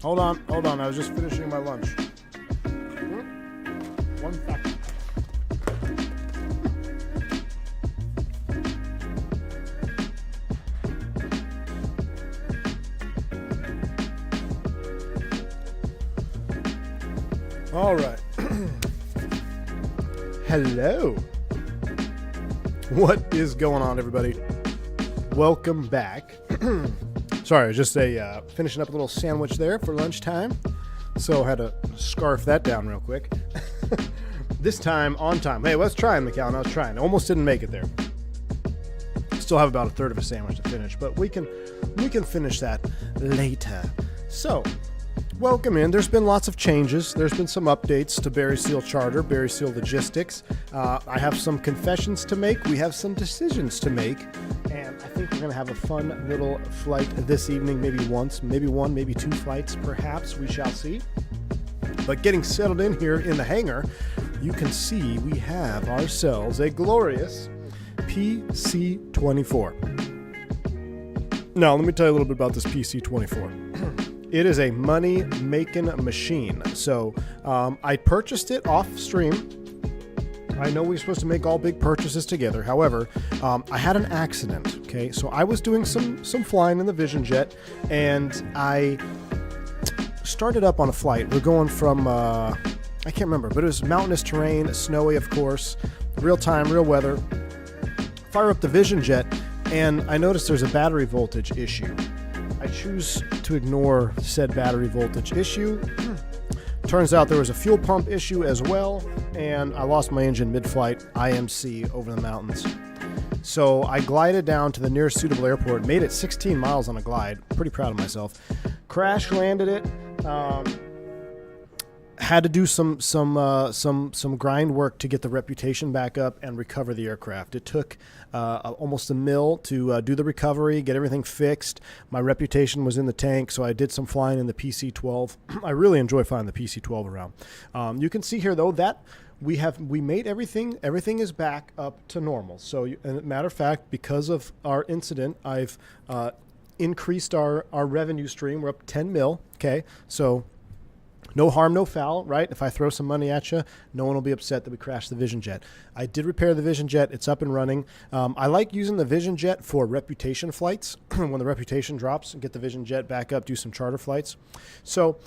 Hold on. I was just finishing my lunch. One second. All right. Hello. What is going on, everybody? Welcome back. Sorry, I was just finishing up a little sandwich there for lunchtime, so I had to scarf that down real quick. This time on time. Hey, let's try it, McAllen. I was trying. Almost didn't make it there. Still have about a third of a sandwich to finish, but we can finish that later. So, welcome in. There's been lots of changes. There's been some updates to Barry Seal Charter, Barry Seal Logistics. I have some confessions to make. We have some decisions to make. And I think we're going to have a fun little flight this evening. Maybe once, maybe one, maybe two flights, perhaps. We shall see. But getting settled in here in the hangar, you can see we have ourselves a glorious PC-24. Now, let me tell you a little bit about this PC-24. It is a money-making machine. So I purchased it off stream. I know we're supposed to make all big purchases together. However, I had an accident. Okay, so I was doing some flying in the Vision Jet, and I started up on a flight. We're going from I can't remember, but it was mountainous terrain, snowy, of course, real time, real weather. Fire up the Vision Jet, and I noticed there's a battery voltage issue. I choose to ignore said battery voltage issue. Turns out there was a fuel pump issue as well, and I lost my engine mid-flight, IMC, over the mountains. So I glided down to the nearest suitable airport, made it 16 miles on a glide. Pretty proud of myself. Crash landed it. Had to do some grind work to get the reputation back up and recover the aircraft. It took almost a mil to do the recovery, get everything fixed. My reputation was in the tank, so I did some flying in the PC-12. I really enjoy flying the PC-12 around. You can see here, though, that we made everything. Everything is back up to normal. So, as a matter of fact, because of our incident, I've increased our revenue stream. We're up 10 mil. Okay, so no harm, no foul, right? If I throw some money at you, no one will be upset that we crashed the Vision Jet. I did repair the Vision Jet. It's up and running. I like using the Vision Jet for reputation flights. When the reputation drops, get the Vision Jet back up, do some charter flights. So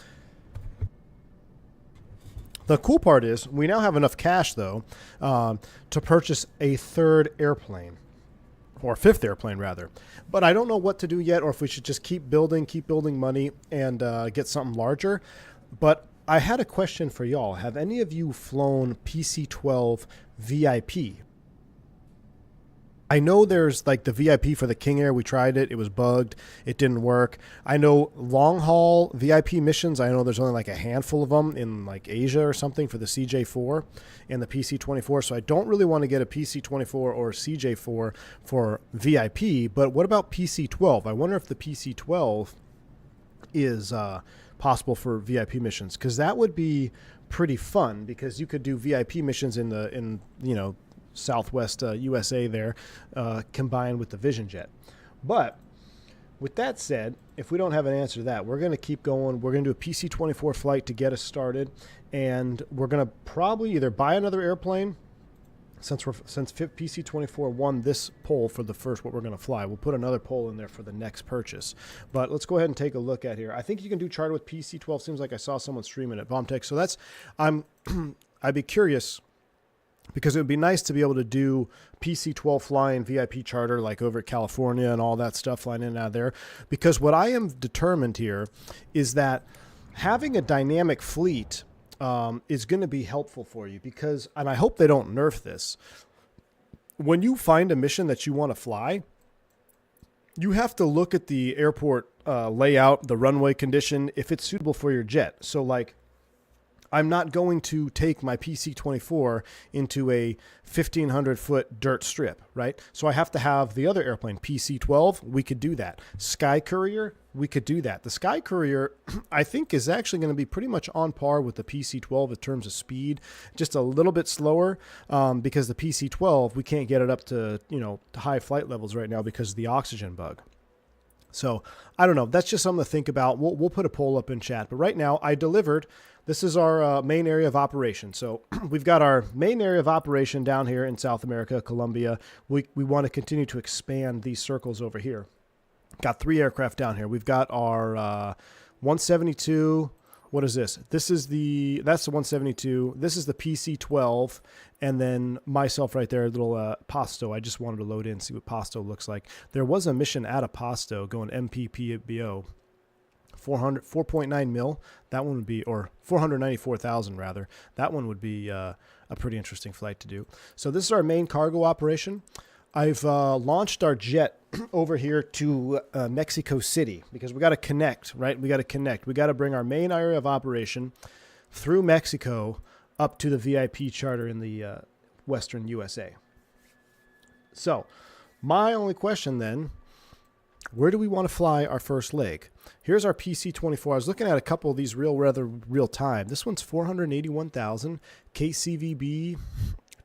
the cool part is we now have enough cash, though, to purchase a third airplane. Or fifth airplane, rather. But I don't know what to do yet, or if we should just keep building money and get something larger. But I had a question for y'all. Have any of you flown PC-12 VIP? I know there's like the VIP for the King Air. We tried it. It was bugged. It didn't work. I know long haul VIP missions. I know there's only like a handful of them in like Asia or something for the CJ4 and the PC-24. So I don't really want to get a PC-24 or CJ4 for VIP. But what about PC-12? I wonder if the PC-12 is possible for VIP missions, because that would be pretty fun, because you could do VIP missions in Southwest USA there, combined with the Vision Jet. But with that said, if we don't have an answer to that, we're going to keep going. We're going to do a PC-24 flight to get us started, and we're going to probably either buy another airplane. Since PC-24 won this poll for the first what we're going to fly, we'll put another poll in there for the next purchase. But let's go ahead and take a look at here. I think you can do charter with PC-12. Seems like I saw someone streaming at Bombtech. So I'd be curious, because it would be nice to be able to do PC-12 flying VIP charter like over at California and all that stuff, flying in and out of there. Because what I am determined here is that having a dynamic fleet is going to be helpful for you, because, and I hope they don't nerf this, when you find a mission that you want to fly, you have to look at the airport layout, the runway condition, if it's suitable for your jet. So like, I'm not going to take my PC-24 into a 1,500-foot dirt strip, right? So I have to have the other airplane, PC-12. We could do that. Sky Courier, we could do that. The Sky Courier, I think, is actually going to be pretty much on par with the PC-12 in terms of speed, just a little bit slower, because the PC-12, we can't get it up to, to high flight levels right now because of the oxygen bug. So I don't know. That's just something to think about. We'll put a poll up in chat. But right now, I delivered. This is our main area of operation. So we've got our main area of operation down here in South America, Colombia. We want to continue to expand these circles over here. Got 3 aircraft down here. We've got our 172. What is this? That's the 172. This is the PC-12. And then myself right there, a little Pasto. I just wanted to load in, see what Pasto looks like. There was a mission at a Pasto going MPPBO. 4.9 mil. That one would be, or 494,000 rather. That one would be a pretty interesting flight to do. So this is our main cargo operation. I've launched our jet over here to Mexico City because we got to connect, right? We got to connect. We got to bring our main area of operation through Mexico up to the VIP charter in the Western USA. So my only question then, where do we want to fly our first leg? Here's our PC-24. I was looking at a couple of these real time. This one's 481,000 KCVB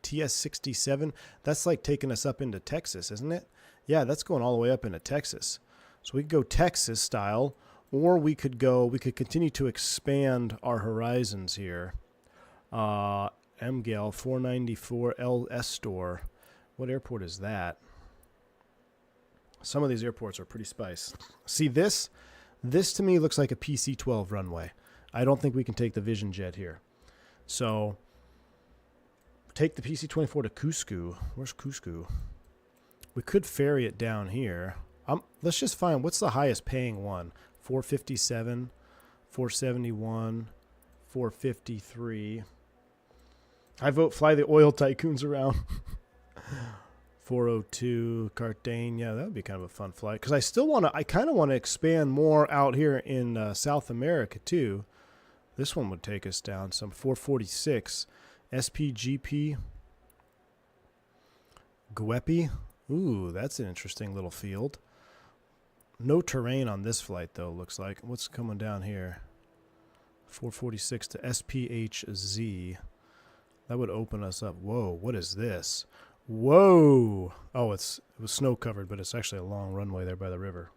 TS-67. That's like taking us up into Texas, isn't it? Yeah, that's going all the way up into Texas. So we could go Texas style, or we could continue to expand our horizons here. MGAL 494 LS store. What airport is that? Some of these airports are pretty spice. See this? This to me looks like a PC-12 runway. I don't think we can take the Vision Jet here. So take the PC-24 to Cusco. Where's Cusco? We could ferry it down here. Let's just find what's the highest paying one. 457, 471, 453. I vote fly the oil tycoons around. 402 Cartagena. That would be kind of a fun flight because I kind of want to expand more out here in South America too. This one would take us down some 446 SPGP Guepi. Ooh, that's an interesting little field. No terrain on this flight though, looks like. What's coming down here? 446 to SPHZ. That would open us up. Whoa, what is this? Whoa. Oh, it was snow covered, but it's actually a long runway there by the river.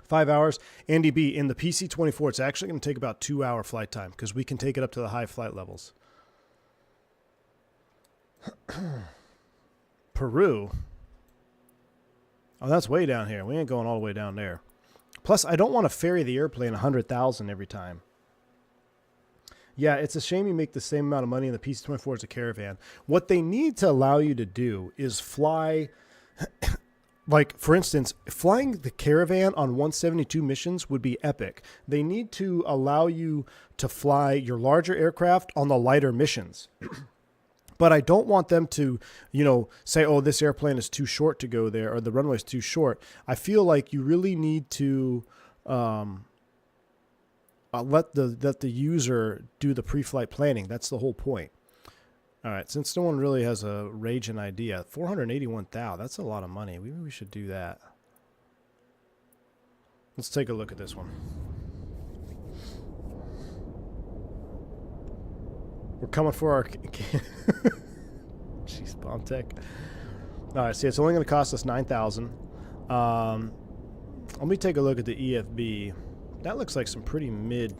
5 hours. Andy B, in the PC-24, it's actually going to take about 2 hour flight time because we can take it up to the high flight levels. Peru. Oh, that's way down here. We ain't going all the way down there. Plus, I don't want to ferry the airplane 100,000 every time. Yeah, it's a shame you make the same amount of money in the PC-24 as a Caravan. What they need to allow you to do is fly, like, for instance, flying the Caravan on 172 missions would be epic. They need to allow you to fly your larger aircraft on the lighter missions. But I don't want them to, say, oh, this airplane is too short to go there or the runway is too short. I feel like you really need to let the user do the pre-flight planning. That's the whole point. All right, since no one really has a raging idea, 481,000, that's a lot of money. Maybe we should do that. Let's take a look at this one. We're coming for our... Jeez, bomb tech. All right, see, it's only going to cost us 9,000. Let me take a look at the EFB. That looks like some pretty mid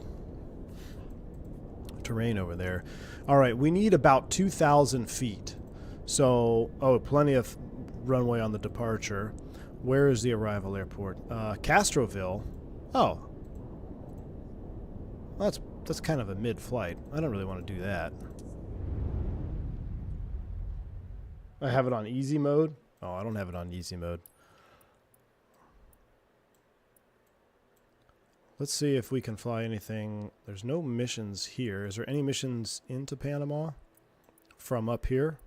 terrain over there. All right, we need about 2,000 feet. So, plenty of runway on the departure. Where is the arrival airport? Castroville. Oh. Well, that's kind of a mid-flight. I don't really want to do that. I have it on easy mode. Oh, I don't have it on easy mode. Let's see if we can fly anything. There's no missions here. Is there any missions into Panama from up here?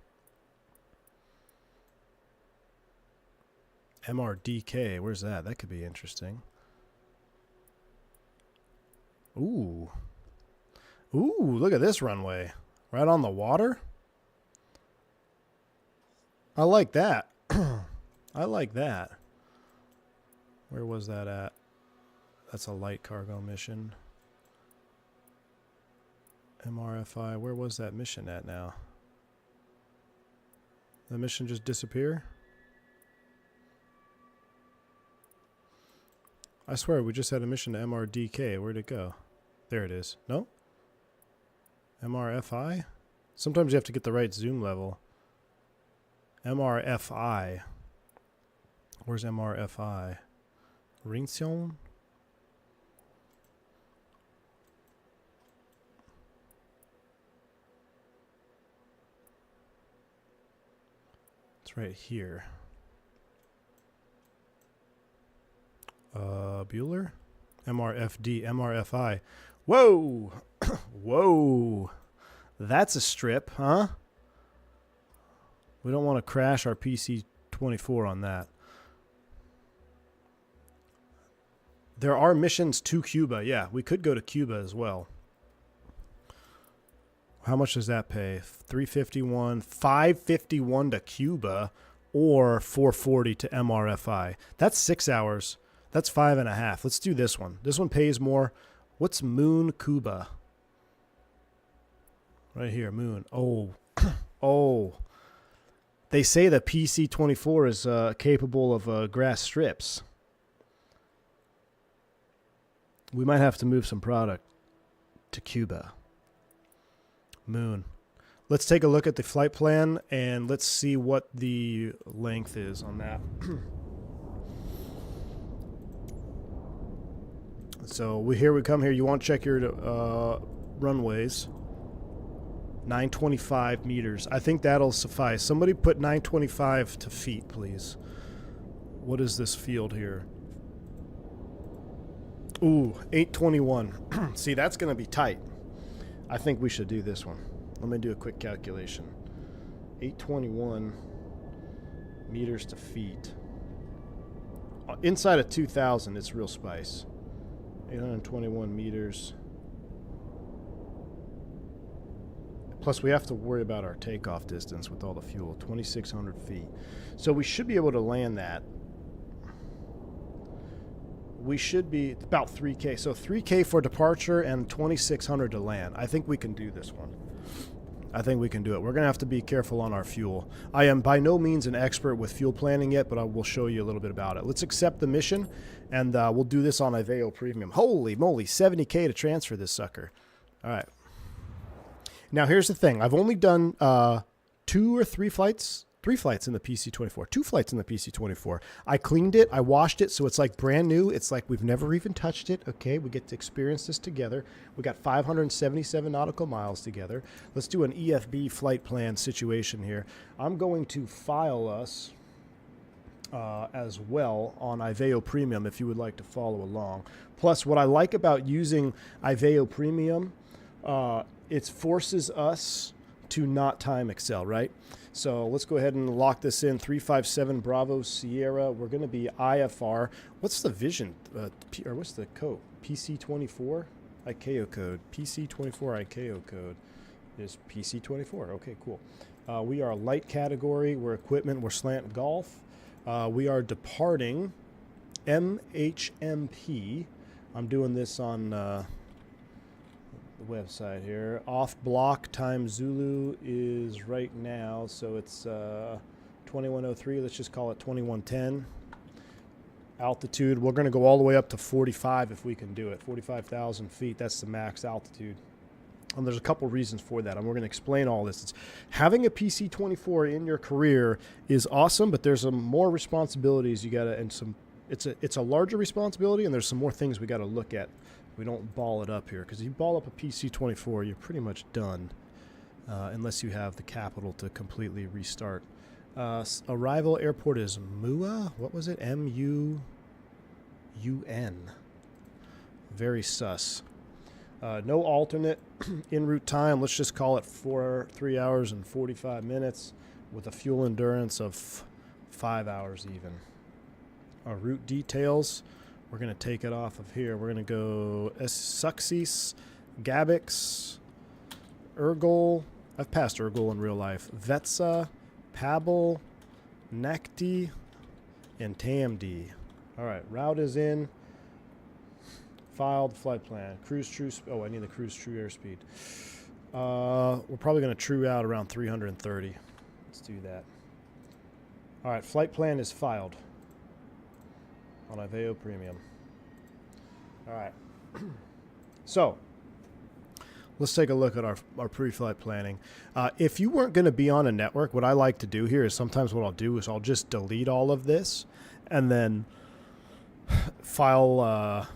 MRDK, where's that? That could be interesting. Ooh. Ooh, look at this runway. Right on the water? I like that. I like that. Where was that at? That's a light cargo mission. MRFI. Where was that mission at now? The mission just disappear? I swear we just had a mission to MRDK. Where'd it go? There it is. No? MRFI? Sometimes you have to get the right zoom level. MRFI. Where's MRFI? Rinxion? It's right here. Bueller? MRFD, MRFI. Whoa! Whoa! That's a strip, huh? We don't want to crash our PC-24 on that. There are missions to Cuba. Yeah, we could go to Cuba as well. How much does that pay? 351, 551 to Cuba, or 440 to MRFI. That's 6 hours. That's 5.5. Let's do this one. This one pays more. What's Moon Cuba? Right here, Moon. Oh, oh. They say the PC-24 is capable of grass strips. We might have to move some product to Cuba. Moon. Let's take a look at the flight plan and let's see what the length is on that. So here we come here. You want to check your runways. 925 meters. I think that'll suffice. Somebody put 925 to feet, please. What is this field here? Ooh, 821. See, that's going to be tight. I think we should do this one. Let me do a quick calculation. 821 meters to feet. Inside of 2,000, it's real spice. 821 meters. Plus, we have to worry about our takeoff distance with all the fuel. 2,600 feet. So we should be able to land that. We should be about 3K. So 3K for departure and 2,600 to land. I think we can do this one. I think we can do it. We're going to have to be careful on our fuel. I am by no means an expert with fuel planning yet, but I will show you a little bit about it. Let's accept the mission, and we'll do this on Aveo Premium. Holy moly, 70K to transfer this sucker. All right. Now, here's the thing. I've only done 2 or 3 flights. 3 flights in the PC-24. 2 flights in the PC-24. I cleaned it. I washed it, so it's like brand new. It's like we've never even touched it. Okay, we get to experience this together. We got 577 nautical miles together. Let's do an EFB flight plan situation here. I'm going to file us as well on Aveo Premium if you would like to follow along. Plus, what I like about using Aveo Premium, it forces us to not time Excel, right? So let's go ahead and lock this in. 357 Bravo Sierra. We're going to be IFR. What's the vision? Or what's the code? PC-24 ICAO code. PC-24 ICAO code is PC-24. Okay, cool. We are light category. We're equipment. We're slant golf. We are departing MHMP. I'm doing this on the website here. Off block time Zulu is right now, so it's 2103. Let's just call it 2110. Altitude, we're going to go all the way up to 45 if we can do it. 45,000 feet, that's the max altitude. And there's a couple reasons for that, and we're going to explain all this. Having a PC-24 in your career is awesome, but there's some more responsibilities you got to, and some. It's a larger responsibility, and there's some more things we got to look at. We don't ball it up here, because if you ball up a PC-24, you're pretty much done, unless you have the capital to completely restart. Arrival airport is MUA. What was it? MUUN. Very sus. No alternate en route time. Let's just call it 3 hours and 45 minutes with a fuel endurance of 5 hours even. Our route details. We're going to take it off of here. We're going to go Suxis, Gabix, Urgol. I've passed Urgol in real life. Vetsa, Pabel, Nakti, and Tamdi. All right, route is in. Filed flight plan. Cruise true. Oh, I need the cruise true airspeed. We're probably going to true out around 330. Let's do that. All right, flight plan is filed on Aveo Premium. All right. So let's take a look at our pre-flight planning. If you weren't going to be on a network, what I like to do here is sometimes what I'll do is I'll just delete all of this and then file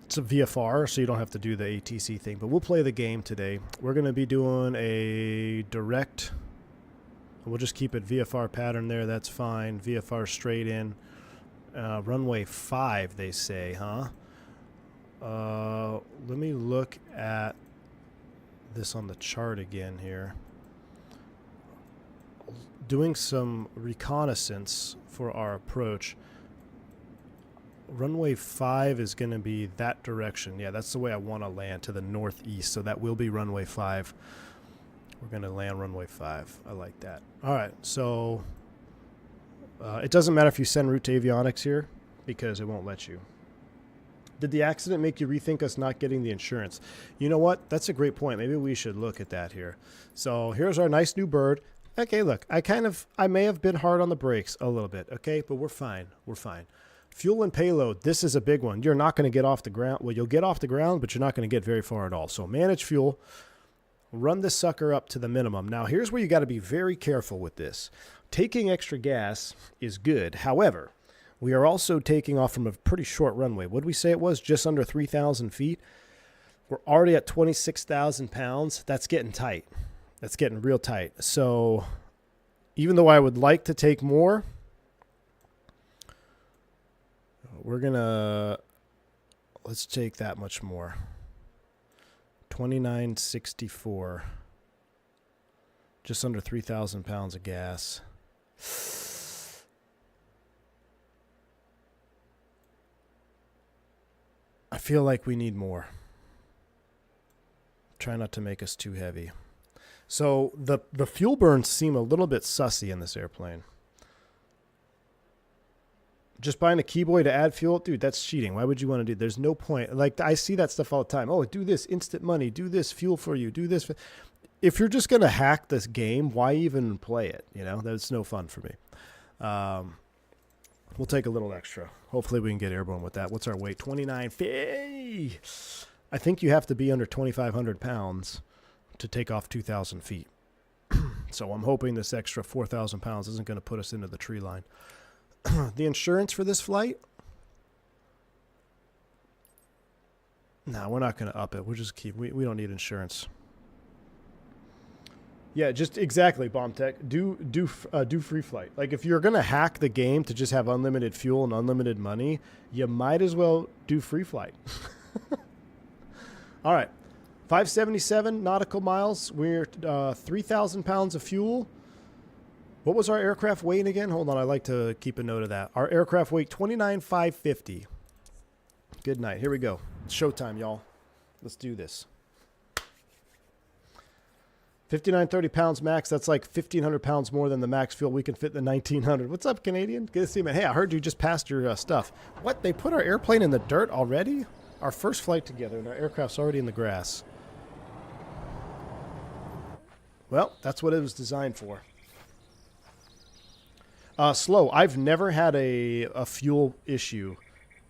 it's a VFR, so you don't have to do the ATC thing. But we'll play the game today. We're going to be doing a direct. We'll just keep it VFR pattern there. That's fine. VFR straight in. Runway 5, they say, huh? Let me look at this on the chart again here. Doing some reconnaissance for our approach. Runway 5 is going to be that direction. Yeah, that's the way I want to land, to the northeast. So that will be runway 5. We're going to land runway 5. I like that. All right, so it doesn't matter if you send route to avionics here because it won't let you. Did the accident make you rethink us not getting the insurance? You know what? That's a great point. Maybe we should look at that here. So here's our nice new bird. Okay, look, I may have been hard on the brakes a little bit, okay? But we're fine. We're fine. Fuel and payload, this is a big one. You're not going to get off the ground. Well, you'll get off the ground, but you're not going to get very far at all. So manage fuel. Run this sucker up to the minimum. Now, here's where you got to be very careful with this. Taking extra gas is good. However, we are also taking off from a pretty short runway. What did we say it was? Just under 3,000 feet. We're already at 26,000 pounds. That's getting tight. That's getting real tight. So even though I would like to take more, we're going to, let's take that much more. 2964. Just under 3,000 pounds of gas. I feel like we need more. Try not to make us too heavy. So the fuel burns seem a little bit sussy in this airplane. Just buying a keyboy to add fuel? Dude, that's cheating. Why would you want to do? There's no point. Like, I see that stuff all the time. Oh, do this, instant money. Do this, fuel for you. Do this. If you're just going to hack this game, why even play it? You know, that's no fun for me. We'll take a little extra. Hopefully we can get airborne with that. What's our weight? 29. I think you have to be under 2,500 pounds to take off 2,000 feet. So I'm hoping this extra 4,000 pounds isn't going to put us into the tree line. The insurance for this flight? No, we're not going to up it. We'll just keep. We don't need insurance. Yeah, just exactly, Bomb Tech. Do free flight. Like, if you're going to hack the game to just have unlimited fuel and unlimited money, you might as well do free flight. All right. 577 nautical miles. We're 3,000 pounds of fuel. What was our aircraft weight again? Hold on. I like to keep a note of that. Our aircraft weight, 29,550. Good night. Here we go. It's showtime, y'all. Let's do this. 5,930 pounds max. That's like 1,500 pounds more than the max fuel we can fit in the 1,900. What's up, Canadian? Good to see you, man. Hey, I heard you just passed your stuff. What? They put our airplane in the dirt already? Our first flight together, and our aircraft's already in the grass. Well, that's what it was designed for. Slow. I've never had a fuel issue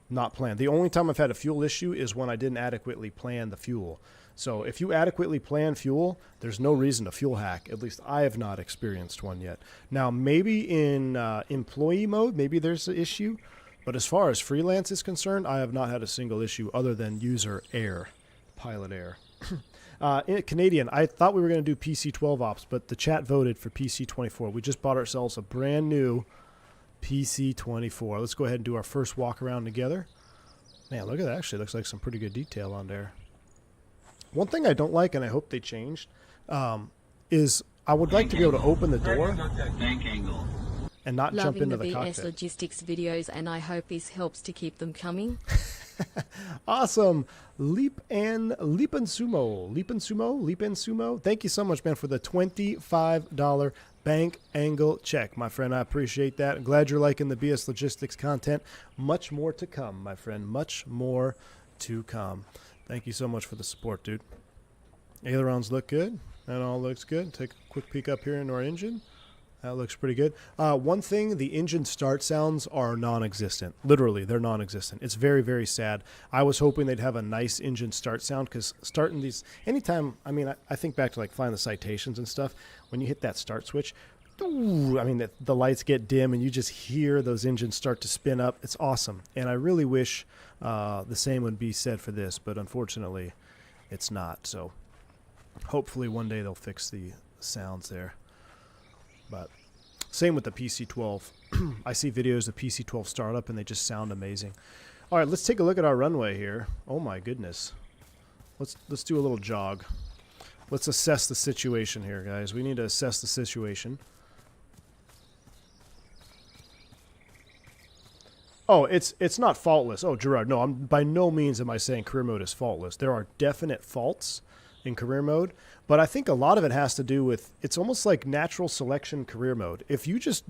not planned. The only time I've had a fuel issue is when I didn't adequately plan the fuel. So if you adequately plan fuel, there's no reason to fuel hack. At least I have not experienced one yet. Now, maybe in employee mode, maybe there's an issue. But as far as freelance is concerned, I have not had a single issue other than user error, pilot error. In Canadian, I thought we were going to do PC-12 ops, but the chat voted for PC-24. We just bought ourselves a brand new PC-24. Let's go ahead and do our first walk around together. Man, look at that. Actually, looks like some pretty good detail on there. One thing I don't like, and I hope they changed, is I would like to be able to open the door and not jump into the cockpit. Loving the BS logistics videos, and I hope this helps to keep them coming. Awesome. Leap and Sumo. Thank you so much, man, for the $25 bank angle check, my friend. I appreciate that. I'm glad you're liking the BS logistics content. Much more to come, my friend. Much more to come. Thank you so much for the support, dude. Ailerons look good. That all looks good. Take a quick peek up here into our engine. That looks pretty good. One thing, the engine start sounds are non-existent. Literally, they're non-existent. It's very, very sad. I was hoping they'd have a nice engine start sound because starting these, anytime, I mean, I think back to like flying the Citations and stuff. When you hit that start switch, ooh, I mean, the lights get dim and you just hear those engines start to spin up. It's awesome. And I really wish the same would be said for this, but unfortunately, it's not. So hopefully one day they'll fix the sounds there. But same with the PC-12. I see videos of PC-12 startup and they just sound amazing. All right, let's take a look at our runway here. Oh my goodness. Let's do a little jog. Let's assess the situation here, guys. We need to assess the situation. Oh, it's not faultless. Oh, Gerard, no, by no means am I saying career mode is faultless. There are definite faults in career mode, but I think a lot of it has to do with, it's almost like natural selection career mode. If you just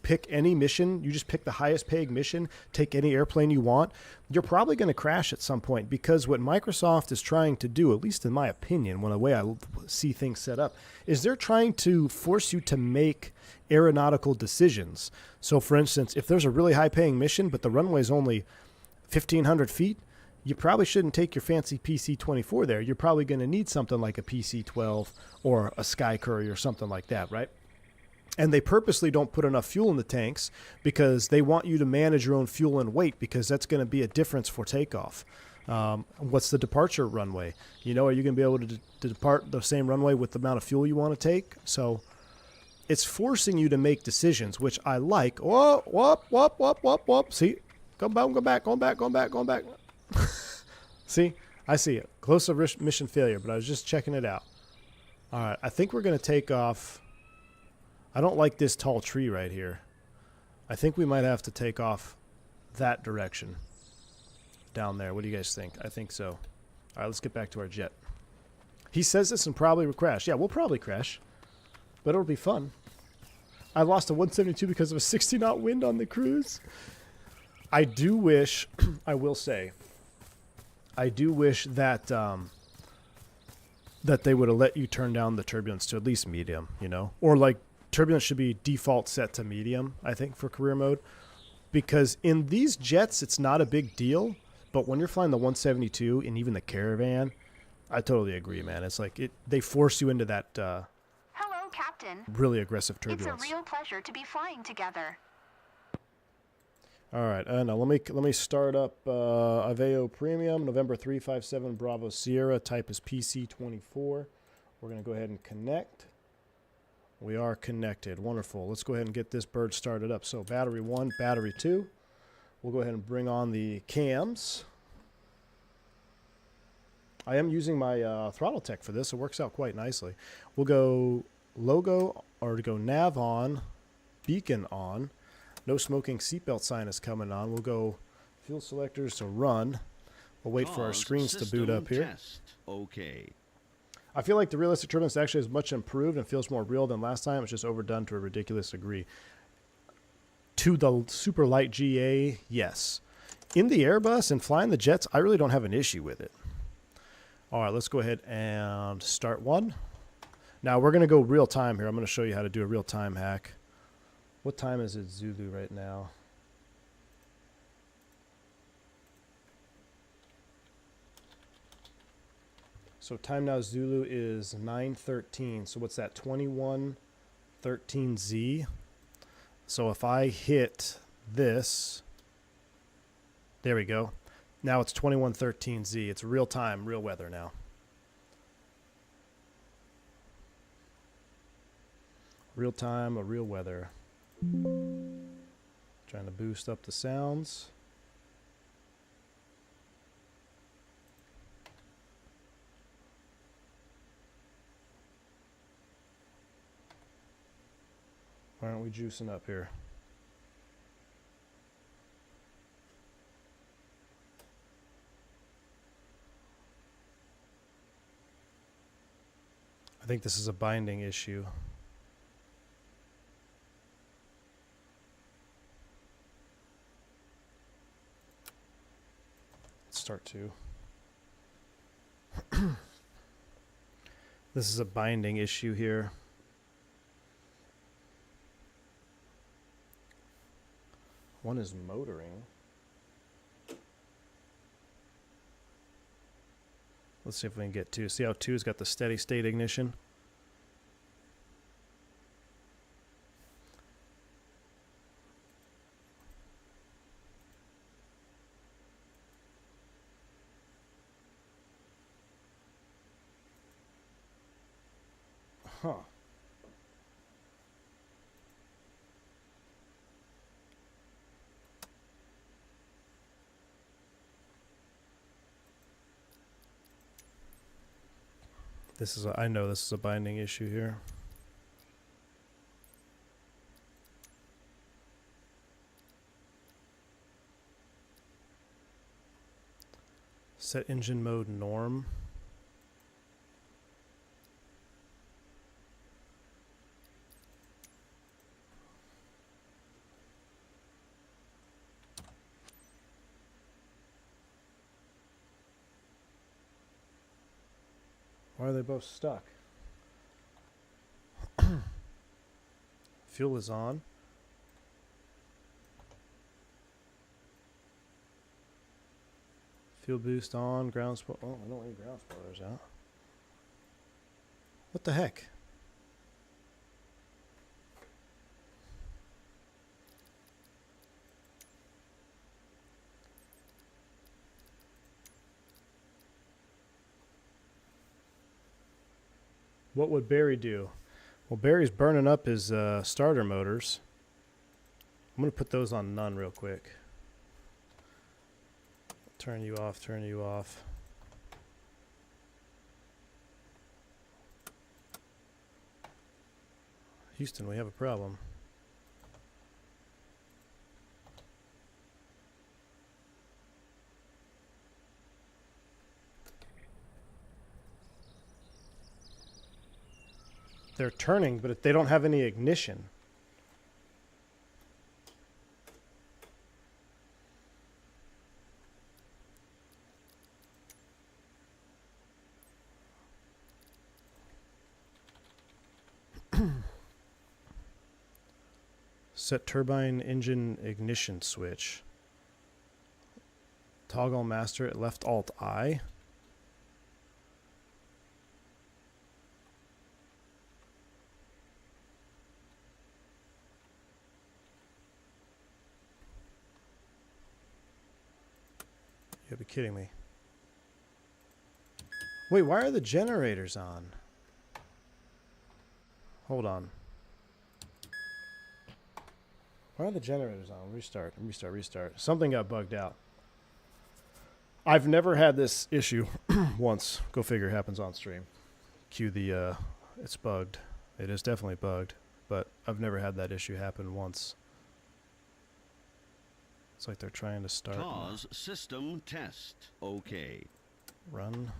pick any mission, you just pick the highest paying mission, take any airplane you want, you're probably going to crash at some point, because what Microsoft is trying to do, at least in my opinion, the way I see things set up, is they're trying to force you to make aeronautical decisions. So for instance, if there's a really high paying mission, but the runway is only 1,500 feet, you probably shouldn't take your fancy PC-24 there. You're probably going to need something like a PC-12 or a Sky Courier or something like that, right? And they purposely don't put enough fuel in the tanks because they want you to manage your own fuel and weight, because that's going to be a difference for takeoff. What's the departure runway? You know, are you going to be able to depart the same runway with the amount of fuel you want to take? So it's forcing you to make decisions, which I like. Whoop, whoop, whoop, whoop, whoop, whoop. See? Go back. See? I see it. Close to mission failure, but I was just checking it out. All right. I think we're going to take off. I don't like this tall tree right here. I think we might have to take off that direction down there. What do you guys think? I think so. All right, let's get back to our jet. He says this and probably will crash. Yeah, we'll probably crash, but it'll be fun. I lost a 172 because of a 60-knot wind on the cruise. I do wish, I will say, I do wish that that they would have let you turn down the turbulence to at least medium, you know? Or like turbulence should be default set to medium, I think, for career mode. Because in these jets, it's not a big deal. But when you're flying the 172 and even the Caravan, I totally agree, man. It's like they force you into that Hello, Captain. Really aggressive turbulence. It's a real pleasure to be flying together. All right, now let me start up Aveo Premium, November 357 Bravo Sierra, type is PC-24. We're going to go ahead and connect. We are connected. Wonderful. Let's go ahead and get this bird started up. So battery 1, battery 2. We'll go ahead and bring on the cams. I am using my Throttletek for this. It works out quite nicely. We'll go logo, or to go nav on, beacon on. No smoking seatbelt sign is coming on. We'll go fuel selectors to run. We'll wait for our screens to boot up here. Okay. I feel like the realistic turbulence actually is much improved and feels more real than last time. It's just overdone to a ridiculous degree. To the super light GA, yes. In the Airbus and flying the jets, I really don't have an issue with it. All right, let's go ahead and start one. Now we're going to go real time here. I'm going to show you how to do a real time hack. What time is it Zulu right now? So time now Zulu is 9:13. So what's that? 21:13Z. So if I hit this, there we go. Now it's 21:13Z. It's real time, real weather now. Real time, a real weather. Trying to boost up the sounds. Why aren't we juicing up here? I think this is a binding issue. Start to. This is a binding issue here. One is motoring. Let's see if we can get 2. See how 2's got the steady state ignition? Huh. This is I know this is a binding issue here. Set engine mode norm. Why are they both stuck? Fuel is on. Fuel boost on. Ground spoil. Oh, I don't need ground spoilers out. What the heck? What would Barry do? Well, Barry's burning up his starter motors. I'm going to put those on none real quick. Turn you off, turn you off. Houston, we have a problem. They're turning, but they don't have any ignition. Set turbine engine ignition switch. Toggle master at left alt I. You gotta be kidding me. Wait, why are the generators on? Hold on. Why are the generators on? Restart, restart, restart. Something got bugged out. I've never had this issue once. Go figure, it happens on stream. Cue the, it's bugged. It is definitely bugged, but I've never had that issue happen once. It's like they're trying to start. Pause system test. Okay. Run.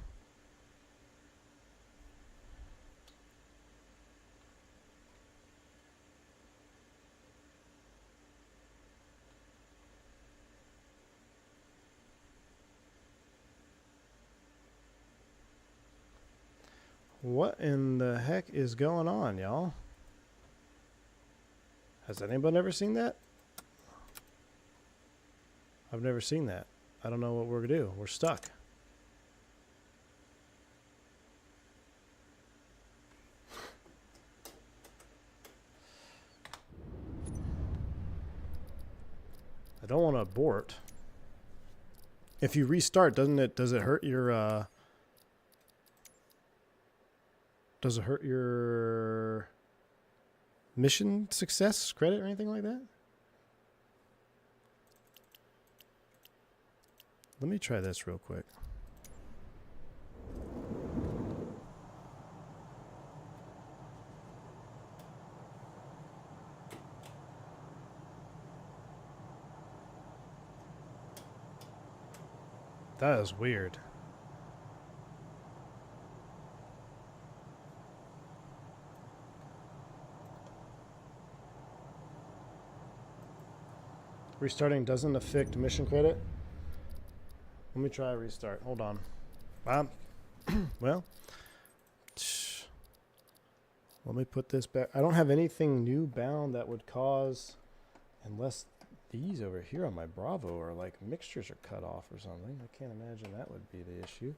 What in the heck is going on, y'all? Has anybody ever seen that? I've never seen that. I don't know what we're going to do. We're stuck. I don't want to abort. If you restart, does it hurt your does it hurt your mission success credit or anything like that? Let me try this real quick. That is weird. Restarting doesn't affect mission credit. Let me try a restart. Hold on. Well, let me put this back. I don't have anything new bound that would cause, unless These over here on my Bravo are like mixtures are cut off or something. I can't imagine that would be the issue.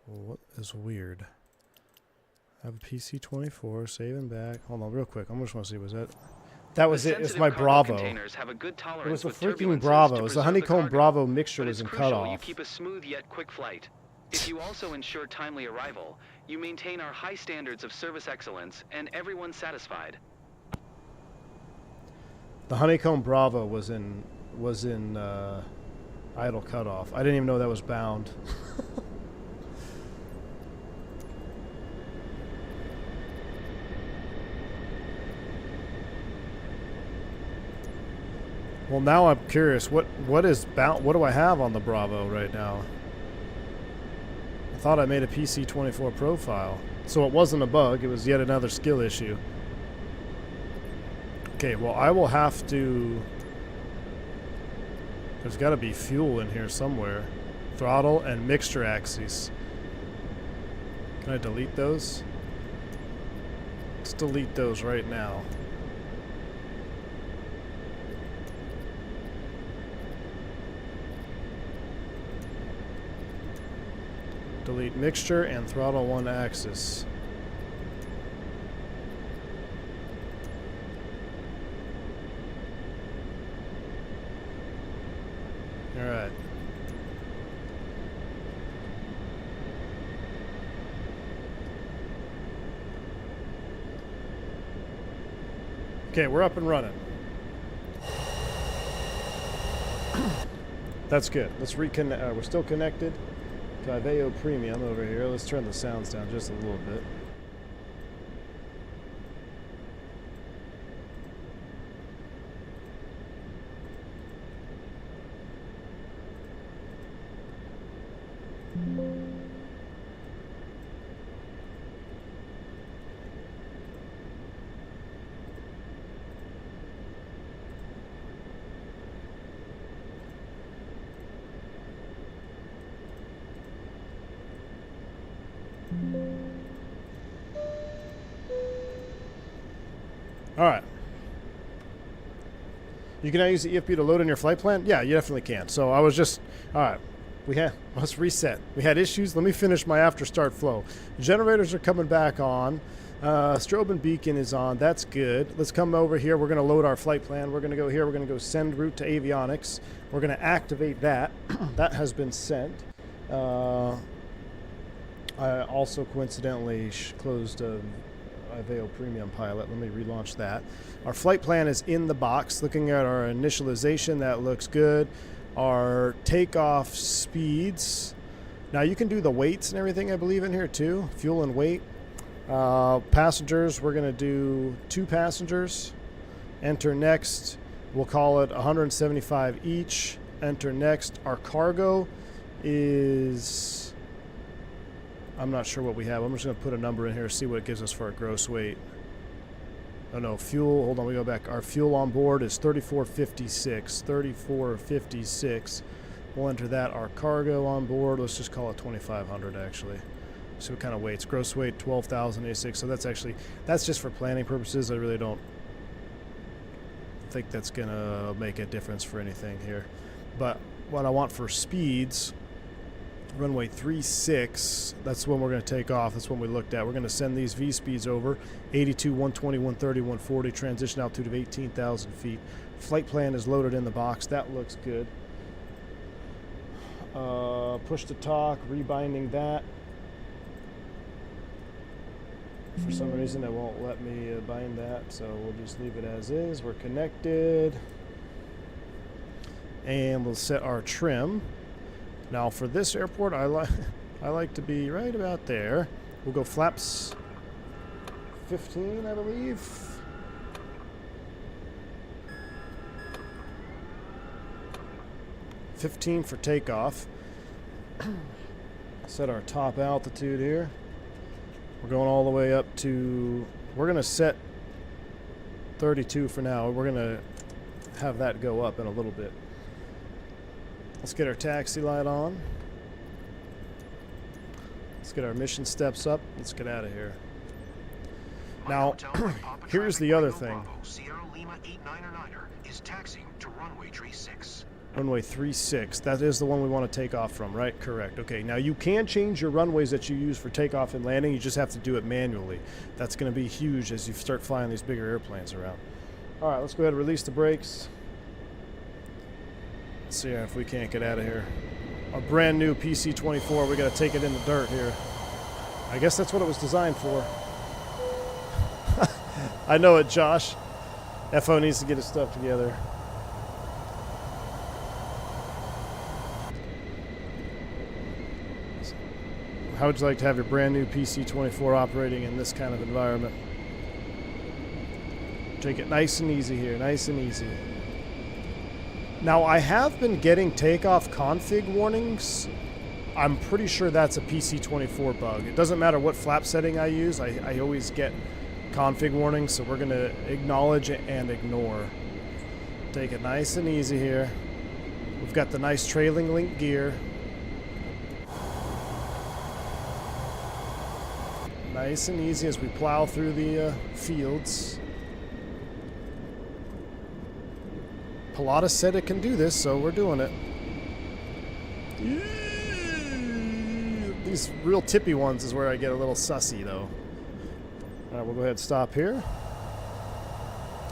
What is weird? I have a PC-24, saving back. Hold on real quick. I just want to see, was that... That was it. It's my Bravo. It was a freaking Bravo. It was the honeycomb Bravo mixture was in cutoff. You keep a smooth yet quick flight. If you also ensure timely arrival, you maintain our high standards of service excellence, and everyone's satisfied. The honeycomb Bravo was in idle cutoff. I didn't even know that was bound. Well, now I'm curious. What is bound? What do I have on the Bravo right now? I thought I made a PC-24 profile, so it wasn't a bug. It was yet another skill issue. Okay, well, I will have to... There's got to be fuel in here somewhere. Throttle and mixture axes. Can I delete those? Let's delete those right now. Delete mixture and throttle one axis. All right. Okay, we're up and running. That's good. Let's reconnect. We're still connected. Viveo Premium over here. Let's turn the sounds down just a little bit. All right. You can now use the EFB to load in your flight plan? Yeah, you definitely can. So I was just, all right, let's reset. We had issues. Let me finish my after start flow. Generators are coming back on. Strobe and beacon is on. That's good. Let's come over here. We're going to load our flight plan. We're going to go here. We're going to go send route to avionics. We're going to activate that. That has been sent. I also coincidentally closed Viveo Premium Pilot. Let me relaunch that. Our flight plan is in the box. Looking at our initialization, that looks good. Our takeoff speeds. Now you can do the weights and everything, I believe, in here too. Fuel and weight. Passengers, we're going to do 2 passengers. Enter next. We'll call it 175 each. Enter next. Our cargo is... I'm not sure what we have. I'm just going to put a number in here, see what it gives us for our gross weight. Oh no, fuel. Hold on, we go back. Our fuel on board is 3456. 3456. We'll enter that. Our cargo on board, let's just call it 2500 actually. See what kind of weights. Gross weight 12,086. So that's just for planning purposes. I really don't think that's going to make a difference for anything here. But what I want for speeds, runway 36, that's when we're going to take off. That's when we looked at. We're going to send these V speeds over. 82, 120, 130, 140. Transition altitude of 18,000 feet. Flight plan is loaded in the box. That looks good. Push to talk, rebinding that. For some reason it won't let me bind that, so we'll just leave it as is. We're connected. And we'll set our trim. Now for this airport, I like to be right about there. We'll go flaps 15, I believe. $15 for takeoff. Set our top altitude here. We're going all the way up to, we're going to set 32 for now. We're going to have that go up in a little bit. Let's get our taxi light on. Let's get our mission steps up. Let's get out of here. Now, here's the other thing. Sierra Lima 89er is taxiing to runway 36. Runway 36. That is the one we want to take off from, right? Correct. Okay, now you can change your runways that you use for takeoff and landing. You just have to do it manually. That's going to be huge as you start flying these bigger airplanes around. All right, let's go ahead and release the brakes. Let's see if we can't get out of here. Our brand new PC-24, we got to take it in the dirt here. I guess that's what it was designed for. I know it, Josh. FO needs to get his stuff together. How would you like to have your brand new PC-24 operating in this kind of environment? Take it nice and easy here, nice and easy. Now, I have been getting takeoff config warnings. I'm pretty sure that's a PC-24 bug. It doesn't matter what flap setting I use, I always get config warnings, so we're going to acknowledge and ignore. Take it nice and easy here. We've got the nice trailing link gear. Nice and easy as we plow through the fields. Pilatus said it can do this, so we're doing it. These real tippy ones is where I get a little sussy, though. All right, we'll go ahead and stop here.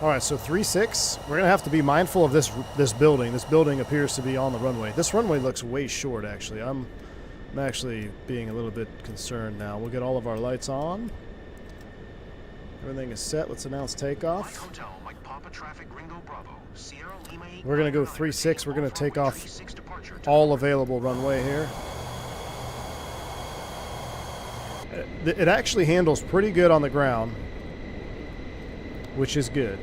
All right, so 3-6. We're gonna have to be mindful of this building. This building appears to be on the runway. This runway looks way short, actually. I'm actually being a little bit concerned now. We'll get all of our lights on. Everything is set. Let's announce takeoff. Hotel, Mike Papa Traffic Ringo Bravo, Sierra Lima 89er. We're gonna go 3-6. We're gonna take off 36 departure. all available runway here. It actually handles pretty good on the ground, which is good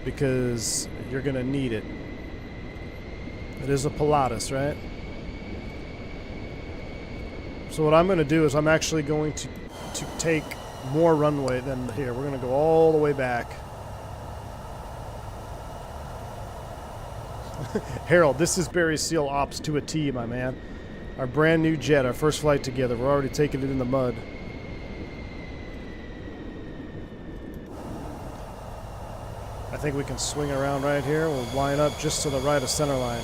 because you're gonna need it. It is a Pilatus, right? So what I'm going to do is I'm actually going to take more runway than here. We're going to go all the way back. Harold, this is Barry Seal Ops to a T, my man. Our brand new jet, our first flight together. We're already taking it in the mud. I think we can swing around right here. We'll line up just to the right of center line.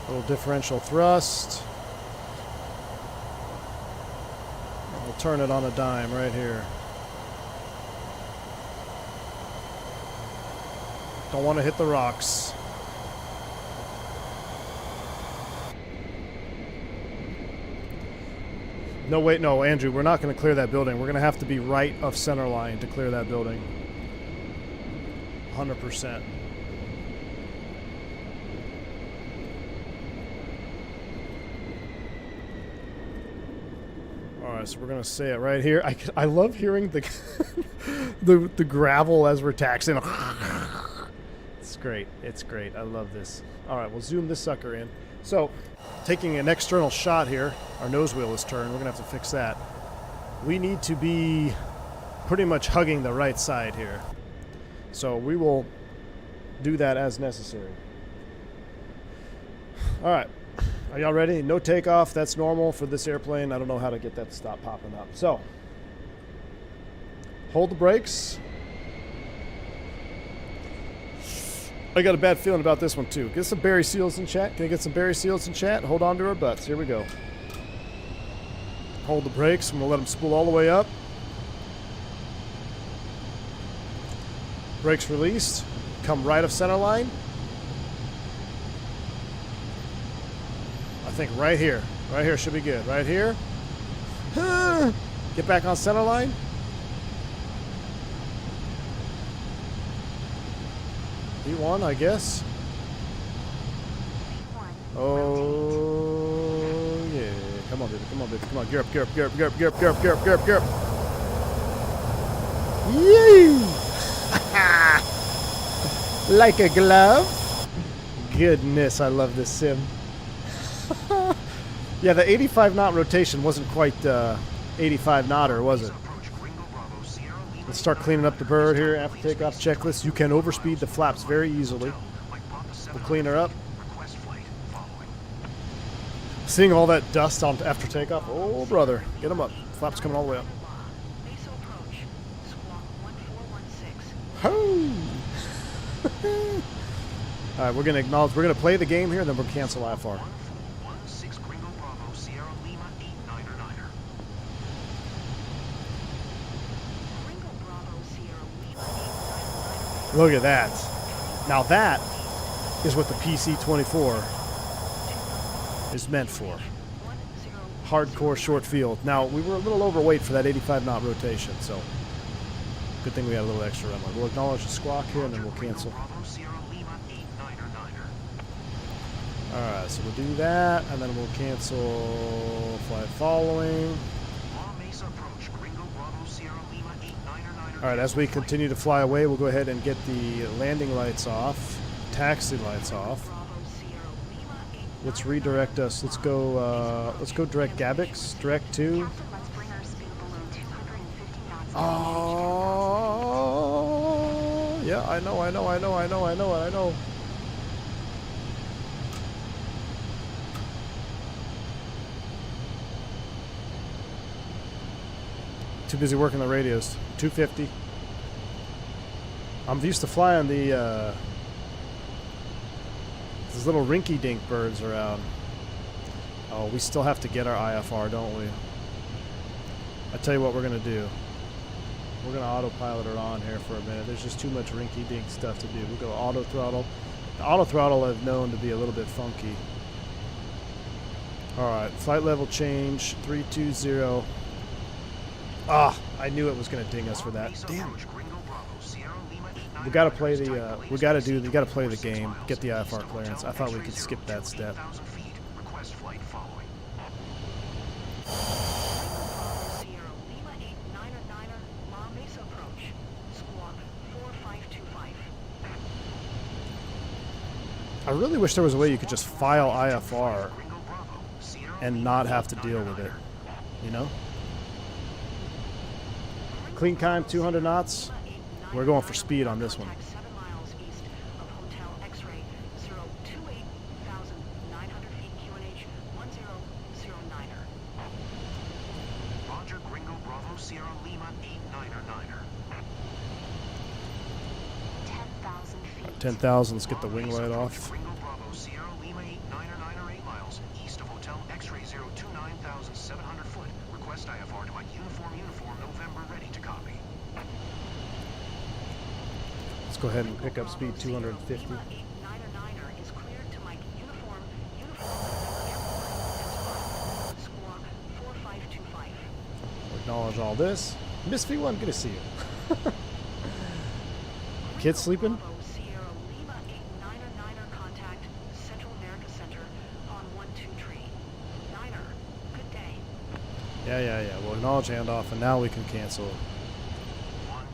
Little differential thrust. We'll turn it on a dime right here. Don't want to hit the rocks. No, wait, no, Andrew, we're not going to clear that building. We're going to have to be right of center line to clear that building. 100%. Alright, so we're going to say it right here. I love hearing the, the gravel as we're taxiing. It's great. It's great. I love this. Alright, we'll zoom this sucker in. So, taking an external shot here, our nose wheel is turned. We're going to have to fix that. We need to be pretty much hugging the right side here. So we will do that as necessary. All right. Are y'all ready? No takeoff. That's normal for this airplane. I don't know how to get that to stop popping up. So, hold the brakes. I got a bad feeling about this one too. Get some Barry Seals in chat. Can I get some Barry Seals in chat? Hold on to our butts. Here we go. Hold the brakes. I'm going to let them spool all the way up. Brakes released. Come right of center line. I think right here. Right here should be good. Right here. Get back on center line. B1, I guess. Oh, yeah. Come on, baby. Come on, baby. Come on. Gear up, gear up, gear up, gear up, gear up, gear up, gear up, gear up, gear up. Yee! Like a glove. Goodness, I love this sim. Yeah, the 85 knot rotation wasn't quite 85 knotter, was it? Let's start cleaning up the bird here. After takeoff checklist, you can overspeed the flaps very easily. We'll clean her up. Request flight following. Seeing all that dust on after takeoff. Oh, brother. Get him up. Flaps coming all the way up. Base approach. Squawk 1416. Ho! All right, we're going to acknowledge. We're going to play the game here, and then we'll cancel IFR. 1416 Gringo Bravo Sierra Lima 89er 9er. Ringo Bravo Sierra Lima 89er. Look at that. Now that is what the PC-24 is meant for. Hardcore short field. Now, we were a little overweight for that 85 knot rotation, so good thing we had a little extra runway. We'll acknowledge the squawk here, and then we'll cancel. Bravo Sierra Lima 89er 9er. Alright, so we'll do that, and then we'll cancel flight following. La Mesa approach. Gringo Bravo Sierra Lima 89er 9er. Alright, as we continue to fly away, we'll go ahead and get the landing lights off, taxi lights off. Let's redirect us. Let's go direct Gabix, direct to. Captain, let's bring our speed below 250 knots. Oh, yeah, I know. Too busy working the radios. 250. I'm used to flying the these little rinky-dink birds around. Oh, we still have to get our IFR, don't we? I tell you what we're gonna do. We're gonna autopilot her on here for a minute. There's just too much rinky-dink stuff to do. We'll go auto throttle. The auto throttle I've known to be a little bit funky. All right, flight level change 320. Ah, I knew it was gonna ding us for that. Damn. We gotta play the. We gotta play the game. Get the IFR clearance. I thought we could skip that step. Request flight following. Sierra Lima 89er 9er. La Mesa approach. Squawk 4525. I really wish there was a way you could just file IFR and not have to deal with it. You know? Clean climb 200 knots. We're going for speed on this one. 7 miles east of Hotel X-ray 028,900 feet QNH 1009er. Roger, Gringo Bravo Sierra Lima 89er 9er. 10,000 feet. 10,000. Let's get the wing light off. Gringo Bravo Sierra Lima 89er 9er 8 miles east of Hotel X-ray 029,700 foot. Request IFR to my uniform November ready to copy. Let's go ahead and pick up speed 250. Lima 89er 9er is cleared to Mike uniform Squawk 4525. Acknowledge all this. Miss V1, good to see you. Kids sleeping? Bravo Sierra Lima 89er 9er contact Central America Center on 12 tree. 9er, good day. Yeah. We'll acknowledge handoff, and now we can cancel.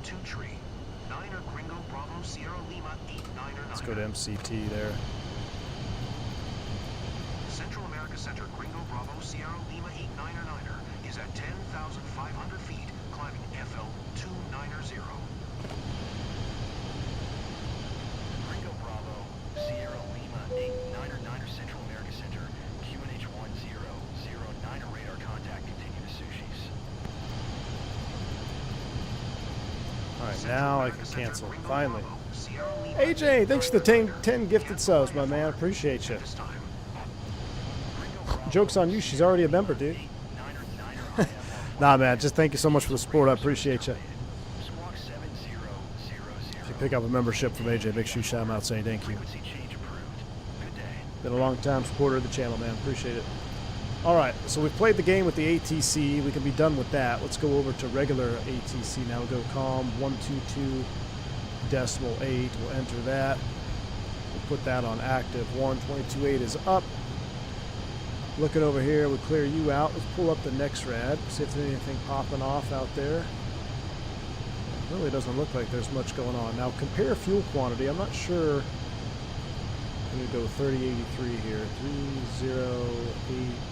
12 tree. 9er Gringo Bravo Sierra Lima 89er 9er. Let's go to MCT there. Central America Center Gringo Bravo Sierra Lima 89er 9er is at 10,500 feet, climbing FL 290. Gringo Bravo Sierra Lima 89er 9er Central America Center QNH 1009er radar contact, continue to Sushis. All right, now I can cancel. Finally. AJ, thanks for the 10 gifted subs, my man. Appreciate you. Joke's on you. She's already a member, dude. Nah, man. Just thank you so much for the support. I appreciate you. If you pick up a membership from AJ, make sure you shout him out saying thank you. Been a long time supporter of the channel, man. Appreciate it. All right, so we've played the game with the ATC. We can be done with that. Let's go over to regular ATC now. We'll go COM 122.8. We'll enter that. We'll put that on active. 122.8 is up. Looking over here, we'll clear you out. Let's pull up the next rad. See if there's anything popping off out there. Really doesn't look like there's much going on. Now compare fuel quantity. I'm not sure. I'm going to go 3083 here. 3083.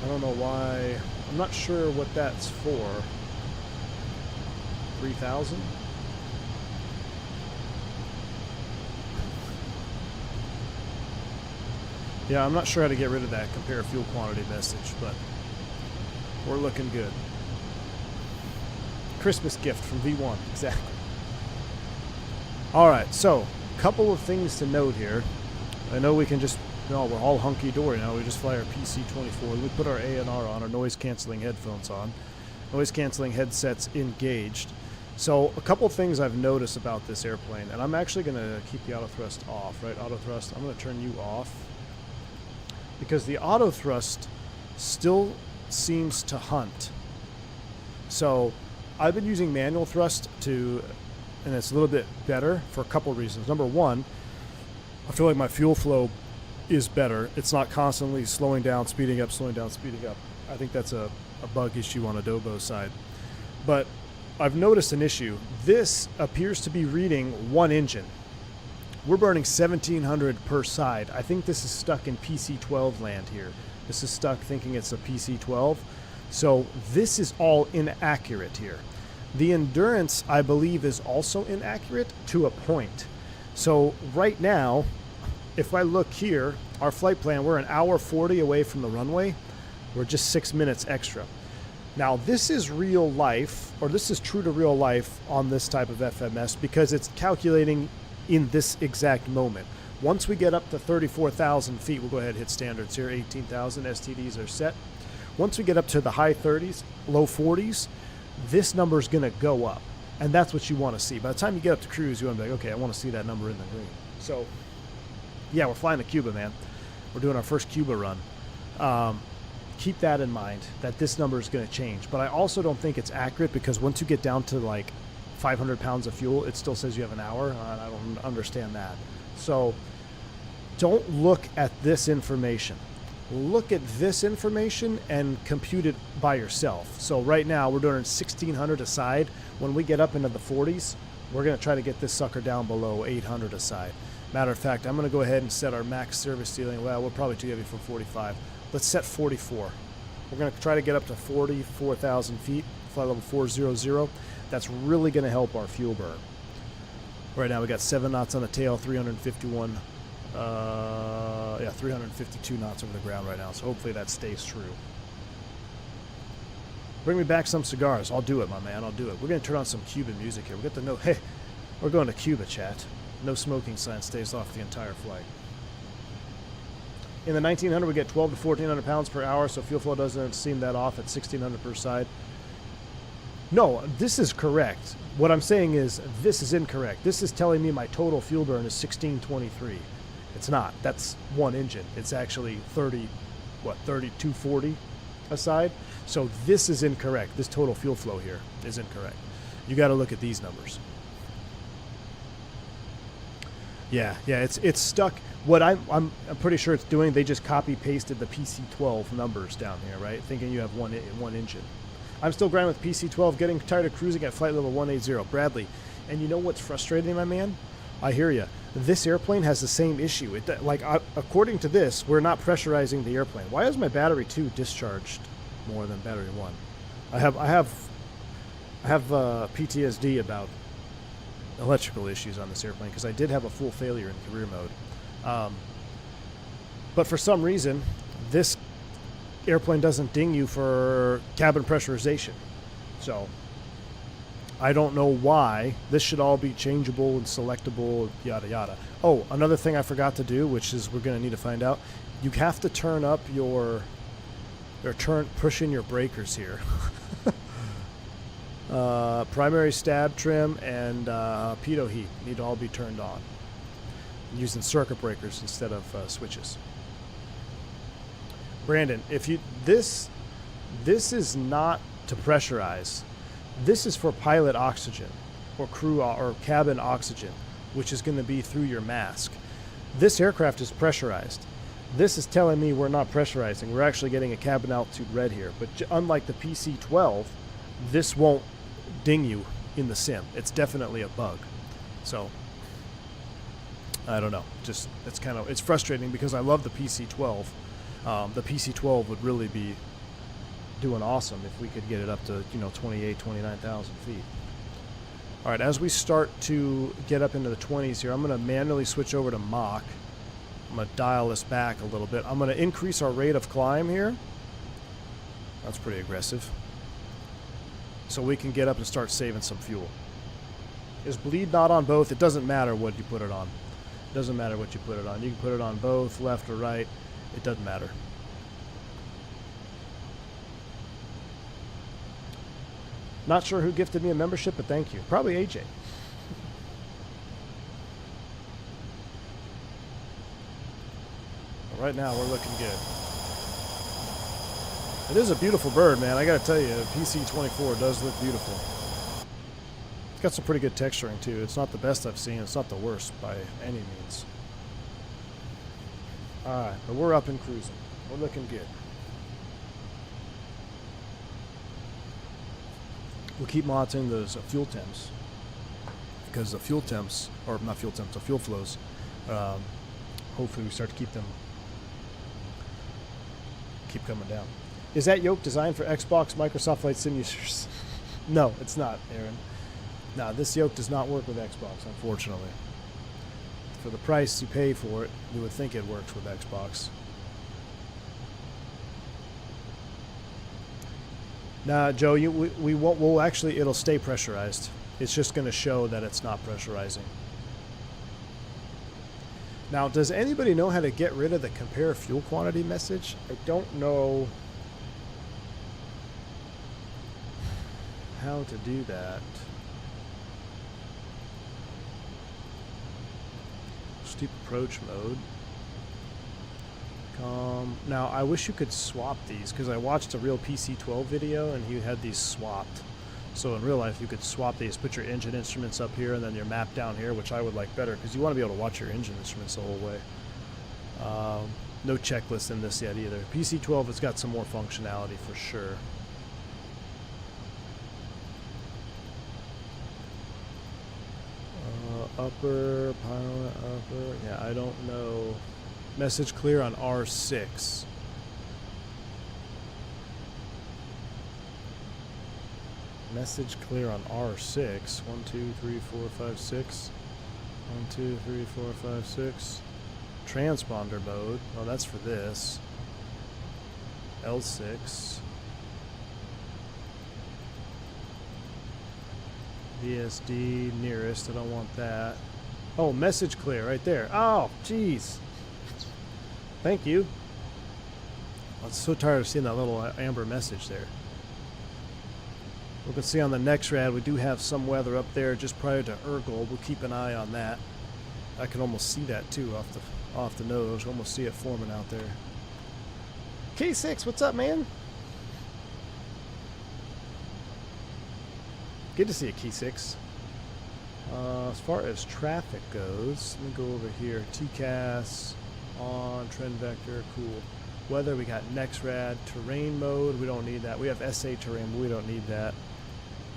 I don't know why. I'm not sure what that's for. 3,000. Yeah, I'm not sure how to get rid of that compare fuel quantity message, but we're looking good. Christmas gift from V1, exactly. All right, so a couple of things to note here. I know we can just, no, we're all hunky-dory now. We just fly our PC-24. We put our ANR on, our noise-canceling headphones on. Noise-canceling headsets engaged. So a couple of things I've noticed about this airplane, and I'm actually going to keep the auto thrust off, right? Auto thrust, I'm going to turn you off. Because the auto thrust still seems to hunt. So I've been using manual thrust to, and it's a little bit better for a couple reasons. Number one, I feel like my fuel flow is better. It's not constantly slowing down, speeding up, slowing down, speeding up. I think that's a bug issue on Adobo's side. But I've noticed an issue. This appears to be reading one engine. We're burning 1,700 per side. I think this is stuck in PC-12 land here. This is stuck thinking it's a PC-12. So this is all inaccurate here. The endurance, I believe, is also inaccurate to a point. So right now, if I look here, our flight plan, we're an hour 40 away from the runway. We're just 6 minutes extra. Now, this is real life, or this is true to real life on this type of FMS because it's calculating in this exact moment. Once we get up to 34,000 feet, we'll go ahead and hit standards here. 18,000 STDs are set. Once we get up to the high 30s, low 40s, this number is going to go up. And that's what you want to see. By the time you get up to cruise, you want to be like, okay, I want to see that number in the green. So, yeah, we're flying to Cuba, man. We're doing our first Cuba run. Keep that in mind, that this number is going to change. But I also don't think it's accurate because once you get down to like 500 pounds of fuel, it still says you have an hour. I don't understand that. So don't look at this information. Look at this information and compute it by yourself. So right now we're doing 1,600 a side. When we get up into the 40s, we're going to try to get this sucker down below 800 a side. Matter of fact, I'm going to go ahead and set our max service ceiling. Well, we're probably too heavy for 45. Let's set 44. We're going to try to get up to 44,000 feet, flight level 400. That's really going to help our fuel burn. Right now we got 7 knots on the tail, 351, 352 knots over the ground right now. So hopefully that stays true. Bring me back some cigars. I'll do it, my man. I'll do it. We're going to turn on some Cuban music here. We get the no. Hey, we're going to Cuba, chat. No smoking sign stays off the entire flight. In the 1900, we get 12 to 1,400 pounds per hour, so fuel flow doesn't seem that off at 1,600 per side. No, this is correct. What I'm saying is this is incorrect. This is telling me my total fuel burn is 1,623. It's not. That's one engine. It's actually 3240 a side. So this is incorrect. This total fuel flow here is incorrect. You got to look at these numbers. Yeah, it's stuck. What I'm pretty sure it's doing, they just copy pasted the PC-12 numbers down here, right? Thinking you have one engine. I'm still grinding with PC-12, getting tired of cruising at flight level 180. Bradley, and you know what's frustrating, my man? I hear you. This airplane has the same issue. According to this, we're not pressurizing the airplane. Why is my battery 2 discharged more than battery 1? I have PTSD about electrical issues on this airplane because I did have a full failure in career mode. But for some reason, this airplane doesn't ding you for cabin pressurization. So I don't know why. This should all be changeable and selectable, yada yada. Oh, another thing I forgot to do, which is we're going to need to find out. You have to turn up push in your breakers here. Primary stab trim and pitot heat need to all be turned on. I'm using circuit breakers instead of switches. Brandon, if you this is not to pressurize. This is for pilot oxygen or crew or cabin oxygen, which is going to be through your mask. This aircraft is pressurized. This is telling me we're not pressurizing. We're actually getting a cabin altitude red here. But unlike the PC-12, this won't ding you in the sim. It's definitely a bug. So I don't know. Just it's frustrating because I love the PC-12. The PC-12 would really be doing awesome if we could get it up to 28,000, 29,000 feet. All right, as we start to get up into the 20s here, I'm going to manually switch over to Mach. I'm going to dial this back a little bit. I'm going to increase our rate of climb here. That's pretty aggressive. So we can get up and start saving some fuel. Is bleed not on both? It doesn't matter what you put it on. It doesn't matter what you put it on. You can put it on both, left or right. It doesn't matter. Not sure who gifted me a membership, but thank you. Probably AJ. Right now, we're looking good. It is a beautiful bird, man. I gotta tell you, PC-24 does look beautiful. It's got some pretty good texturing, too. It's not the best I've seen. It's not the worst by any means. Alright, but we're up and cruising. We're looking good. We'll keep monitoring those fuel temps. Because the fuel temps, or not fuel temps, the fuel flows, hopefully we start to keep coming down. Is that yoke designed for Xbox, Microsoft Flight Sim users? No, it's not, Aaron. No, this yoke does not work with Xbox, unfortunately. For the price you pay for it, you would think it works with Xbox. Nah, Joe, we won't. We'll actually, it'll stay pressurized. It's just going to show that it's not pressurizing. Now, does anybody know how to get rid of the compare fuel quantity message? I don't know how to do that. Steep approach mode. Now, I wish you could swap these, because I watched a real PC-12 video and he had these swapped. So in real life, you could swap these, put your engine instruments up here and then your map down here, which I would like better, because you want to be able to watch your engine instruments the whole way. No checklist in this yet either. PC-12 has got some more functionality for sure. Upper, pilot, upper. Yeah, I don't know. Message clear on R6. Message clear on R6. 1, 2, 3, 4, 5, 6. 1, 2, 3, 4, 5, 6. Transponder mode. Oh, that's for this. L6. VSD nearest. I don't want that. Oh, message clear right there. Oh, jeez. Thank you. I'm so tired of seeing that little amber message there. We can see on the next rad we do have some weather up there just prior to Urgel. We'll keep an eye on that. I can almost see that too off the nose. Almost see it forming out there. K6, what's up, man? Good to see you, K6. As far as traffic goes, let me go over here. TCAS on trend vector, cool. Weather, we got NextRad. Terrain mode, we don't need that. We have SA terrain, but we don't need that.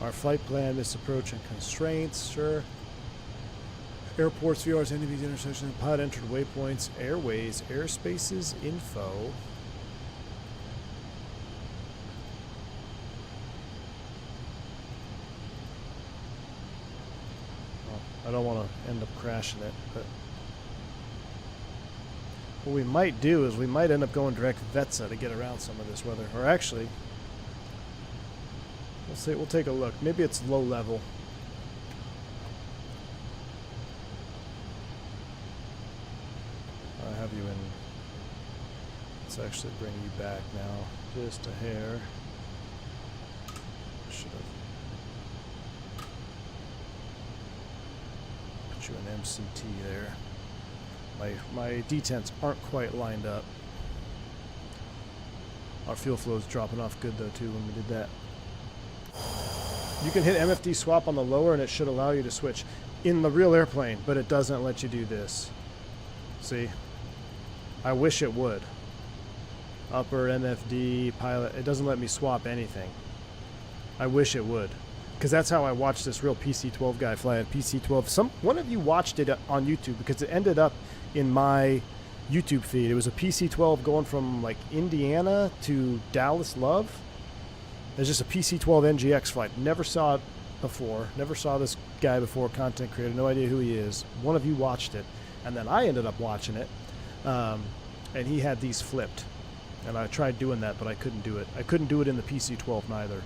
Our flight plan, missed approach and constraints, sure. Airports, VRs, NDVs, intersections, pod entered waypoints, airways, airspaces, info. I don't want to end up crashing it, but what we might do is we might end up going direct Vetsa to get around some of this weather. Or actually, we'll take a look. Maybe it's low level. I have you in. Let's actually bring you back now, just a hair. Should have. You an MCT there. My detents aren't quite lined up. Our fuel flow is dropping off good though too when we did that. You can hit MFD swap on the lower and it should allow you to switch in the real airplane, but it doesn't let you do this. See? I wish it would. Upper MFD pilot, it doesn't let me swap anything. I wish it would. Because that's how I watched this real PC-12 guy fly at PC-12. One of you watched it on YouTube because it ended up in my YouTube feed. It was a PC-12 going from like Indiana to Dallas Love. There's just a PC-12 NGX flight. Never saw it before. Never saw this guy before, content creator. No idea who he is. One of you watched it, and then I ended up watching it, and he had these flipped. And I tried doing that, but I couldn't do it. I couldn't do it in the PC-12 neither.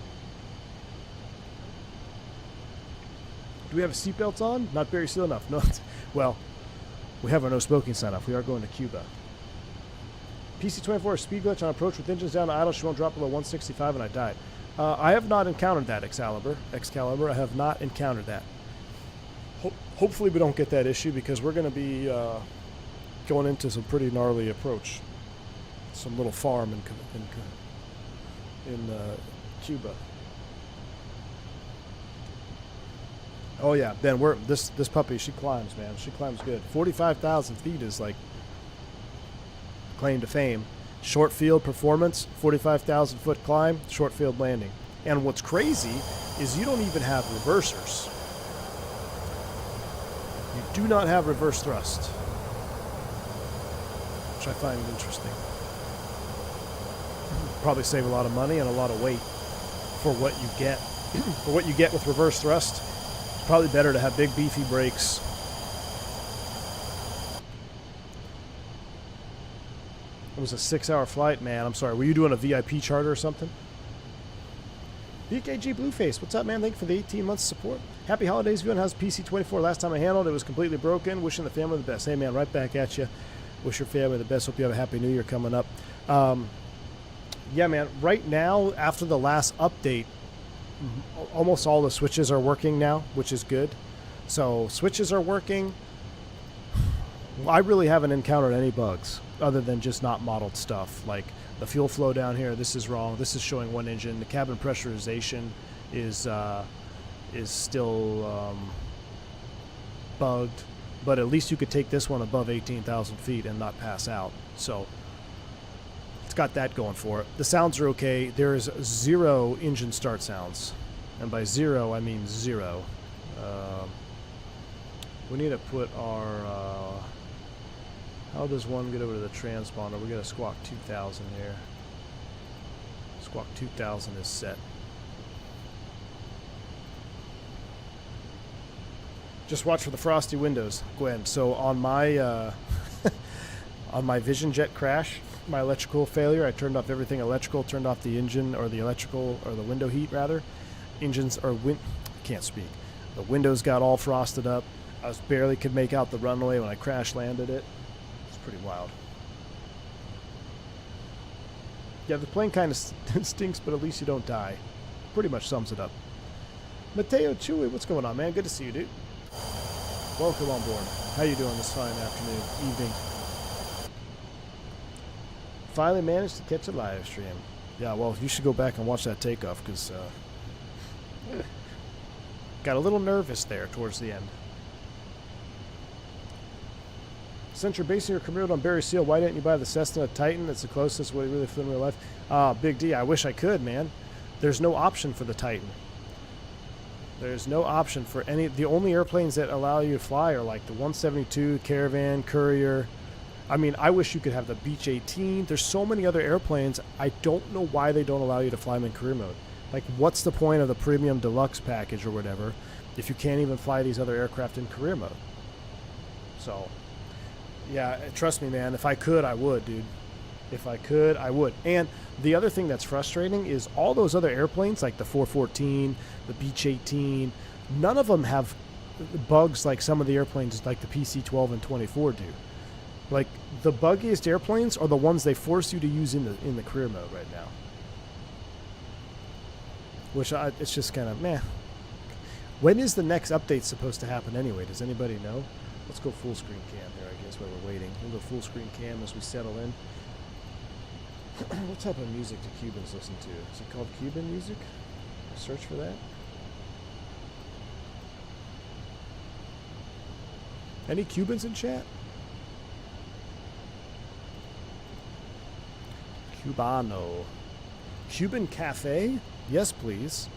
Do we have seatbelts on? Not very still enough. No. Well, we have our no smoking sign off. We are going to Cuba. PC-24 speed glitch on approach with engines down to idle. She won't drop below 165, and I died. I have not encountered that, Excalibur. I have not encountered that. Hopefully we don't get that issue, because we're going to be going into some pretty gnarly approach. Some little farm in Cuba. Oh yeah, Ben, this puppy, she climbs, man. She climbs good. 45,000 feet is like claim to fame. Short field performance, 45,000 foot climb, short field landing. And what's crazy is you don't even have reversers. You do not have reverse thrust, which I find interesting. Probably save a lot of money and a lot of weight for what you get. For what you get with reverse thrust, it's probably better to have big beefy brakes. It was a 6-hour flight, man. I'm sorry. Were you doing a VIP charter or something? BKG Blueface, what's up, man? Thank you for the 18 months of support. Happy holidays, everyone. How's PC-24? Last time I handled it was completely broken. Wishing the family the best. Hey, man, right back at you. Wish your family the best. Hope you have a happy new year coming up. Yeah, man, right now, after the last update, almost all the switches are working now, which is good. So switches are working. I really haven't encountered any bugs other than just not modeled stuff. Like the fuel flow down here, this is wrong. This is showing one engine. The cabin pressurization is still bugged. But at least you could take this one above 18,000 feet and not pass out. So it's got that going for it. The sounds are okay. There's 0 engine start sounds. And by 0, I mean 0. We need to put our... how does one get over to the transponder? We got a squawk 2000 here. Squawk 2000 is set. Just watch for the frosty windows, Gwen. So on my on my Vision Jet crash, my electrical failure, I turned off everything electrical, turned off the engine, or the electrical, or the window heat rather. Engines, or can't speak. The windows got all frosted up. I barely could make out the runway when I crash landed it. It's pretty wild. Yeah, the plane kind of stinks, but at least you don't die. Pretty much sums it up. Mateo Chewy, what's going on, man? Good to see you, dude. Welcome on board. How you doing this fine afternoon, evening? Finally managed to catch a live stream. Yeah, well, you should go back and watch that takeoff, because got a little nervous there towards the end. Since you're basing your career on Barry Seal, why didn't you buy the Cessna Titan? That's the closest way really flew in real life. Big D, I wish I could, man. There's no option for the Titan. There's no option for any. The only airplanes that allow you to fly are like the 172, Caravan, Courier. I mean, I wish you could have the Beech 18. There's so many other airplanes. I don't know why they don't allow you to fly them in career mode. Like, what's the point of the premium deluxe package or whatever if you can't even fly these other aircraft in career mode? So, yeah, trust me, man. If I could, I would, dude. If I could, I would. And the other thing that's frustrating is all those other airplanes, like the 414, the Beech 18, none of them have bugs like some of the airplanes like the PC-12 and 24 do. Like, the buggiest airplanes are the ones they force you to use in the career mode right now. Which, it's just kind of, meh. When is the next update supposed to happen anyway? Does anybody know? Let's go full screen cam here, I guess, while we're waiting. We'll go full screen cam as we settle in. What type of music do Cubans listen to? Is it called Cuban music? Search for that. Any Cubans in chat? Cubano. Cuban Cafe? Yes, please.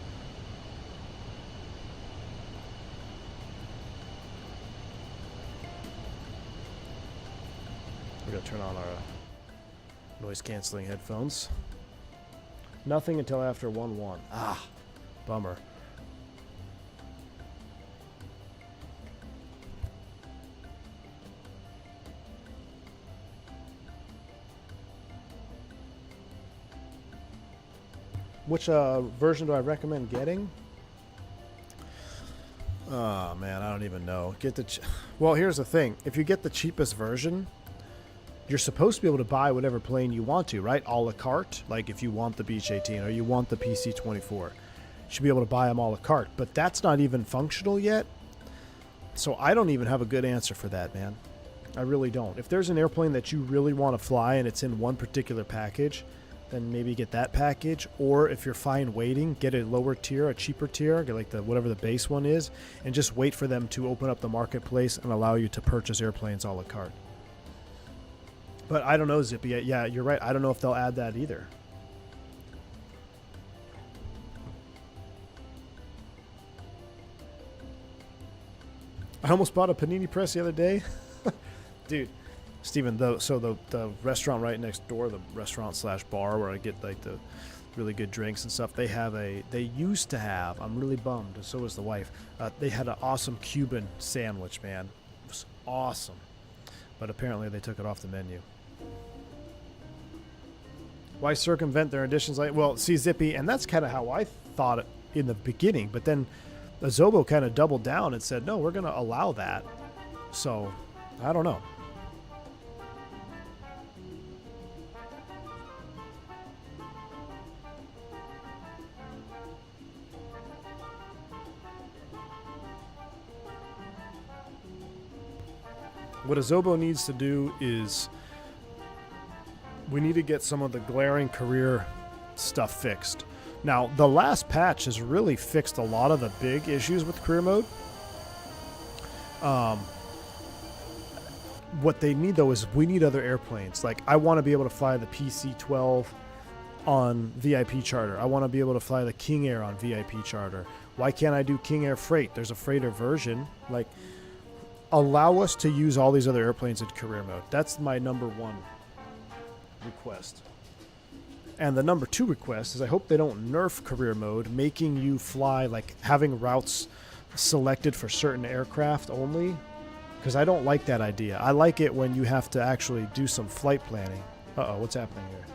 We're going to turn on our noise-canceling headphones. Nothing until after 1-1. Ah, bummer. Which version do I recommend getting? Oh man, I don't even know. Well, here's the thing. If you get the cheapest version, you're supposed to be able to buy whatever plane you want to, right? A la carte. Like if you want the Beech 18 or you want the PC-24, you should be able to buy them a la carte. But that's not even functional yet. So I don't even have a good answer for that, man. I really don't. If there's an airplane that you really want to fly and it's in one particular package, then maybe get that package. Or if you're fine waiting, get a lower tier, a cheaper tier, get like whatever the base one is, and just wait for them to open up the marketplace and allow you to purchase airplanes a la carte. But I don't know, Zippy. Yeah, you're right. I don't know if they'll add that either. I almost bought a panini press the other day. Dude, Steven, the restaurant right next door, the restaurant / bar where I get like the really good drinks and stuff, they used to have, I'm really bummed, so was the wife, they had an awesome Cuban sandwich, man. It was awesome. But apparently they took it off the menu. Why circumvent their additions? Well, see, Zippy, and that's kind of how I thought it in the beginning, but then Azobo kind of doubled down and said, no, we're going to allow that. So, I don't know. What Azobo needs to do is we need to get some of the glaring career stuff fixed. Now, the last patch has really fixed a lot of the big issues with career mode. What they need, though, is we need other airplanes. Like, I want to be able to fly the PC-12 on VIP charter. I want to be able to fly the King Air on VIP charter. Why can't I do King Air freight? There's a freighter version. Like, allow us to use all these other airplanes in career mode. That's my number one request. And the number two request is I hope they don't nerf career mode, making you fly, like having routes selected for certain aircraft only, because I don't like that idea. I like it when you have to actually do some flight planning. Uh-oh, what's happening here?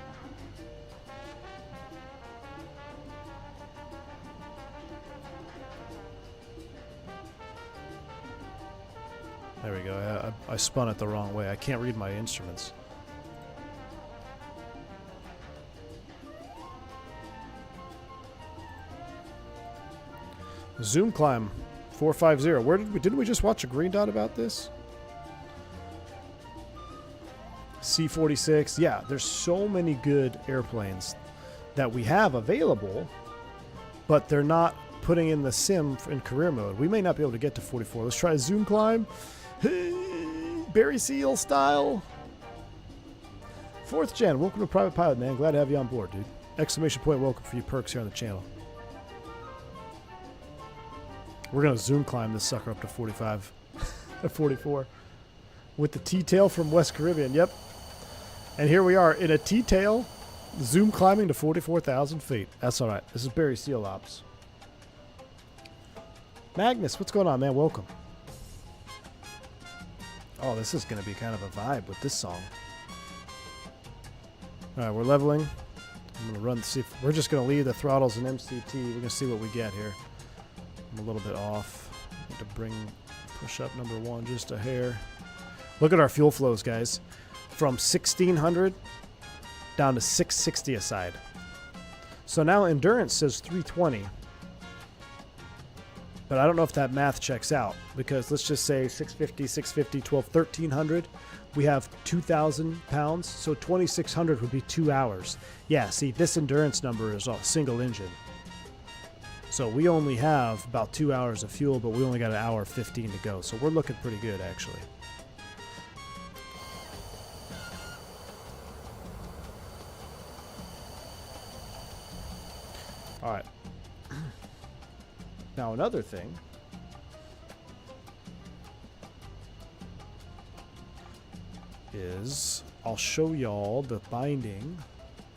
There we go. I spun it the wrong way. I can't read my instruments. Zoom climb 450. Where didn't we just watch a green dot about this? C-46. Yeah, there's so many good airplanes that we have available, but they're not putting in the sim in career mode. We may not be able to get to 44. Let's try a zoom climb. Barry Seal style. 4th gen. Welcome to Private Pilot, man. Glad to have you on board, dude. Exclamation point welcome for you perks here on the channel. We're going to zoom climb this sucker up to 45. 44. With the T-tail from West Caribbean. Yep. And here we are in a T-tail, zoom climbing to 44,000 feet. That's all right. This is Barry Seal Ops. Magnus, what's going on, man? Welcome. Oh, this is going to be kind of a vibe with this song. All right, we're leveling. I'm going to run, see if, we're just going to leave the throttles and MCT. We're going to see what we get here. I'm a little bit off. Need to push up number 1 just a hair. Look at our fuel flows, guys. From 1600 down to 660 a side. So now endurance says 320. But I don't know if that math checks out, because let's just say 650, 650, 12, 1300. We have 2,000 pounds, so 2,600 would be 2 hours. Yeah, see, this endurance number is a single engine. So we only have about 2 hours of fuel, but we only got an hour 15 to go. So we're looking pretty good, actually. All right. Now another thing is I'll show y'all the binding.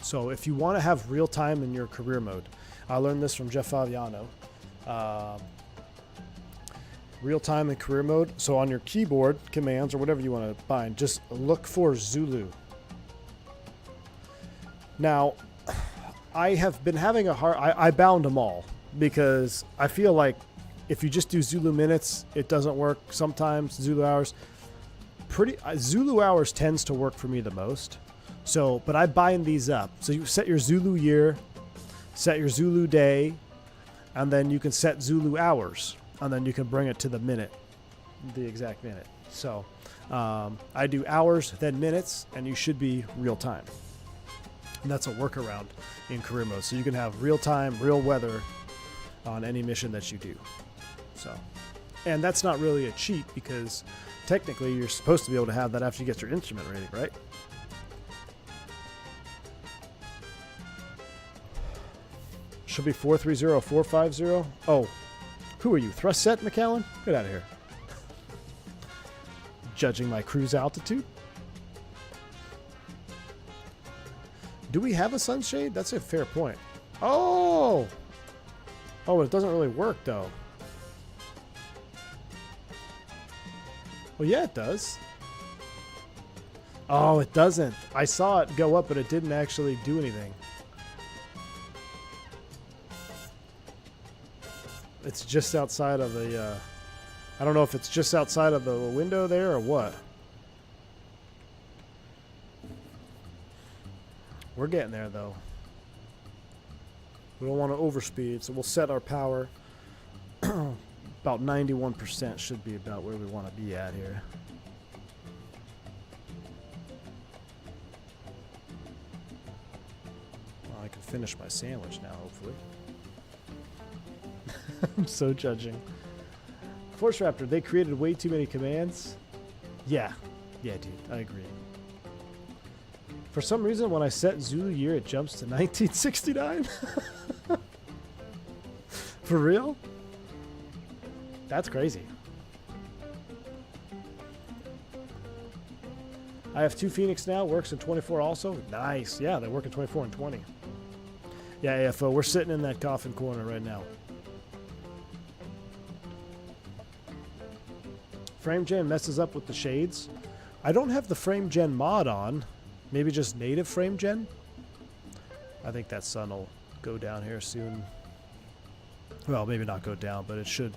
So if you want to have real time in your career mode, I learned this from Jeff Faviano. Real time in career mode. So on your keyboard commands or whatever you want to bind, just look for Zulu. Now, I have been having a hard... I bound them all because I feel like if you just do Zulu minutes, it doesn't work sometimes. Zulu hours. Zulu hours tends to work for me the most. So, but I bind these up. So you set your Zulu year, set your Zulu day, and then you can set Zulu hours. And then you can bring it to the minute, the exact minute. So I do hours, then minutes, and you should be real time. And that's a workaround in career mode. So you can have real time, real weather on any mission that you do. So, and that's not really a cheat because technically you're supposed to be able to have that after you get your instrument rating, right? Should be 430, 450. Oh, who are you? Thrust set, McAllen? Get out of here. Judging my cruise altitude. Do we have a sunshade? That's a fair point. Oh! Oh, it doesn't really work, though. Well, yeah, it does. Oh, it doesn't. I saw it go up, but it didn't actually do anything. It's just outside of the... I don't know if it's just outside of the window there or what. We're getting there, though. We don't want to overspeed, so we'll set our power. About 91% should be about where we want to be at here. Well, I can finish my sandwich now, hopefully. I'm so judging. Force Raptor, they created way too many commands. Yeah. Yeah, dude, I agree. For some reason, when I set Zulu year, it jumps to 1969. For real? That's crazy. I have 2 Fenix now. Works in 24 also. Nice. Yeah, they work in 24 and 20. Yeah, AFO, we're sitting in that coffin corner right now. Frame gen messes up with the shades. I don't have the frame gen mod on. Maybe just native frame gen. I think that sun will go down here soon. Well, maybe not go down, but it should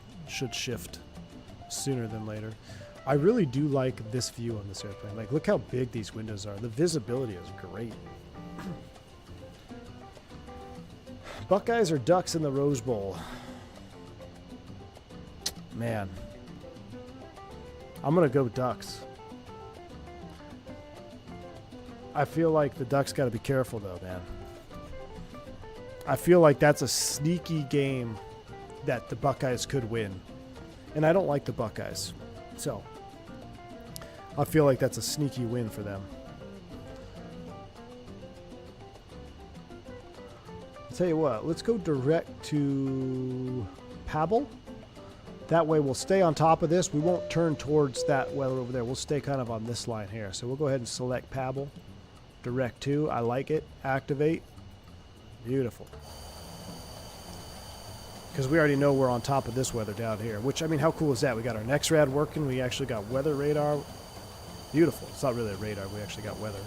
shift sooner than later. I really do like this view on this airplane. Like, look how big these windows are. The visibility is great. Buckeyes or Ducks in the Rose Bowl? Man. I'm going to go Ducks. I feel like the Ducks got to be careful, though, man. I feel like that's a sneaky game that the Buckeyes could win. And I don't like the Buckeyes. So, I feel like that's a sneaky win for them. I'll tell you what, let's go direct to Pabble. That way we'll stay on top of this. We won't turn towards that weather over there. We'll stay kind of on this line here. So we'll go ahead and select Pabble. Direct to. I like it. Activate. Beautiful. Because we already know we're on top of this weather down here. Which, I mean, how cool is that? We got our NexRad working. We actually got weather radar. Beautiful. It's not really a radar. We actually got weather.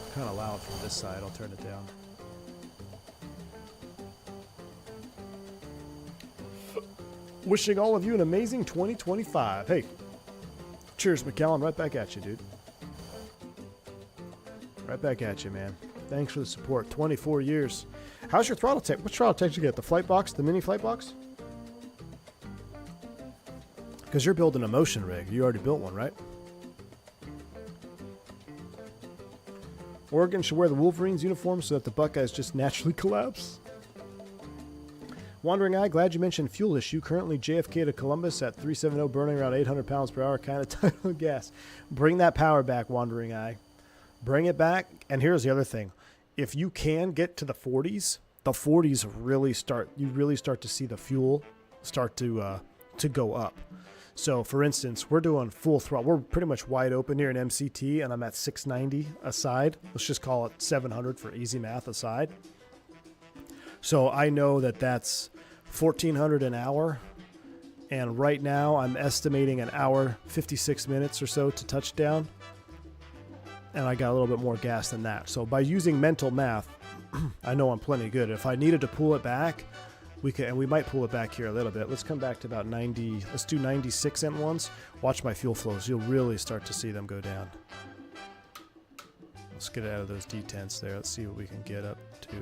It's kind of loud from this side. I'll turn it down. Wishing all of you an amazing 2025. Hey, cheers, McAllen. Right back at you, dude. Right back at you, man. Thanks for the support. 24 years. How's your Throttletek? What Throttletek did you get? The Flightbox? The mini Flightbox? Because you're building a motion rig. You already built one, right? Oregon should wear the Wolverines uniform so that the Buckeyes just naturally collapse. Wandering Eye, glad you mentioned fuel issue. Currently JFK to Columbus at 370, burning around 800 pounds per hour, kind of tight on gas. Bring that power back, Wandering Eye. Bring it back. And here's the other thing. If you can get to the 40s really start, you really start to see the fuel start to go up. So for instance, we're doing full throttle. We're pretty much wide open here in MCT and I'm at 690 aside. Let's just call it 700 for easy math aside. So I know that that's 1,400 an hour. And right now I'm estimating an hour, 56 minutes or so to touchdown. and I got a little bit more gas than that. So by using mental math, I know I'm plenty good. If I needed to pull it back, we could, and we might pull it back here a little bit. Let's come back to about 90. Let's do 96 N1s. Watch my fuel flows. You'll really start to see them go down. Let's get out of those detents there. Let's see what we can get up to.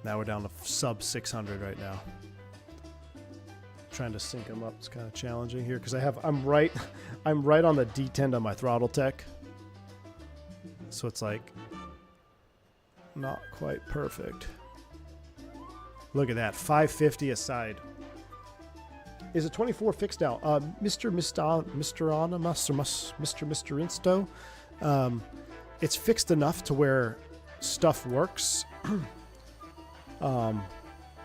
Now we're down to sub 600 right now. Trying to sync them up, it's kind of challenging here because I'm right on the detent on my Throttletek, so it's like not quite perfect. Look at that, 550 aside. Is it 24 fixed now? Mr. Insto, it's fixed enough to where stuff works.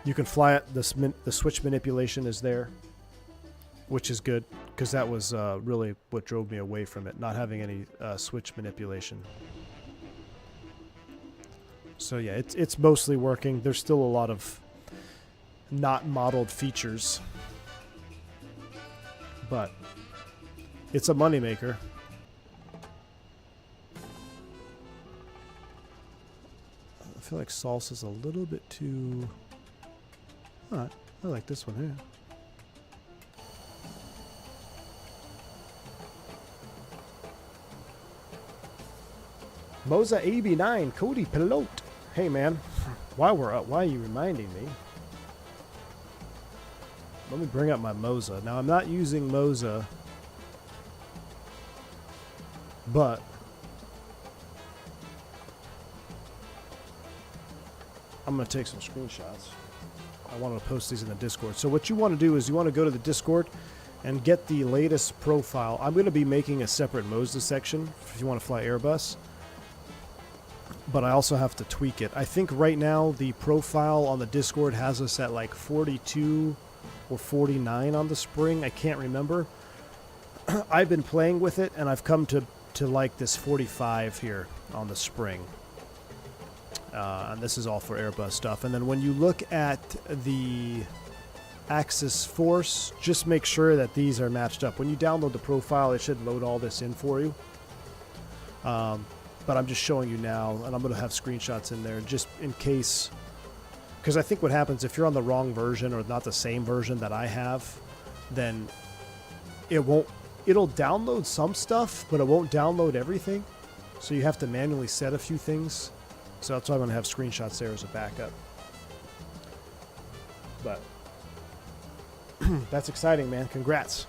You can fly it. The switch manipulation is there, which is good because that was really what drove me away from it, not having any switch manipulation. So yeah, it's mostly working. There's still a lot of not modeled features, but it's a moneymaker. I feel like salsa's a little bit too... Alright, I like this one here. Moza AB9, Cody Pilote. Hey man, while we're up, why are you reminding me? Let me bring up my Moza. Now I'm not using Moza, but I'm going to take some screenshots. I want to post these in the Discord. So what you want to do is you want to go to the Discord and get the latest profile. I'm going to be making a separate Moza section if you want to fly Airbus, but I also have to tweak it. I think right now the profile on the Discord has us at like 42 or 49 on the spring. I can't remember. I've been playing with it and I've come to like this 45 here on the spring. And this is all for Airbus stuff. And then when you look at the Axis Force, just make sure that these are matched up. When you download the profile, it should load all this in for you. But I'm just showing you now, and I'm going to have screenshots in there just in case. Because I think what happens if you're on the wrong version or not the same version that I have, then it'll download some stuff, but it won't download everything. So you have to manually set a few things. So that's why I'm going to have screenshots there as a backup. But that's exciting, man. Congrats.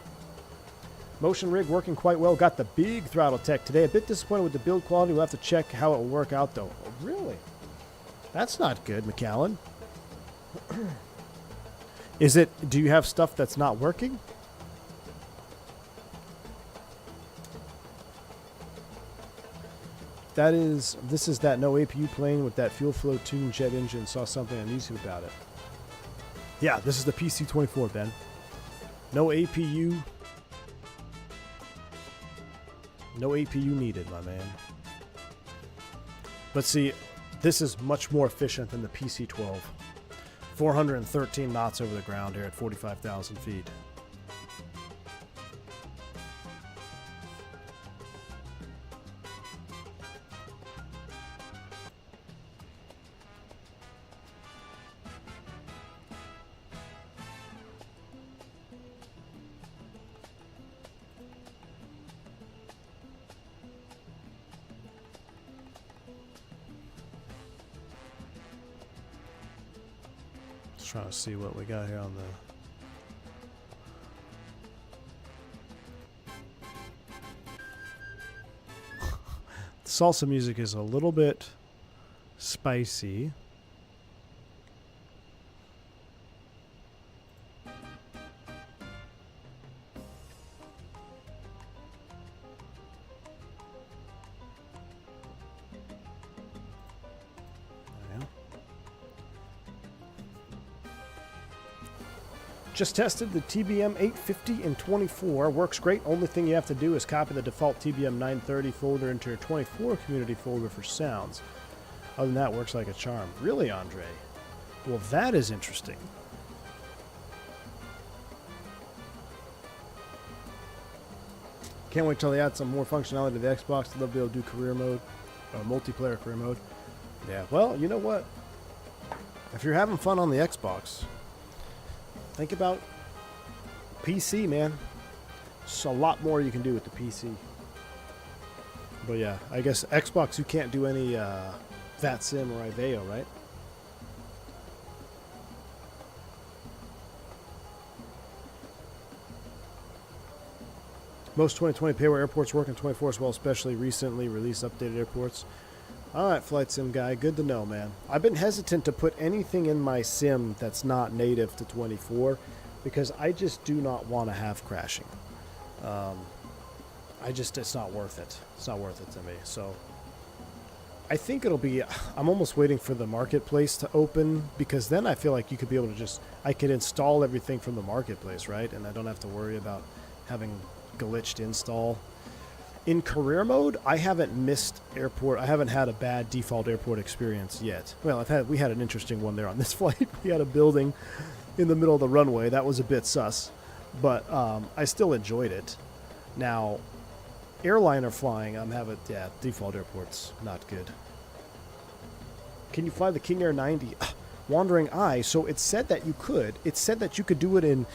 Motion rig working quite well. Got the big Throttletek today. A bit disappointed with the build quality. We'll have to check how it will work out, though. Oh, really? That's not good, McAllen. Is it... Do you have stuff that's not working? This is that no APU plane with that fuel flow tuned jet engine. Saw something on YouTube about it. Yeah, this is the PC-24, Ben. No APU. No APU needed, my man. But see, this is much more efficient than the PC-12. 413 knots over the ground here at 45,000 feet. Trying to see what we got here on the salsa music is a little bit spicy. Just tested the TBM 850 and 24. Works great. Only thing you have to do is copy the default TBM 930 folder into your 24 community folder for sounds. Other than that, works like a charm. Really, Andre? Well, that is interesting. Can't wait till they add some more functionality to the Xbox. They'll be able to do career mode, multiplayer career mode. Yeah, well, you know what? If you're having fun on the Xbox, think about PC, man. There's a lot more you can do with the PC. But yeah, I guess Xbox, you can't do any VATSIM or Iveo, right? Most 2020 payware airports work in 24 as well, especially recently released updated airports. All right, flight sim guy, good to know, man. I've been hesitant to put anything in my sim that's not native to 24 because I just do not want to have crashing. It's not worth it. It's not worth it to me. So I think it'll be, I'm almost waiting for the marketplace to open because then I feel like you could be able to I could install everything from the marketplace, right? And I don't have to worry about having glitched install. In career mode, I haven't missed airport. I haven't had a bad default airport experience yet. Well, we had an interesting one there on this flight. We had a building in the middle of the runway. That was a bit sus, but I still enjoyed it. Now, airliner flying, default airport's not good. Can you fly the King Air 90? Wandering Eye. So it said that you could. It said that you could do it in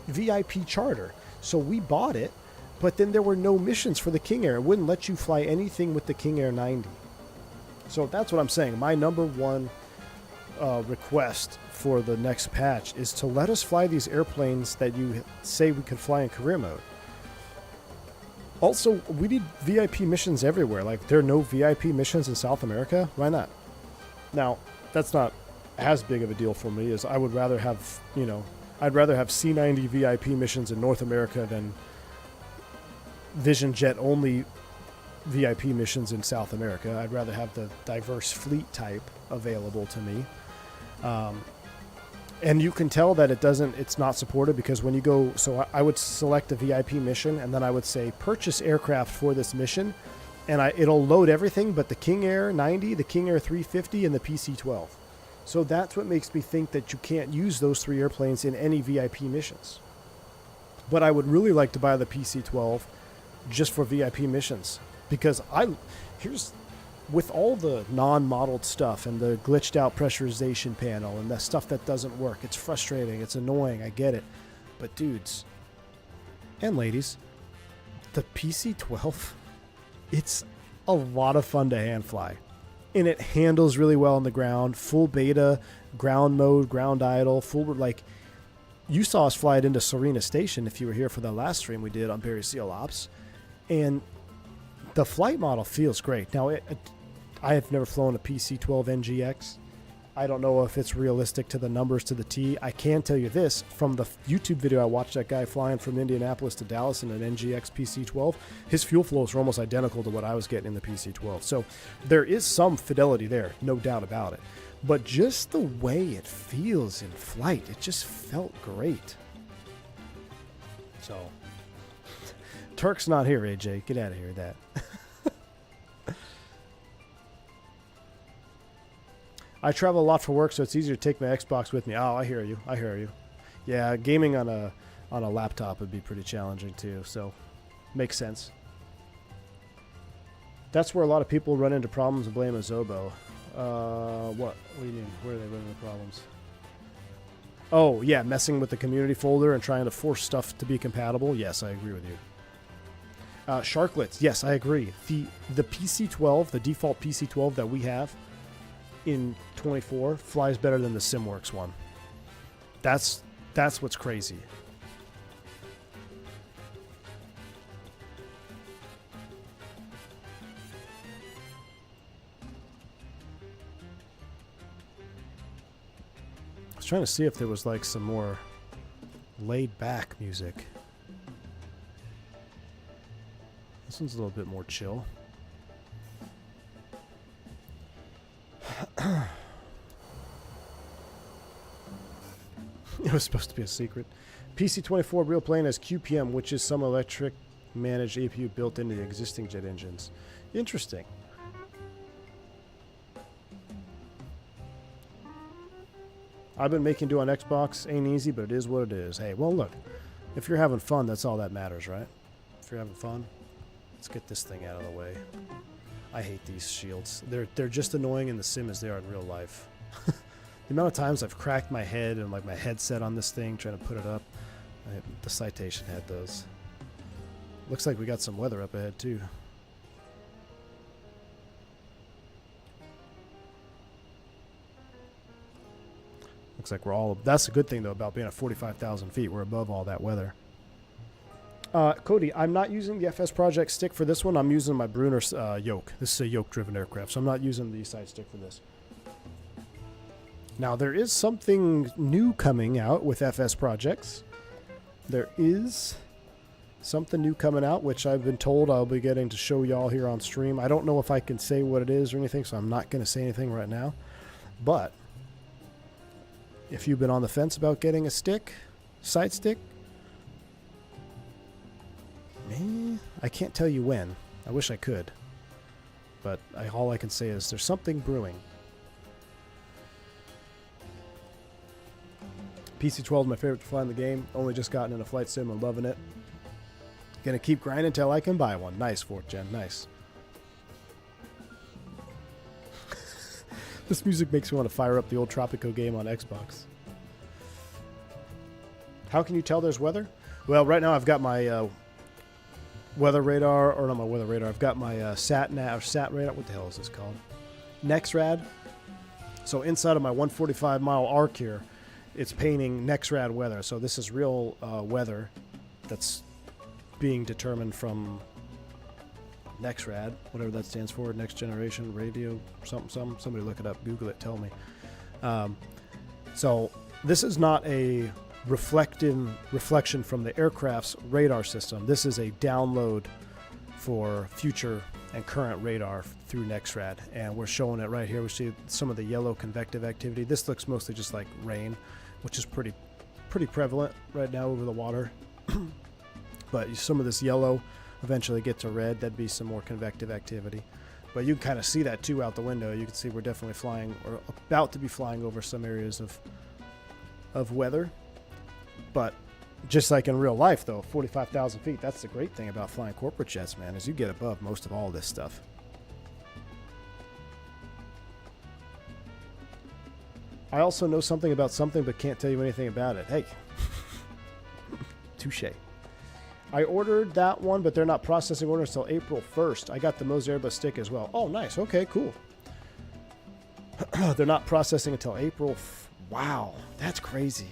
VIP charter. So we bought it. But then there were no missions for the King Air. It wouldn't let you fly anything with the King Air 90. So that's what I'm saying. My number one request for the next patch is to let us fly these airplanes that you say we could fly in career mode. Also, we need VIP missions everywhere. Like, there are no VIP missions in South America. Why not? Now, that's not as big of a deal for me as I would rather have, I'd rather have C90 VIP missions in North America than Vision Jet only VIP missions in South America. I'd rather have the diverse fleet type available to me. And you can tell that it's not supported because when you go, so I would select a VIP mission and then I would say purchase aircraft for this mission and it'll load everything but the King Air 90, the King Air 350 and the PC-12. So that's what makes me think that you can't use those three airplanes in any VIP missions. But I would really like to buy the PC-12 just for VIP missions because with all the non-modeled stuff and the glitched out pressurization panel and the stuff that doesn't work, it's frustrating, it's annoying, I get it. But dudes and ladies, the PC-12, it's a lot of fun to hand fly. And it handles really well on the ground, full beta, ground mode, ground idle, you saw us fly it into Serena Station if you were here for the last stream we did on Barry Seal Ops. And the flight model feels great. Now, I have never flown a PC-12 NGX. I don't know if it's realistic to the numbers to the T. I can tell you this, from the YouTube video I watched that guy flying from Indianapolis to Dallas in an NGX PC-12, his fuel flows were almost identical to what I was getting in the PC-12. So there is some fidelity there, no doubt about it. But just the way it feels in flight, it just felt great. So, Turk's not here, AJ. Get out of here with that. I travel a lot for work, so it's easier to take my Xbox with me. Oh, I hear you. I hear you. Yeah, gaming on a laptop would be pretty challenging too, so makes sense. That's where a lot of people run into problems and blame a Zobo. What do you mean? Where are they running into problems? Oh, yeah, messing with the community folder and trying to force stuff to be compatible. Yes, I agree with you. Sharklets. Yes, I agree. The PC-12, the default PC-12 that we have in 24 flies better than the SimWorks one. That's what's crazy. I was trying to see if there was like some more laid back music. This one's a little bit more chill. It was supposed to be a secret. PC-24 real plane has QPM, which is some electric managed APU built into the existing jet engines. Interesting. I've been making do on Xbox. Ain't easy, but it is what it is. Hey, well, look. If you're having fun, that's all that matters, right? If you're having fun. Let's get this thing out of the way. I hate these shields. They're just annoying in the sim as they are in real life. The amount of times I've cracked my head and like my headset on this thing trying to put it up. The Citation had those. Looks like we got some weather up ahead too. Looks like we're all... That's a good thing, though, about being at 45,000 feet. We're above all that weather. Cody, I'm not using the FSprojects stick for this one. I'm using my Brunner yoke. This is a yoke-driven aircraft, so I'm not using the side stick for this. Now, there is something new coming out with FSprojects. There is something new coming out, which I've been told I'll be getting to show y'all here on stream. I don't know if I can say what it is or anything, so I'm not going to say anything right now. But... if you've been on the fence about getting a stick, side stick, I can't tell you when. I wish I could. But all I can say is there's something brewing. PC-12 is my favorite to fly in the game. Only just gotten in a flight sim and loving it. Gonna keep grinding until I can buy one. Nice, 4th Gen. Nice. This music makes me want to fire up the old Tropico game on Xbox. How can you tell there's weather? Well, right now I've got my weather radar, or not my weather radar. I've got my sat radar. What the hell is this called? NexRad. So inside of my 145-mile arc here, it's painting NexRad weather. So this is real weather that's being determined from NexRad, whatever that stands for, Next Generation Radio, something. Somebody look it up, Google it, tell me. So this is not a reflection from the aircraft's radar system. This is a download for future and current radar through NexRad, and we're showing it right here. We see some of the yellow convective activity. This looks mostly just like rain, which is pretty prevalent right now over the water. But some of this yellow eventually get to red. That'd be some more convective activity. But you can kind of see that too out the window. You can see we're definitely flying, or about to be flying, over some areas of weather. But just like in real life, though, 45,000 feet, that's the great thing about flying corporate jets, man, is you get above most of all this stuff. I also know something about something, but can't tell you anything about it. Hey. Touche. I ordered that one, but they're not processing orders until April 1st. I got the Moza Airbus stick as well. Oh, nice. Okay, cool. They're not processing until April. Wow, that's crazy.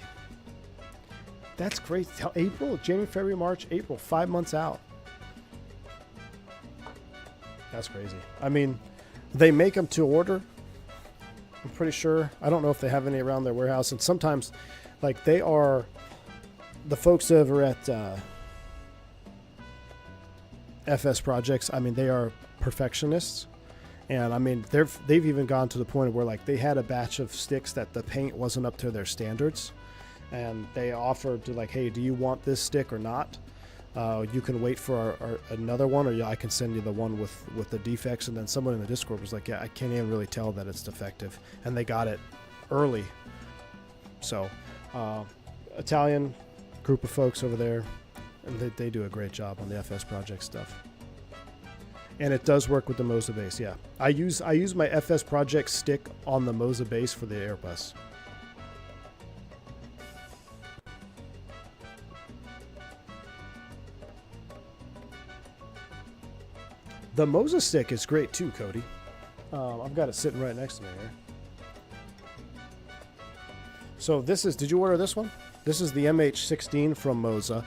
That's crazy. Till April, January, February, March, April, 5 months out. That's crazy. I mean, they make them to order. I'm pretty sure. I don't know if they have any around their warehouse. And sometimes, like, they are the folks over at FSprojects. I mean, they are perfectionists. And I mean, they've even gone to the point of where, like, they had a batch of sticks that the paint wasn't up to their standards. And they offered to, like, hey, do you want this stick or not? You can wait for another one, or I can send you the one with the defects. And then someone in the Discord was like, yeah, I can't even really tell that it's defective. And they got it early. So, Italian group of folks over there, and they do a great job on the FSprojects stuff. And it does work with the Moza base, yeah. I use my FSprojects stick on the Moza base for the Airbus. The Moza stick is great too, Cody. I've got it sitting right next to me here. So this is, did you order this one? This is the MH16 from Moza.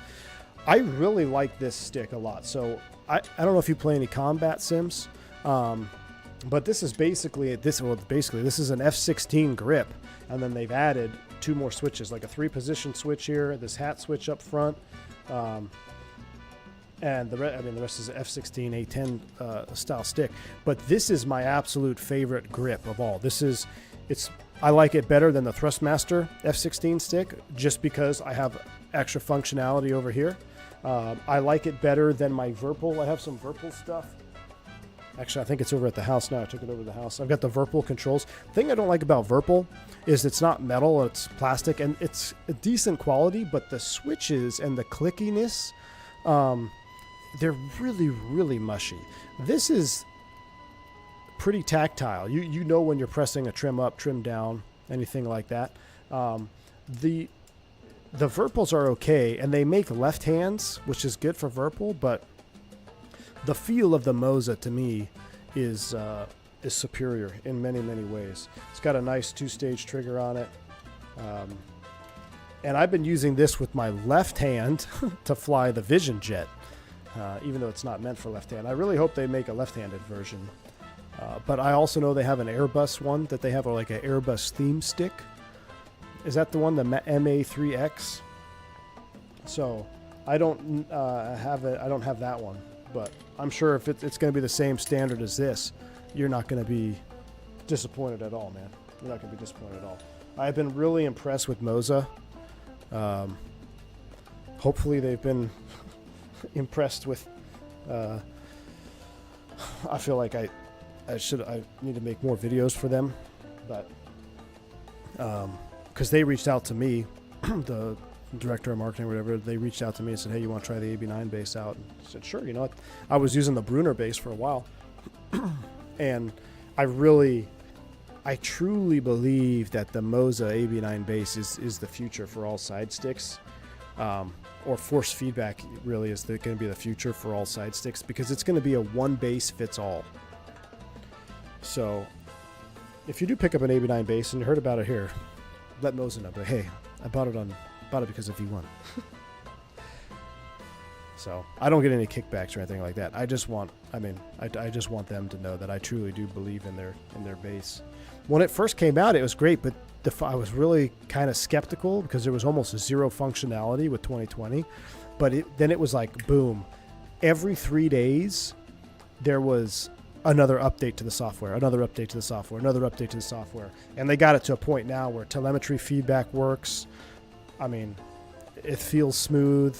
I really like this stick a lot. So I don't know if you play any combat sims, but this is basically, this is an F-16 grip, and then they've added 2 more switches, like a 3-position switch here, this hat switch up front, and the rest is F-16 A10 style stick. But this is my absolute favorite grip of all. I like it better than the Thrustmaster F-16 stick, just because I have extra functionality over here. I like it better than my Virpil. I have some Virpil stuff. Actually, I think it's over at the house now. I took it over to the house. I've got the Virpil controls. The thing I don't like about Virpil is it's not metal, it's plastic, and it's a decent quality, but the switches and the clickiness, they're really, really mushy. This is pretty tactile. You know when you're pressing a trim up, trim down, anything like that. The Virpils are okay, and they make left hands, which is good for Virpil, but the feel of the Moza to me is superior in many, many ways. It's got a nice 2-stage trigger on it. And I've been using this with my left hand to fly the Vision Jet, even though it's not meant for left hand. I really hope they make a left-handed version. But I also know they have an Airbus one that they have, like an Airbus theme stick. Is that the one, the MA3X? So I don't have it. I don't have that one, but I'm sure if it's going to be the same standard as this, you're not going to be disappointed at all, man. You're not going to be disappointed at all. I've been really impressed with Moza. Hopefully they've been impressed with. I feel like I need to make more videos for them, but because they reached out to me, the director of marketing or whatever, they reached out to me and said, hey, you want to try the AB9 base out? And I said, sure. You know what? I was using the Brunner base for a while, and I truly believe that the Moza AB9 base is the future for all side sticks, or force feedback really is going to be the future for all side sticks, because it's going to be a one base fits all. So if you do pick up an AB9 base and you heard about it here, let Moza know. But hey, I bought it because of V1. So I don't get any kickbacks or anything like that. I just want them to know that I truly do believe in their base. When it first came out, it was great, but I was really kind of skeptical because there was almost zero functionality with 2020. But then it was like, boom. Every 3 days, there was another update to the software, another update to the software, another update to the software. And they got it to a point now where telemetry feedback works. I mean, it feels smooth.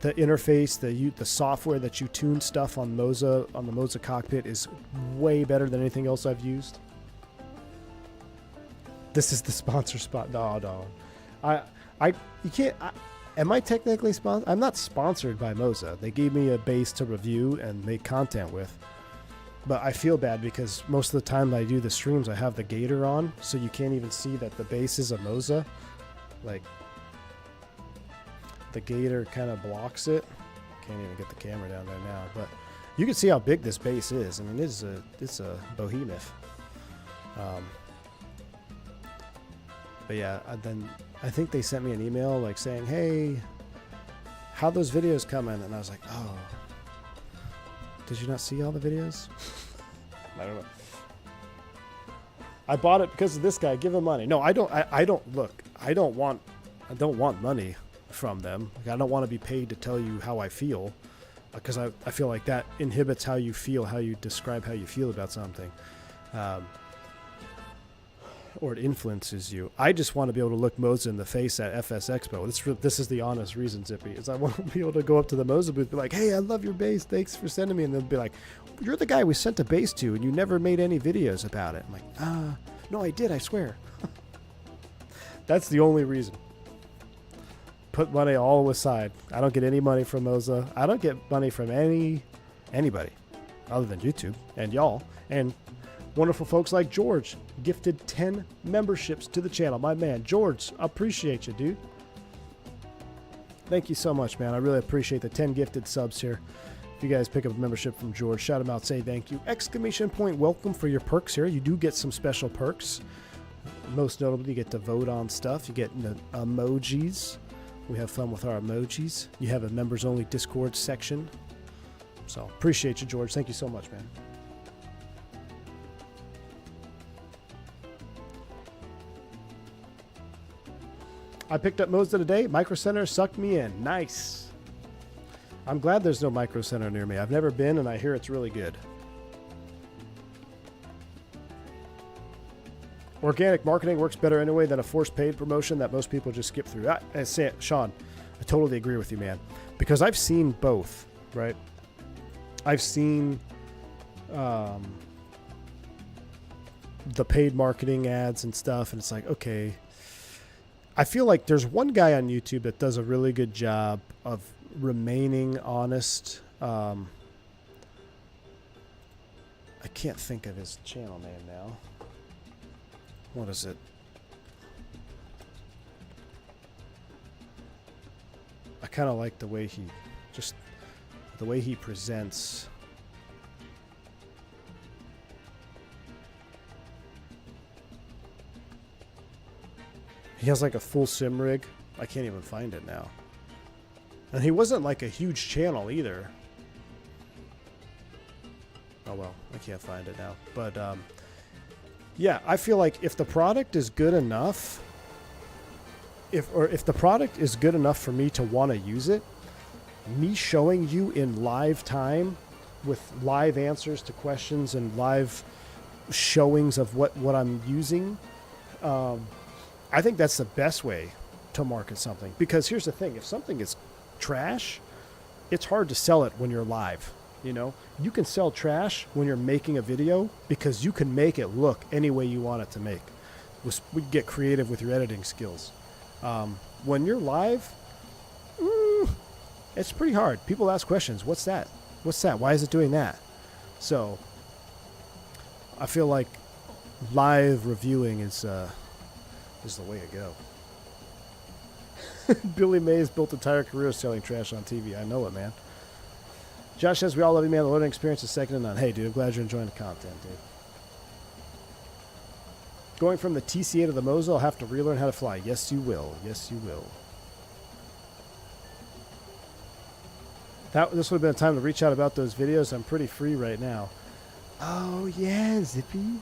The interface, the software that you tune stuff on the Moza cockpit is way better than anything else I've used. This is the sponsor spot. No. You can't. Am I technically sponsored? I'm not sponsored by Moza. They gave me a base to review and make content with. But I feel bad because most of the time I do the streams, I have the gator on, so you can't even see that the base is a Moza. Like, the gator kind of blocks it. Can't even get the camera down there now, but you can see how big this base is. I mean, it's a behemoth. But yeah, then I think they sent me an email like saying, hey, how those videos coming? And I was like, oh, did you not see all the videos? I don't know. I bought it because of this guy. Give him money. No, I don't. I don't. Look, I don't want money from them. Like, I don't want to be paid to tell you how I feel, because I feel like that inhibits how you feel, how you describe how you feel about something. Or it influences you. I just want to be able to look Moza in the face at FS Expo. This is the honest reason, Zippy, is I want to be able to go up to the Moza booth and be like, hey, I love your base. Thanks for sending me. And they'll be like, you're the guy we sent a base to, and you never made any videos about it. I'm like, no, I did, I swear. That's the only reason. Put money all aside. I don't get any money from Moza. I don't get money from anybody other than YouTube and y'all. And wonderful folks like George gifted 10 memberships to the channel. My man, George, appreciate you, dude. Thank you so much, man. I really appreciate the 10 gifted subs here. If you guys pick up a membership from George, shout him out, say thank you. Exclamation point welcome for your perks here. You do get some special perks. Most notably, you get to vote on stuff. You get emojis. We have fun with our emojis. You have a members-only Discord section. So, appreciate you, George. Thank you so much, man. I picked up Moza today. Micro Center sucked me in. Nice. I'm glad there's no Micro Center near me. I've never been, and I hear it's really good. Organic marketing works better anyway than a forced paid promotion that most people just skip through. I say it, Sean, I totally agree with you, man. Because I've seen both, right? I've seen the paid marketing ads and stuff, and it's like, okay. I feel like there's one guy on YouTube that does a really good job of remaining honest. I can't think of his channel name now. What is it? I kind of like the way he presents. He has like a full sim rig. I can't even find it now. And he wasn't like a huge channel either. Oh well, I can't find it now. But yeah, I feel like if the product is good enough, if the product is good enough for me to want to use it, me showing you in live time with live answers to questions and live showings of what I'm using, I think that's the best way to market something. Because here's the thing, if something is trash, it's hard to sell it when you're live. You know, you can sell trash when you're making a video because you can make it look any way you want it to make. We get creative with your editing skills. When you're live, it's pretty hard. People ask questions. What's that? What's that? Why is it doing that? So I feel like live reviewing is the way to go. Billy Mays built an entire career selling trash on TV. I know it, man. Josh says, we all love you, man. The learning experience is second to none. Hey, dude, I'm glad you're enjoying the content, dude. Going from the TCA to the Moza, I'll have to relearn how to fly. Yes, you will. Yes, you will. This would have been a time to reach out about those videos. I'm pretty free right now. Oh, yeah, Zippy.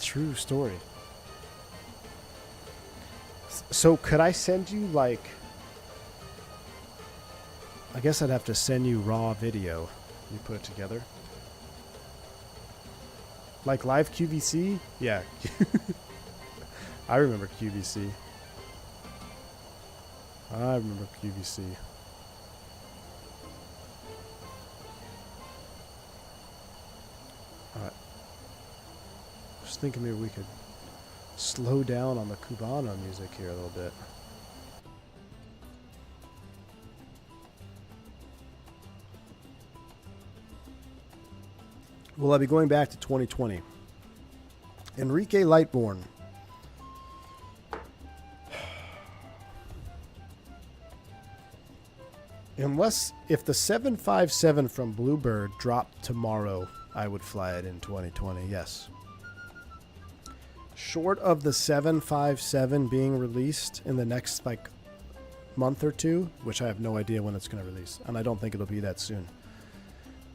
True story. So could I send you, like... I guess I'd have to send you raw video. You put it together. Like live QVC? Yeah. I remember QVC. I remember QVC. Alright. Just thinking maybe we could slow down on the Cubano music here a little bit. Will I be going back to 2020? Enrique Lightborn. If the 757 from Bluebird dropped tomorrow, I would fly it in 2020, yes. Short of the 757 being released in the next, like, month or two, which I have no idea when it's going to release, and I don't think it'll be that soon.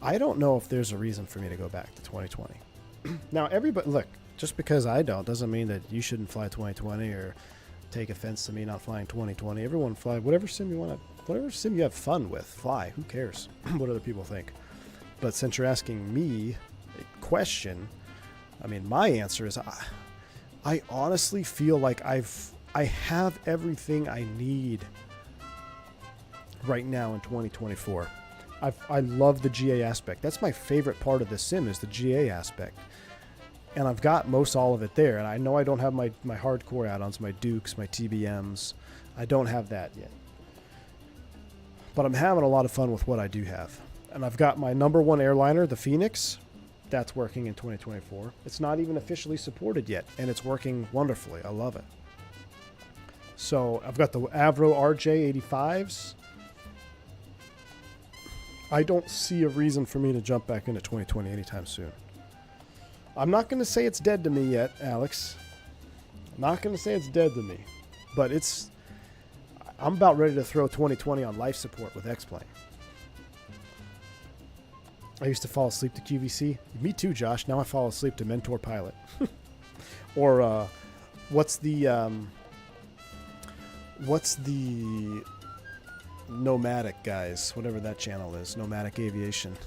I don't know if there's a reason for me to go back to 2020. Now, everybody, look, just because I don't doesn't mean that you shouldn't fly 2020 or take offense to me not flying 2020. Everyone fly whatever sim you want to, whatever sim you have fun with, fly. Who cares what other people think? But since you're asking me a question, I mean, my answer is I honestly feel like I have everything I need right now in 2024. I love the GA aspect. That's my favorite part of this sim is the GA aspect. And I've got most all of it there. And I know I don't have my hardcore add-ons, my Dukes, my TBMs. I don't have that yet. But I'm having a lot of fun with what I do have. And I've got my #1 airliner, the Fenix. That's working in 2024. It's not even officially supported yet. And it's working wonderfully. I love it. So I've got the Avro RJ85s. I don't see a reason for me to jump back into 2020 anytime soon. I'm not going to say it's dead to me yet, Alex. I'm not going to say it's dead to me. But I'm about ready to throw 2020 on life support with X-Plane. I used to fall asleep to QVC. Me too, Josh. Now I fall asleep to Mentor Pilot. Or what's the Nomadic guys, whatever that channel is, Nomadic Aviation.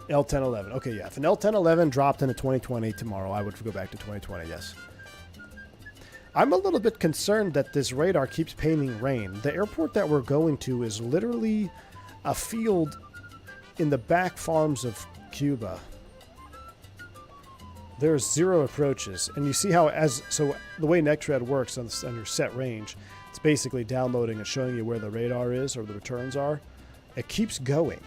L1011. Okay, yeah. If an L1011 dropped into 2020 tomorrow, I would go back to 2020, yes. I'm a little bit concerned that this radar keeps painting rain. The airport that we're going to is literally a field in the back farms of Cuba. There's 0 approaches, and you see how so the way NecTread works on your set range, it's basically downloading and showing you where the radar is or the returns are. It keeps going.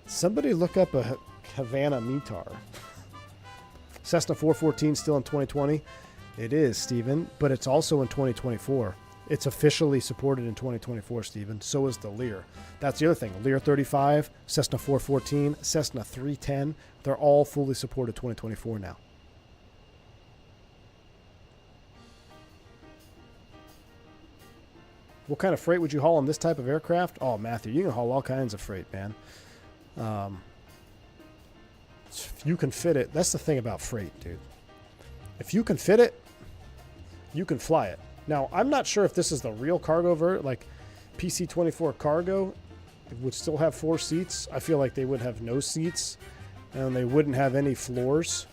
Somebody look up a Havana METAR. Cessna 414 still in 2020. It is, Stephen, but it's also in 2024. It's officially supported in 2024, Stephen. So is the Lear. That's the other thing. Lear 35, Cessna 414, Cessna 310. They're all fully supported 2024 now. What kind of freight would you haul on this type of aircraft? Oh, Matthew, you can haul all kinds of freight, man. If you can fit it, that's the thing about freight, dude. If you can fit it, you can fly it. Now, I'm not sure if this is the real cargo like PC-24 cargo. It would still have 4 seats. I feel like they would have no seats, and they wouldn't have any floors.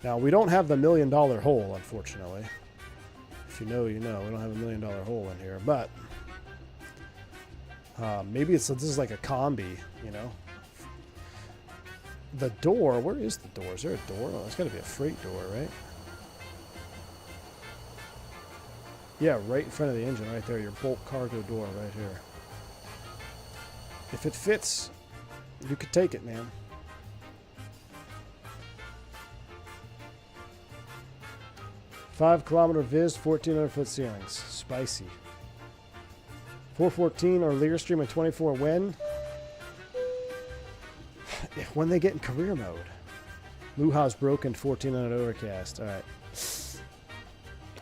Now, we don't have the $1 million hole, unfortunately. If you know, you know. We don't have a $1 million hole in here, but maybe this is like a combi, you know. The door, where is the door? Is there a door? Oh, there's got to be a freight door, right? Yeah, right in front of the engine, right there. Your bulk cargo door right here. If it fits, you could take it, man. "5-kilometer viz, 1,400-foot ceilings. Spicy. 414 or Lear Stream at 24 when? When they get in career mode. Luha's broken, 1,400 overcast. All right.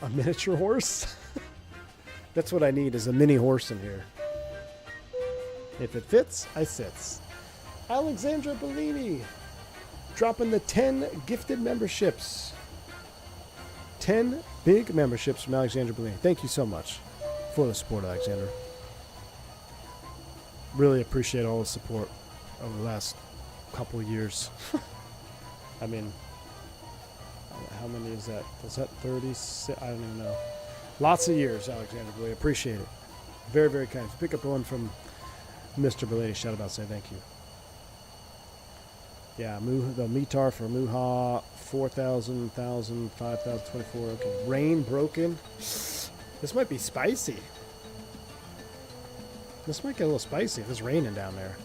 A miniature horse? That's what I need, is a mini horse in here. If it fits, I sits. Alexandra Bellini dropping the 10 gifted memberships. 10 big memberships from Alexandra Bellini. Thank you so much for the support, Alexandra. Really appreciate all the support over the last couple of years. I mean, how many is that? Was that 36? I don't even know. Lots of years, Alexander Bellini. Appreciate it. Very, very kind. Pick up one from Mr. Bellini. Shout out, say thank you. Yeah, the METAR for Muha, 4,000, 1,000, 5,000, 24. Okay. Rain broken. This might be spicy. This might get a little spicy if it's raining down there.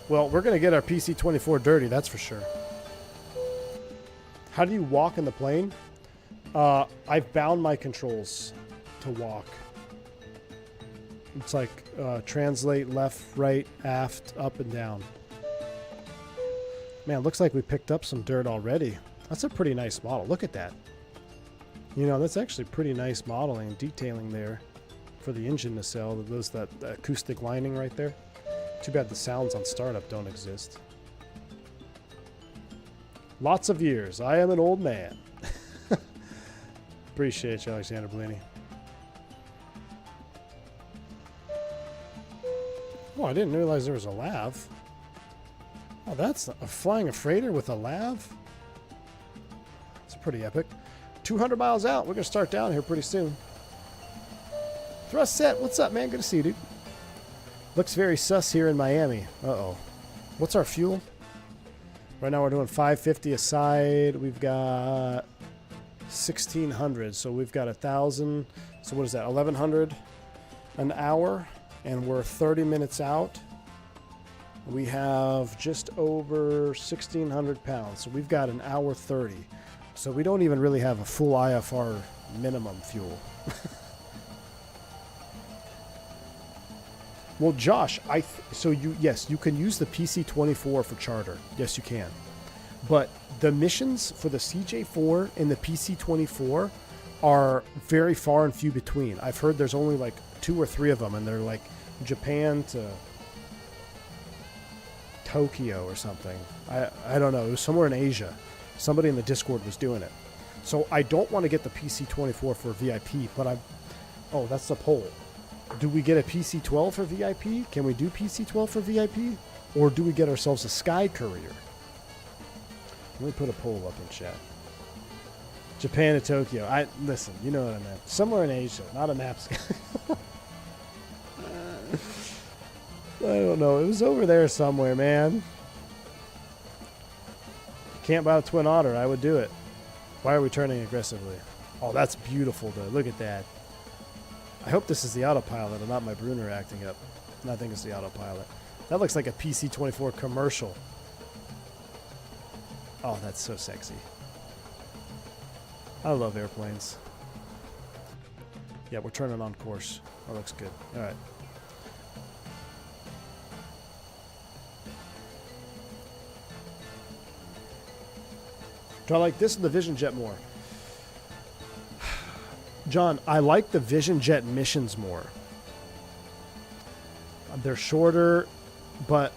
Well, we're going to get our PC-24 dirty, that's for sure. How do you walk in the plane? I've bound my controls to walk. It's like translate left, right, aft, up, and down. Man, looks like we picked up some dirt already. That's a pretty nice model. Look at that. You know, that's actually pretty nice modeling and detailing there for the engine nacelle. There's that acoustic lining right there. Too bad the sounds on startup don't exist. Lots of years. I am an old man. Appreciate you, Alexander Bellini. Oh, I didn't realize there was a lav. Oh, that's flying a freighter with a lav? It's pretty epic. 200 miles out. We're going to start down here pretty soon. Thrust set. What's up, man? Good to see you, dude. Looks very sus here in Miami. Uh-oh. What's our fuel? Right now we're doing 550 a side. We've got 1,600. So we've got 1,000. So what is that? 1,100 an hour. And we're 30 minutes out. We have just over 1,600 pounds. So we've got an hour 30. So we don't even really have a full IFR minimum fuel. Well, Josh, yes, you can use the PC-24 for charter. Yes, you can. But the missions for the CJ4 and the PC-24 are very far and few between. I've heard there's only like 2 or 3 of them, and they're like Japan to Tokyo or something. I don't know. It was somewhere in Asia. Somebody in the Discord was doing it. So I don't want to get the PC-24 for VIP, but oh, that's the poll. Do we get a PC-12 for VIP? Can we do PC-12 for VIP? Or do we get ourselves a Sky Courier? Let me put a poll up in chat. Japan to Tokyo. Listen, you know what I meant. Somewhere in Asia, not a map. I don't know. It was over there somewhere, man. Can't buy a Twin Otter. I would do it. Why are we turning aggressively? Oh, that's beautiful, though. Look at that. I hope this is the autopilot and not my Bruner acting up. I think it's the autopilot. That looks like a PC-24 commercial. Oh, that's so sexy. I love airplanes. Yeah, we're turning on course. That looks good. All right. Do I like this or the Vision Jet more? John, I like the Vision Jet missions more. They're shorter, but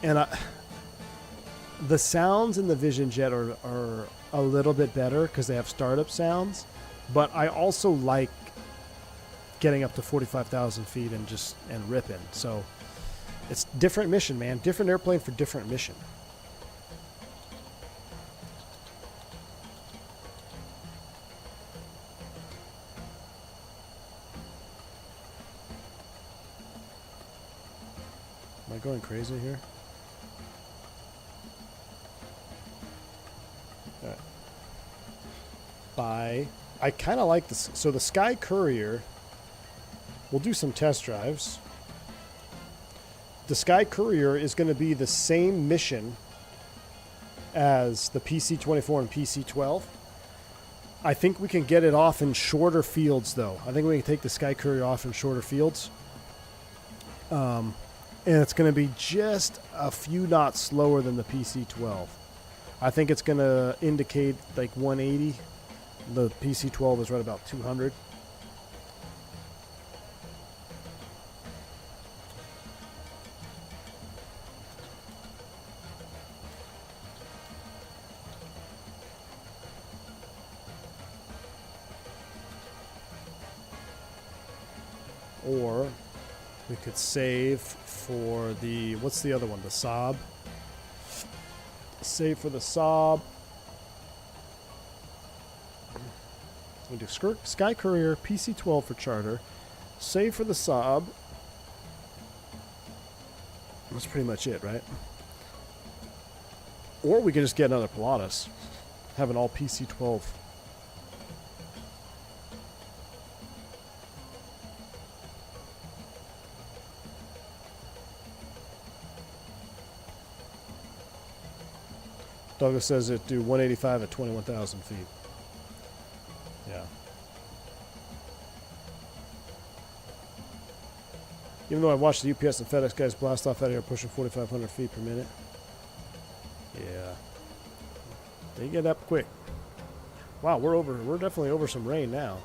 the sounds in the Vision Jet are a little bit better because they have startup sounds. But I also like getting up to 45,000 feet and ripping. So it's different mission, man. Different airplane for different mission. Am I going crazy here? All right. I kind of like this. So the Sky Courier, we'll do some test drives. The Sky Courier is going to be the same mission as the PC-24 and PC-12. I think we can get it off in shorter fields, though. I think we can take the Sky Courier off in shorter fields. And it's going to be just a few knots slower than the PC-12. I think it's going to indicate like 180. The PC-12 is right about 200. Or we could save for the, what's the other one? The Saab. Save for the Saab. We do Sky Courier, PC-12 for charter. Save for the Saab. That's pretty much it, right? Or we could just get another Pilatus. Have an all PC-12. Douglas says it do 185 at 21,000 feet. Yeah. Even though I watched the UPS and FedEx guys blast off out of here pushing 4,500 feet per minute. Yeah. They get up quick. Wow, we're definitely over some rain now.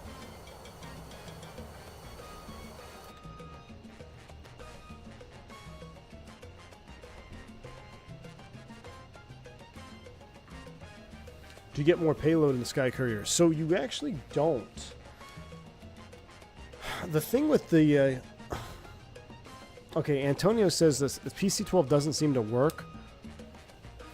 You get more payload in the Sky Courier. So you actually don't. The thing with the... okay, Antonio says this, the PC-12 doesn't seem to work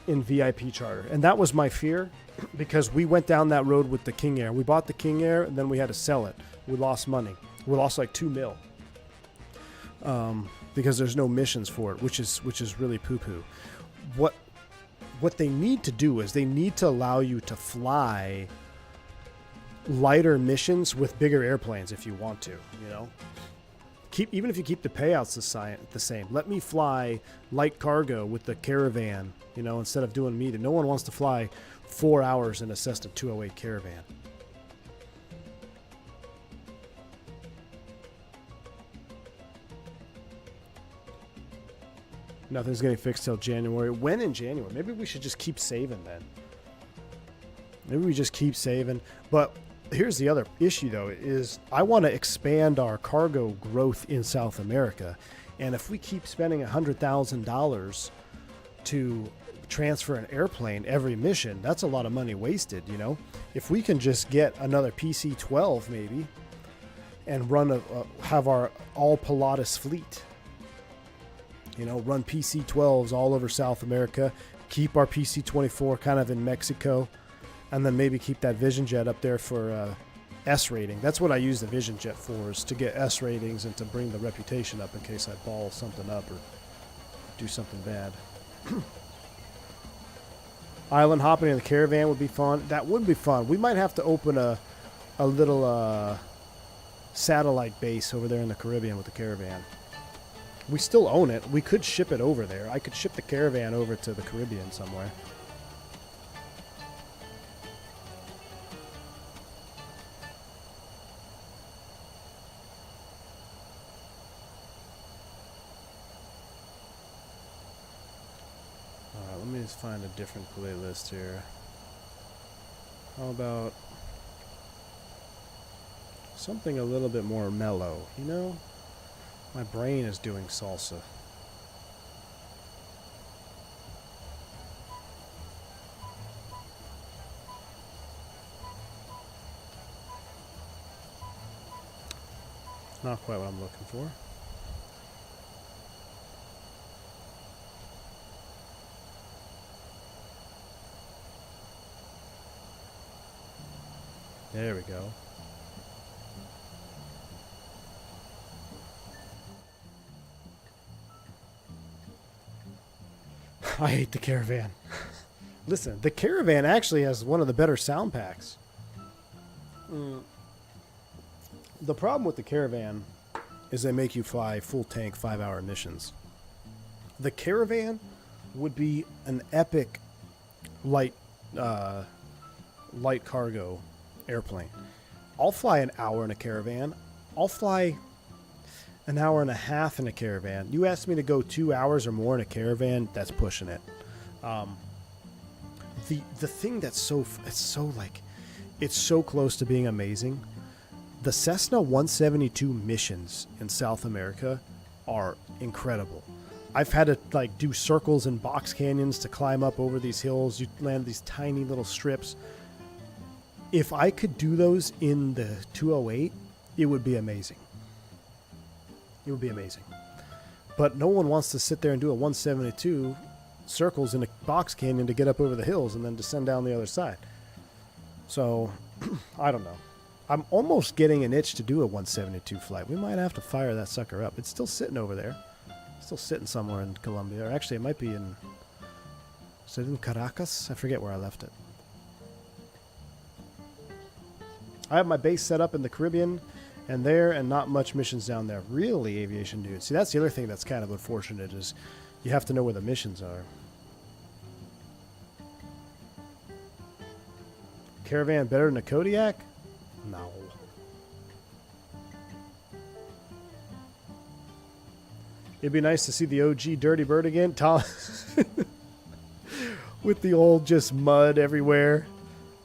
in VIP charter. And that was my fear because we went down that road with the King Air. We bought the King Air and then we had to sell it. We lost money. We lost like $2 mil. Because there's no missions for it, which is really poo-poo. What they need to do is they need to allow you to fly lighter missions with bigger airplanes if you want to, you know. Even if you keep the payouts the same. Let me fly light cargo with the Caravan, you know, instead of doing media. No one wants to fly 4 hours in a Cessna 208 Caravan. Nothing's getting fixed till January. When in January? Maybe we should just keep saving then. Maybe we just keep saving. But here's the other issue, though, is I want to expand our cargo growth in South America. And if we keep spending $100,000 to transfer an airplane every mission, that's a lot of money wasted, you know? If we can just get another PC-12 maybe and have our all Pilatus fleet. You know, run PC-12s all over South America, keep our PC-24 kind of in Mexico, and then maybe keep that Vision Jet up there for S rating. That's what I use the Vision Jet for, is to get S ratings and to bring the reputation up in case I ball something up or do something bad. Island hopping in the caravan would be fun. That would be fun. We might have to open a little satellite base over there in the Caribbean with the caravan. We still own it. We could ship it over there. I could ship the caravan over to the Caribbean somewhere. Alright, let me just find a different playlist here. How about something a little bit more mellow, you know? My brain is doing salsa. Not quite what I'm looking for. There we go. I hate the caravan. Listen, the caravan actually has one of the better sound packs. The problem with the caravan is they make you fly full tank 5-hour missions. The caravan would be an epic light cargo airplane. I'll fly an hour in a caravan. I'll fly an hour and a half in a caravan. You ask me to go 2 hours or more in a caravan, that's pushing it. The thing that's it's so close to being amazing. The Cessna 172 missions in South America are incredible. I've had to do circles in box canyons to climb up over these hills. You land these tiny little strips. If I could do those in the 208, it would be amazing. It would be amazing. But no one wants to sit there and do a 172 circles in a box canyon to get up over the hills and then descend down the other side. So, I don't know. I'm almost getting an itch to do a 172 flight. We might have to fire that sucker up. It's still sitting over there. Still sitting somewhere in Colombia. Or actually, it might be in... Is it in Caracas? I forget where I left it. I have my base set up in the Caribbean and not much missions down there. Really, aviation dude. See, that's the other thing that's kind of unfortunate is you have to know where the missions are. Caravan better than a Kodiak? No. It'd be nice to see the OG Dirty Bird again. Tom with the old just mud everywhere.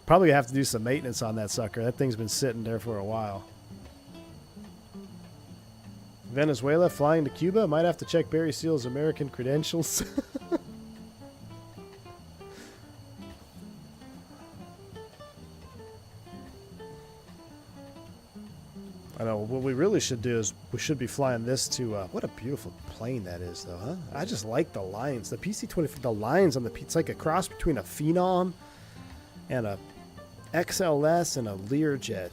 Probably have to do some maintenance on that sucker. That thing's been sitting there for a while. Venezuela flying to Cuba. Might have to check Barry Seal's American credentials. I know. What we really should do is we should be flying this to... what a beautiful plane that is, though, huh? I just like the lines. The PC-20, the lines on the... It's like a cross between a Phenom and a XLS and a Learjet.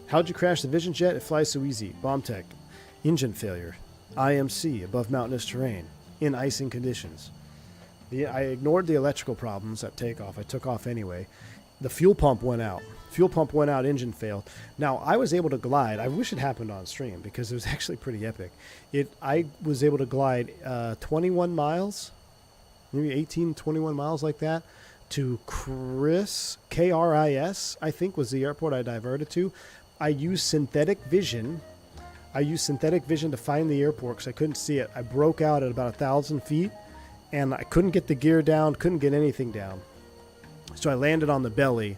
How'd you crash the Vision Jet? It flies so easy. Bomb tech. Engine failure. IMC, above mountainous terrain. In icing conditions. I ignored the electrical problems at takeoff. I took off anyway. The fuel pump went out. Fuel pump went out, engine failed. Now, I was able to glide. I wish it happened on stream because it was actually pretty epic. I was able to glide 21 miles, maybe 18, 21 miles like that, to KRIS, I think was the airport I diverted to. I used synthetic vision. To find the airport because I couldn't see it. I broke out at about 1,000 feet, and I couldn't get the gear down, couldn't get anything down. So I landed on the belly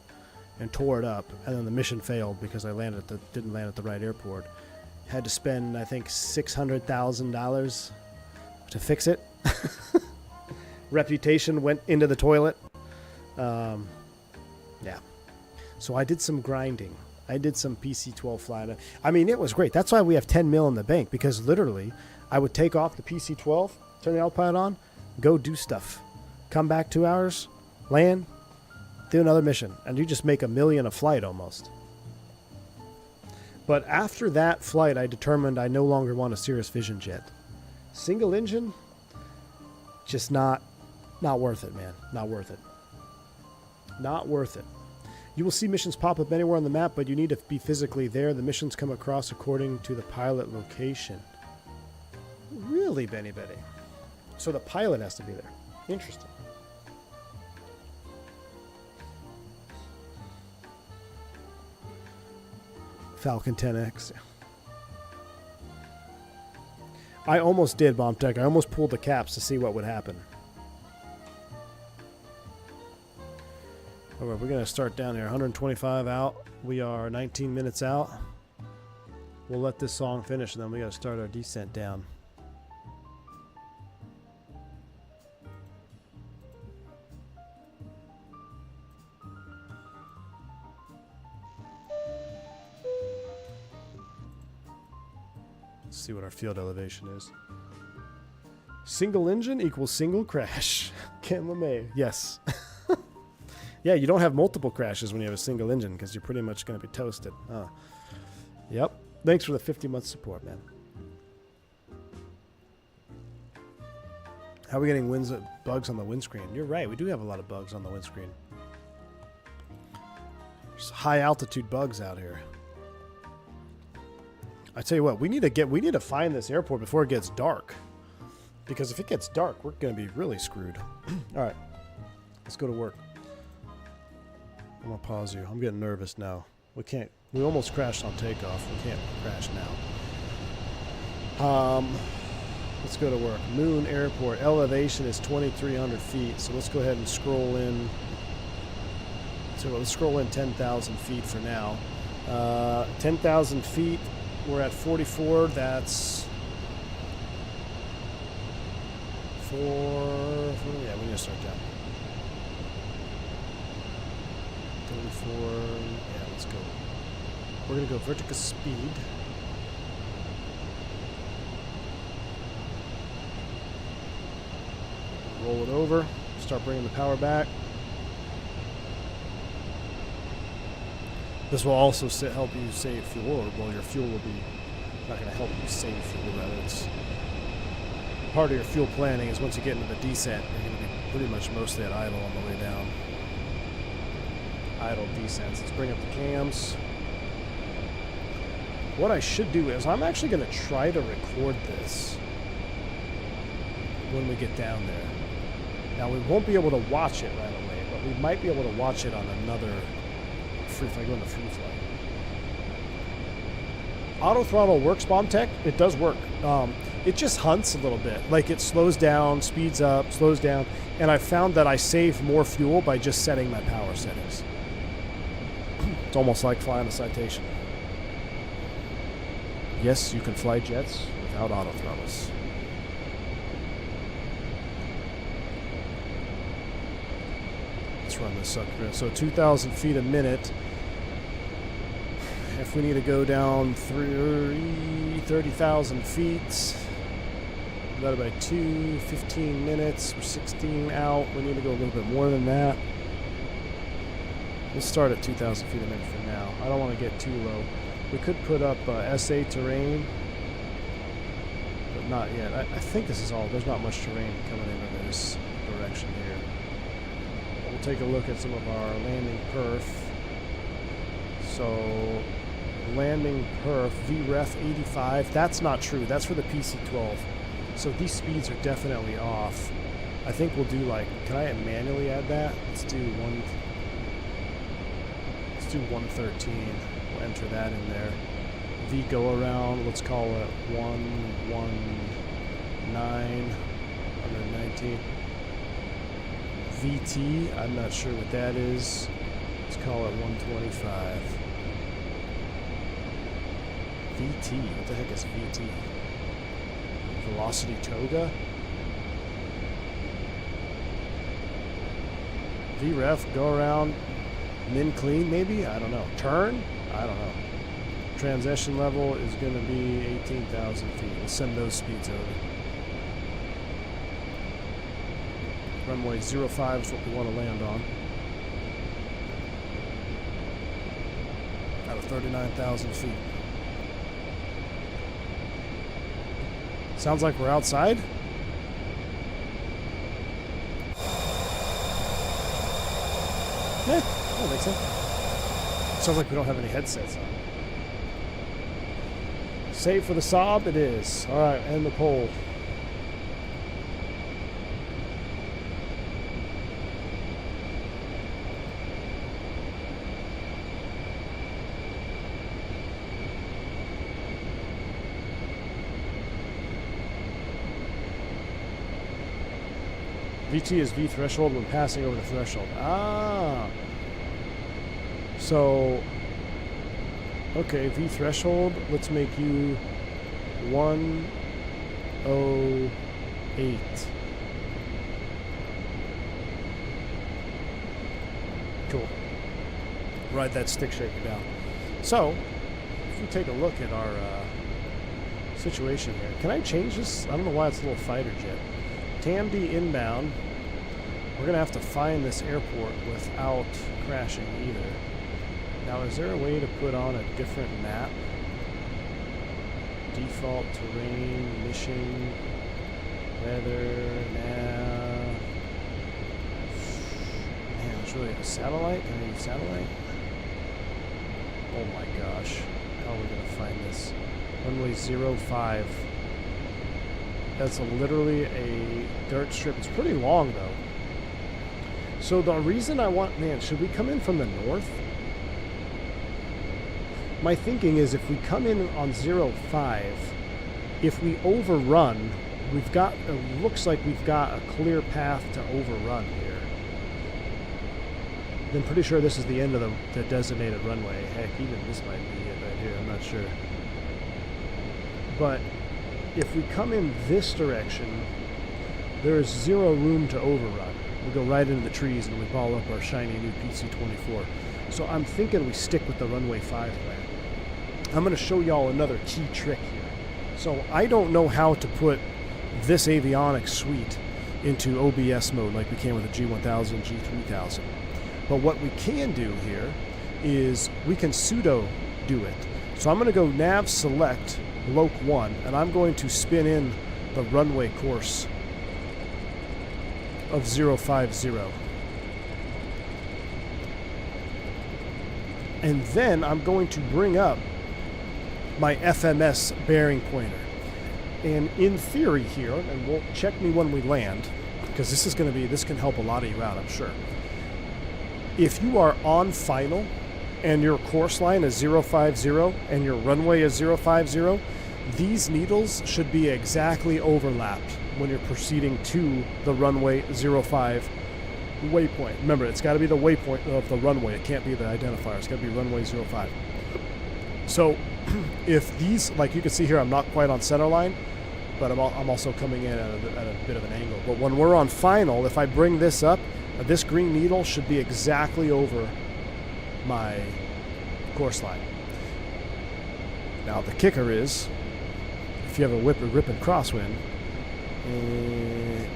and tore it up, and then the mission failed because I didn't land at the right airport. Had to spend, I think, $600,000 to fix it. Reputation went into the toilet. Yeah. So I did some grinding. I did some PC-12 flying. I mean, it was great. That's why we have 10 mil in the bank, because literally I would take off the PC-12, turn the autopilot on, go do stuff, come back 2 hours, land, do another mission, and you just make $1 million a flight almost. But after that flight, I determined I no longer want a Cirrus Vision jet. Single engine, just not worth it, man. Not worth it. Not worth it. You will see missions pop up anywhere on the map, but you need to be physically there. The missions come across according to the pilot location. Really, Benny Betty? So the pilot has to be there. Interesting. Falcon 10X. I almost did, Bomb Tech. I almost pulled the caps to see what would happen. All right, we're going to start down here. 125 out. We are 19 minutes out. We'll let this song finish, and then we got to start our descent down. Let's see what our field elevation is. Single engine equals single crash. Ken LeMay. Yes. Yeah, you don't have multiple crashes when you have a single engine because you're pretty much going to be toasted. Yep. Thanks for the 50-month support, man. How are we getting bugs on the windscreen? You're right. We do have a lot of bugs on the windscreen. There's high altitude bugs out here. I tell you what, we need to find this airport before it gets dark. Because if it gets dark, we're going to be really screwed. All right. Let's go to work. I'm going to pause you. I'm getting nervous now. We almost crashed on takeoff. We can't crash now. Let's go to work. Moon Airport. Elevation is 2,300 feet. So let's go ahead and scroll in. So let's scroll in 10,000 feet for now. 10,000 feet. We're at 44. That's 4. Yeah, we need to start down. 34. Yeah, let's go. We're going to go vertical speed. Roll it over. Start bringing the power back. This will also help you save fuel, or well, your fuel will be not going to help you save fuel. Rather, it's part of your fuel planning is once you get into the descent, you're going to be pretty much mostly at idle on the way down. Idle descents. Let's bring up the cams. What I should do is I'm actually going to try to record this when we get down there. Now we won't be able to watch it right away, but we might be able to watch it on another free. If I go into free flight, auto throttle works. Bomb Tech. It does work. It just hunts a little bit. Like it slows down, speeds up, slows down, and I found that I save more fuel by just setting my power settings. It's almost like flying a Citation. Yes, you can fly jets without auto throttles. Let's run this sucker. So 2,000 feet a minute. If we need to go down 30,000 feet, divided by 2, 15 minutes, we're 16 out. We need to go a little bit more than that. We'll start at 2,000 feet a minute for now. I don't want to get too low. We could put up SA terrain, but not yet. I think this is all. There's not much terrain coming into this direction here. We'll take a look at some of our landing perf. So, landing perf, VREF 85. That's not true. That's for the PC-12. So these speeds are definitely off. I think we'll do like, can I manually add that? Let's do 113. We'll enter that in there. V go around, let's call it 119. VT, I'm not sure what that is. Let's call it 125. VT, what the heck is VT? Velocity Toga? VREF, go around. Min clean, maybe? I don't know. Turn? I don't know. Transition level is going to be 18,000 feet. We'll send those speeds over. Runway 05 is what we want to land on. Out of 39,000 feet. Sounds like we're outside. I don't think so. Sounds like we don't have any headsets on. Save for the sob, it is. Alright, and the pole. VT is V threshold when passing over the threshold. Ah. So, okay, V threshold. Let's make you 108. Cool. Ride that stick shaker down. So, if we take a look at our situation here, can I change this? I don't know why it's a little fighter jet. TAMD inbound. We're going to have to find this airport without crashing either. Now, is there a way to put on a different map? Default terrain, mission, weather, nav. Man, it's really a satellite? Can I use satellite? Oh my gosh. How are we going to find this? Runway 05. That's literally a dirt strip. It's pretty long, though. So the reason I want... Man, should we come in from the north? My thinking is if we come in on 05, if we overrun, we've got... It looks like we've got a clear path to overrun here. I'm pretty sure this is the end of the designated runway. Heck, even this might be it right here. I'm not sure. But... if we come in this direction, there is zero room to overrun. We go right into the trees and we ball up our shiny new PC-24. So I'm thinking we stick with the runway 5 plan. I'm going to show y'all another key trick here. So I don't know how to put this avionics suite into OBS mode like we can with the G1000, G3000. But what we can do here is we can pseudo do it. So I'm going to go nav select Loc 1, and I'm going to spin in the runway course of 050. And then I'm going to bring up my FMS bearing pointer. And in theory here, and we'll check me when we land, because this can help a lot of you out, I'm sure. If you are on final and your course line is 050 and your runway is 050, these needles should be exactly overlapped when you're proceeding to the runway 05 waypoint. Remember, it's got to be the waypoint of the runway. It can't be the identifier. It's got to be runway 05. So if these, like you can see here, I'm not quite on center line, but I'm also coming in at a bit of an angle. But when we're on final, if I bring this up, this green needle should be exactly over my course line. Now the kicker is, if you have a ripping crosswind,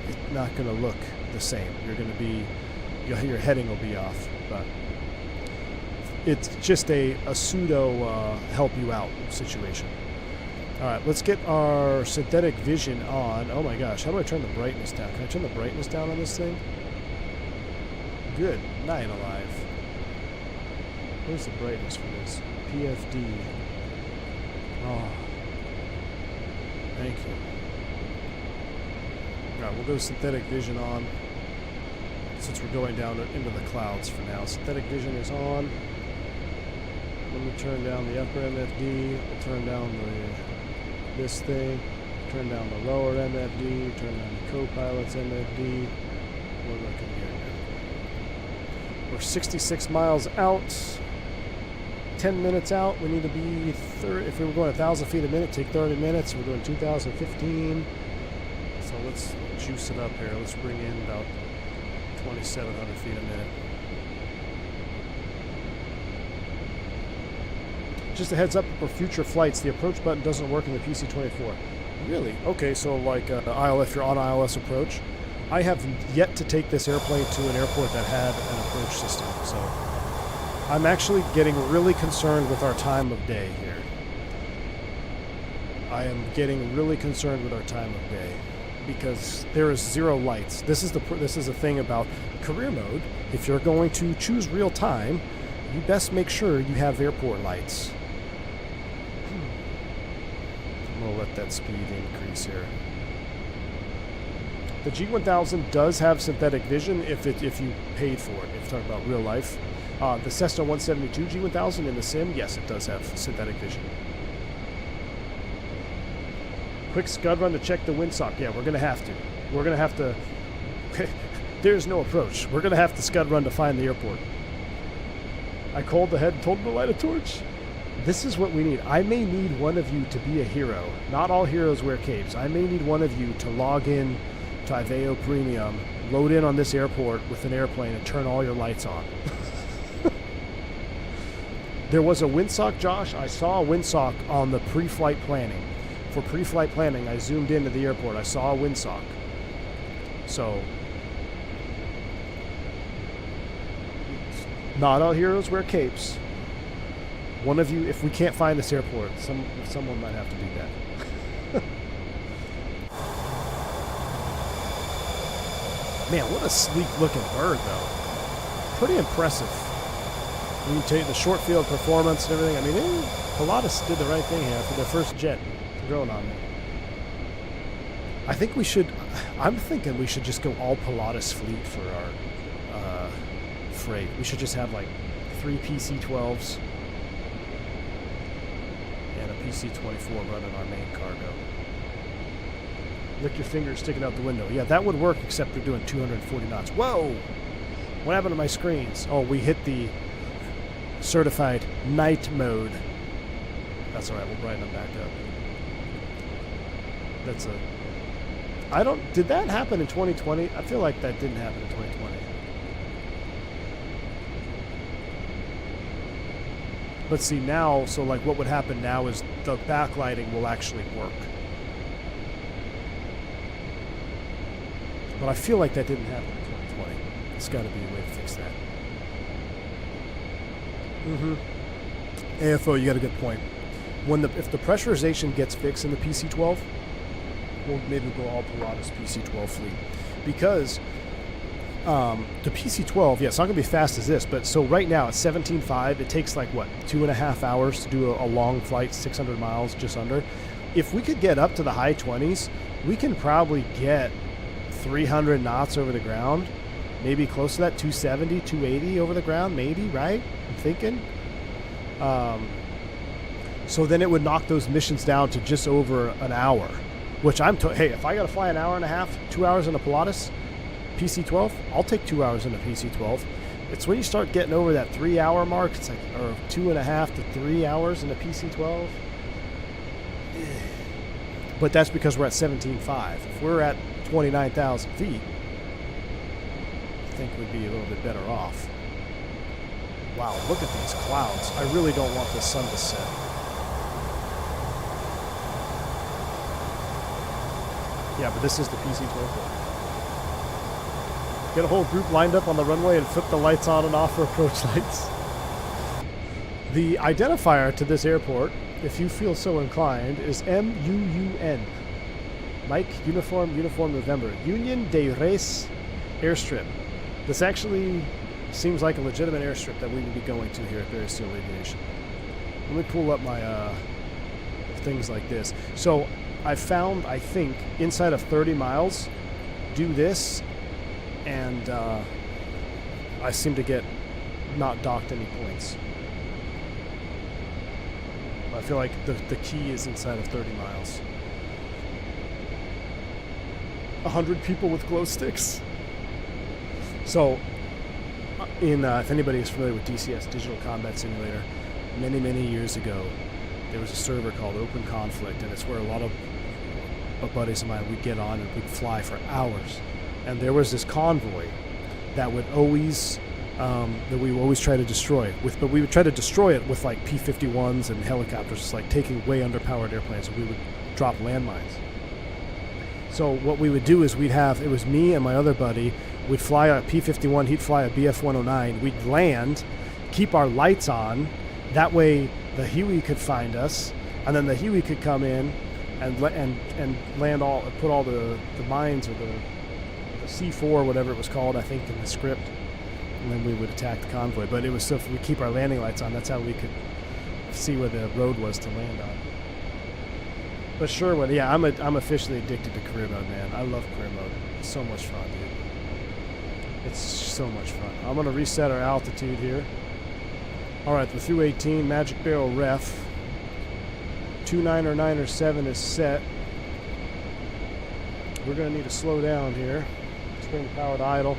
it's not going to look the same. You're going to be, your heading will be off, but it's just a pseudo help you out situation. All right, let's get our synthetic vision on. Oh my gosh, how do I turn the brightness down? Can I turn the brightness down on this thing? Good night, alive. Where's the brightness for this? PFD. Oh. Thank you. Alright, we'll go synthetic vision on, since we're going down into the clouds for now. Synthetic vision is on. Let me turn down the upper MFD. We'll turn down this thing. Turn down the lower MFD. Turn down the co-pilot's MFD. We're looking here. We're 66 miles out. 10 minutes out. We need to be if we were going 1,000 feet a minute, take 30 minutes. We're doing 2015. So let's juice it up here. Let's bring in about 2,700 feet a minute. Just a heads up for future flights, the approach button doesn't work in the PC-24. Really? Okay, so like if you're on ILS approach, I have yet to take this airplane to an airport that had an approach system, so I'm actually getting really concerned with our time of day here. I am getting really concerned with our time of day because there is 0 lights. This is the thing about career mode. If you're going to choose real time, you best make sure you have airport lights. I'm going to let that speed increase here. The G1000 does have synthetic vision if you paid for it. If you're talking about real life. The Cessna 172 G1000 in the sim, yes, it does have synthetic vision. Quick scud run to check the windsock. Yeah, we're going to have to. We're going to have to... There's no approach. We're going to have to scud run to find the airport. I called ahead and told him to light a torch. This is what we need. I may need one of you to be a hero. Not all heroes wear capes. I may need one of you to log in to Iveo Premium, load in on this airport with an airplane, and turn all your lights on. There was a windsock, Josh. I saw a windsock on the pre-flight planning. For pre-flight planning, I zoomed into the airport. I saw a windsock. So, not all heroes wear capes. One of you, if we can't find this airport, someone might have to do that. Man, what a sleek-looking bird, though. Pretty impressive. When you take the short field performance and everything, I mean, Pilatus did the right thing here for their first jet drone on me. I think we should, I'm thinking we should just go all Pilatus fleet for our freight. We should just have like 3 PC-12s and a PC-24 running our main cargo. Lick your fingers sticking out the window. Yeah, that would work, except they're doing 240 knots. Whoa! What happened to my screens? Oh, we hit the certified night mode. That's alright, we'll brighten them back up. That's a... I don't... Did that happen in 2020? I feel like that didn't happen in 2020. But see, now, so like what would happen now is the backlighting will actually work. But I feel like that didn't happen in 2020. There's got to be a way to fix that. AFO, you got a good point. If the pressurization gets fixed in the PC-12, we'll maybe go all Pilatus PC-12 fleet. Because the PC-12, yeah, it's not going to be as fast as this, but so right now at 17.5, it takes like, what, 2.5 hours to do a long flight, 600 miles, just under. If we could get up to the high 20s, we can probably get 300 knots over the ground, maybe close to that, 270, 280 over the ground, maybe, right? I'm thinking. So then it would knock those missions down to just over an hour, which hey, if I got to fly an hour and a half, 2 hours in a Pilatus PC-12, I'll take 2 hours in a PC-12. It's when you start getting over that 3 hour mark, it's like, or 2.5 to 3 hours in a PC-12. But that's because we're at 17.5. If we're at 29,000 feet, I think we'd be a little bit better off. Wow, look at these clouds. I really don't want the sun to set. Yeah, but this is the PC-12. Get a whole group lined up on the runway and flip the lights on and off for approach lights. The identifier to this airport, if you feel so inclined, is MUUN. Mike, Uniform November. Union de Res Airstrip. This actually seems like a legitimate airstrip that we would be going to here at Barry Steel Aviation. Let me pull up my things like this. So I found, I think, inside of 30 miles, do this, and I seem to get not docked any points. I feel like the key is inside of 30 miles. 100 people with glow sticks. So, if anybody is familiar with DCS, Digital Combat Simulator, many years ago, there was a server called Open Conflict, and it's where a lot of buddies of mine, we'd get on and we'd fly for hours. And there was this convoy that would always, that we would always try to destroy. But we would try to destroy it with like P-51s and helicopters, just like taking way underpowered airplanes, and we would drop landmines. So what we would do is it was me and my other buddy, we'd fly a P-51, he'd fly a BF-109, we'd land, keep our lights on, that way the Huey could find us, and then the Huey could come in, and land all, put all the mines or the C4, whatever it was called, I think, in the script, and then we would attack the convoy. But it was so if we keep our landing lights on, that's how we could see where the road was to land on. But sure, well, yeah, I'm officially addicted to career mode, man. I love career mode. It's so much fun, dude. It's so much fun. I'm gonna reset our altitude here. All right, the through 18 Magic Barrel ref. 299.7 is set. We're gonna need to slow down here. Let's bring the power to idle.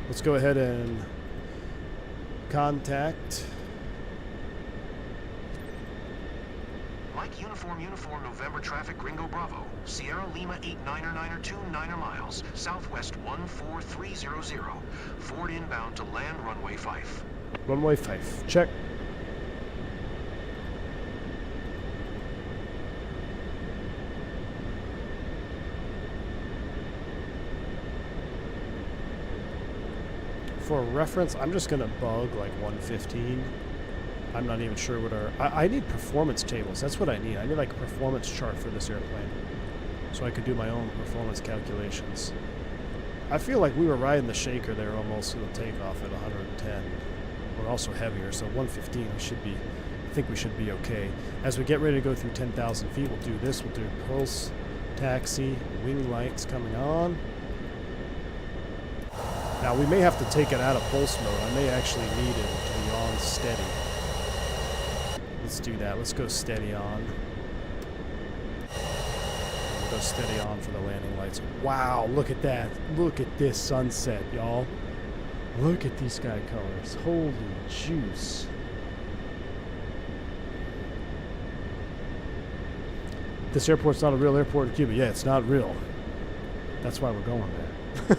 Let's go ahead and contact. Mike Uniform November traffic Gringo Bravo. Sierra Lima 89er 29er miles. Southwest 14300. Ford inbound to land runway 5. Runway 5. Check. For reference, I'm just going to bug like 115. I'm not even sure what our... I need performance tables. That's what I need. I need like a performance chart for this airplane, so I could do my own performance calculations. I feel like we were riding the shaker there almost with the takeoff at 110. We're also heavier, so 115 we should be... I think we should be okay. As we get ready to go through 10,000 feet, we'll do this. We'll do pulse, taxi, wing lights coming on. Now, we may have to take it out of pulse mode. I may actually need it to be on steady. Let's do that. Let's go steady on. We'll go steady on for the landing lights. Wow, look at that. Look at this sunset, y'all. Look at these sky colors. Holy juice. This airport's not a real airport in Cuba. Yeah, it's not real. That's why we're going there.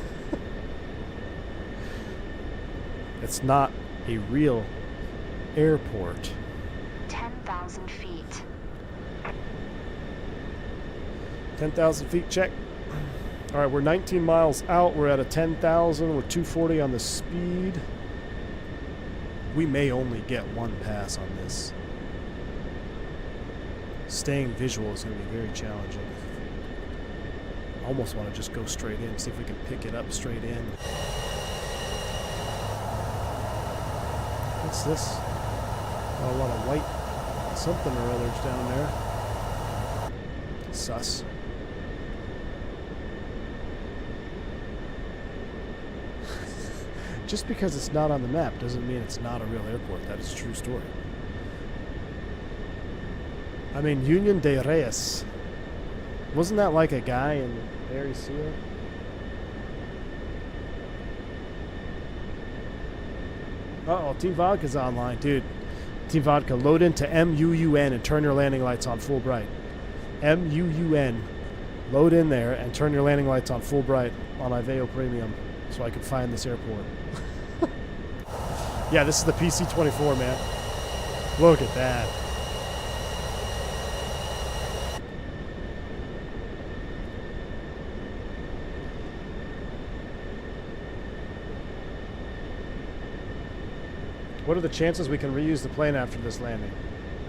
It's not a real airport. 10,000 feet. 10,000 feet, check. All right, we're 19 miles out. We're at a 10,000. We're 240 on the speed. We may only get one pass on this. Staying visual is going to be very challenging. I almost want to just go straight in, see if we can pick it up straight in. What's this? Oh, a lot of white something or others down there. Sus. Just because it's not on the map doesn't mean it's not a real airport. That is a true story. I mean, Union de Reyes. Wasn't that like a guy in Barry Seal? Uh-oh, Team Vodka's online. Dude, Team Vodka, load into MUUN and turn your landing lights on full bright. MUUN. Load in there and turn your landing lights on full bright on Iveo Premium so I can find this airport. Yeah, this is the PC-24, man. Look at that. What are the chances we can reuse the plane after this landing?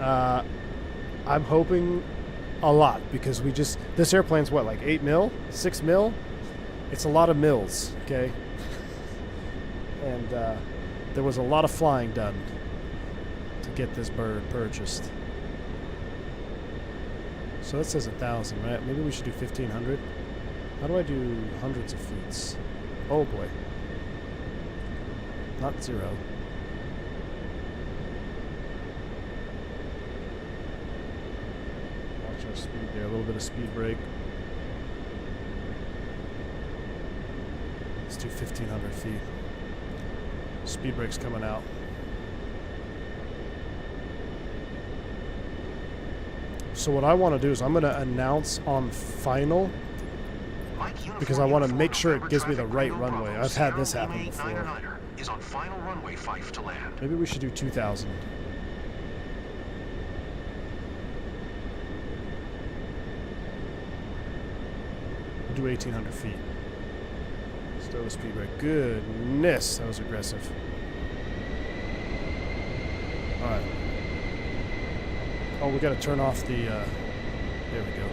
I'm hoping a lot, because this airplane's what, like 8 mil? 6 mil? It's a lot of mils, okay? And there was a lot of flying done to get this bird purchased. So that says 1,000, right? Maybe we should do 1,500. How do I do hundreds of feet? Oh boy. Not 0. Watch our speed there, a little bit of speed brake. Let's do 1,500 feet. Speed brake's coming out. So what I want to do is I'm going to announce on final, because I want to make sure it gives me the right runway. I've had this happen before. Is on final runway 5 to land. Maybe we should do 2,000. We'll do 1,800 feet. Stow the speed brake. Goodness, that was aggressive. Alright. Oh, we got to turn off the, there we go.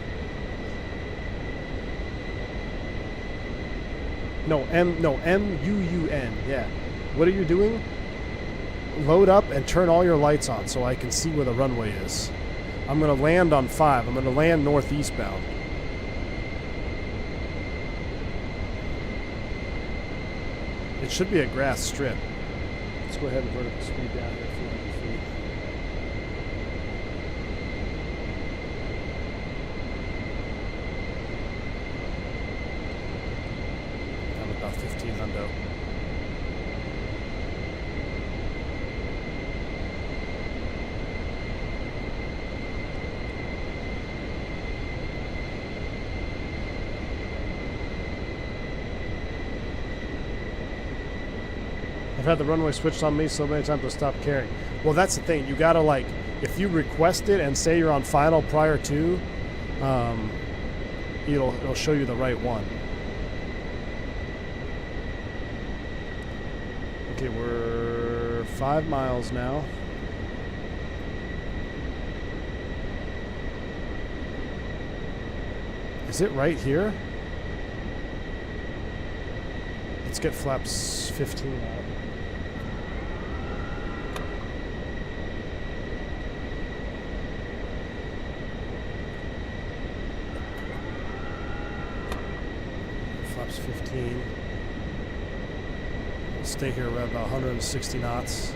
No, M-U-U-N, yeah. What are you doing? Load up and turn all your lights on so I can see where the runway is. I'm going to land on 5. I'm going to land northeast bound. It should be a grass strip. Let's go ahead and vertical speed down here a few hundred feet. I'm about 15 hundo. I've had the runway switched on me so many times I stopped caring. Well, that's the thing. You gotta, like, if you request it and say you're on final prior to, it'll show you the right one. Okay, we're 5 miles now. Is it right here? Let's get flaps 15 out. Flaps 15. We'll stay here around about 160 knots.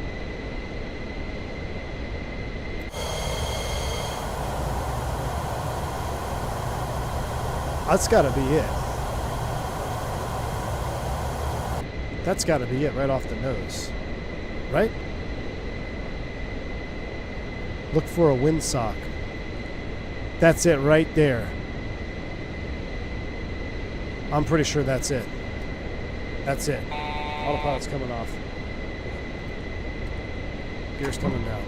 That's gotta be it. That's gotta be it right off the nose. Right? Look for a windsock. That's it right there. I'm pretty sure that's it. That's it. Autopilot's coming off. Gear's coming down.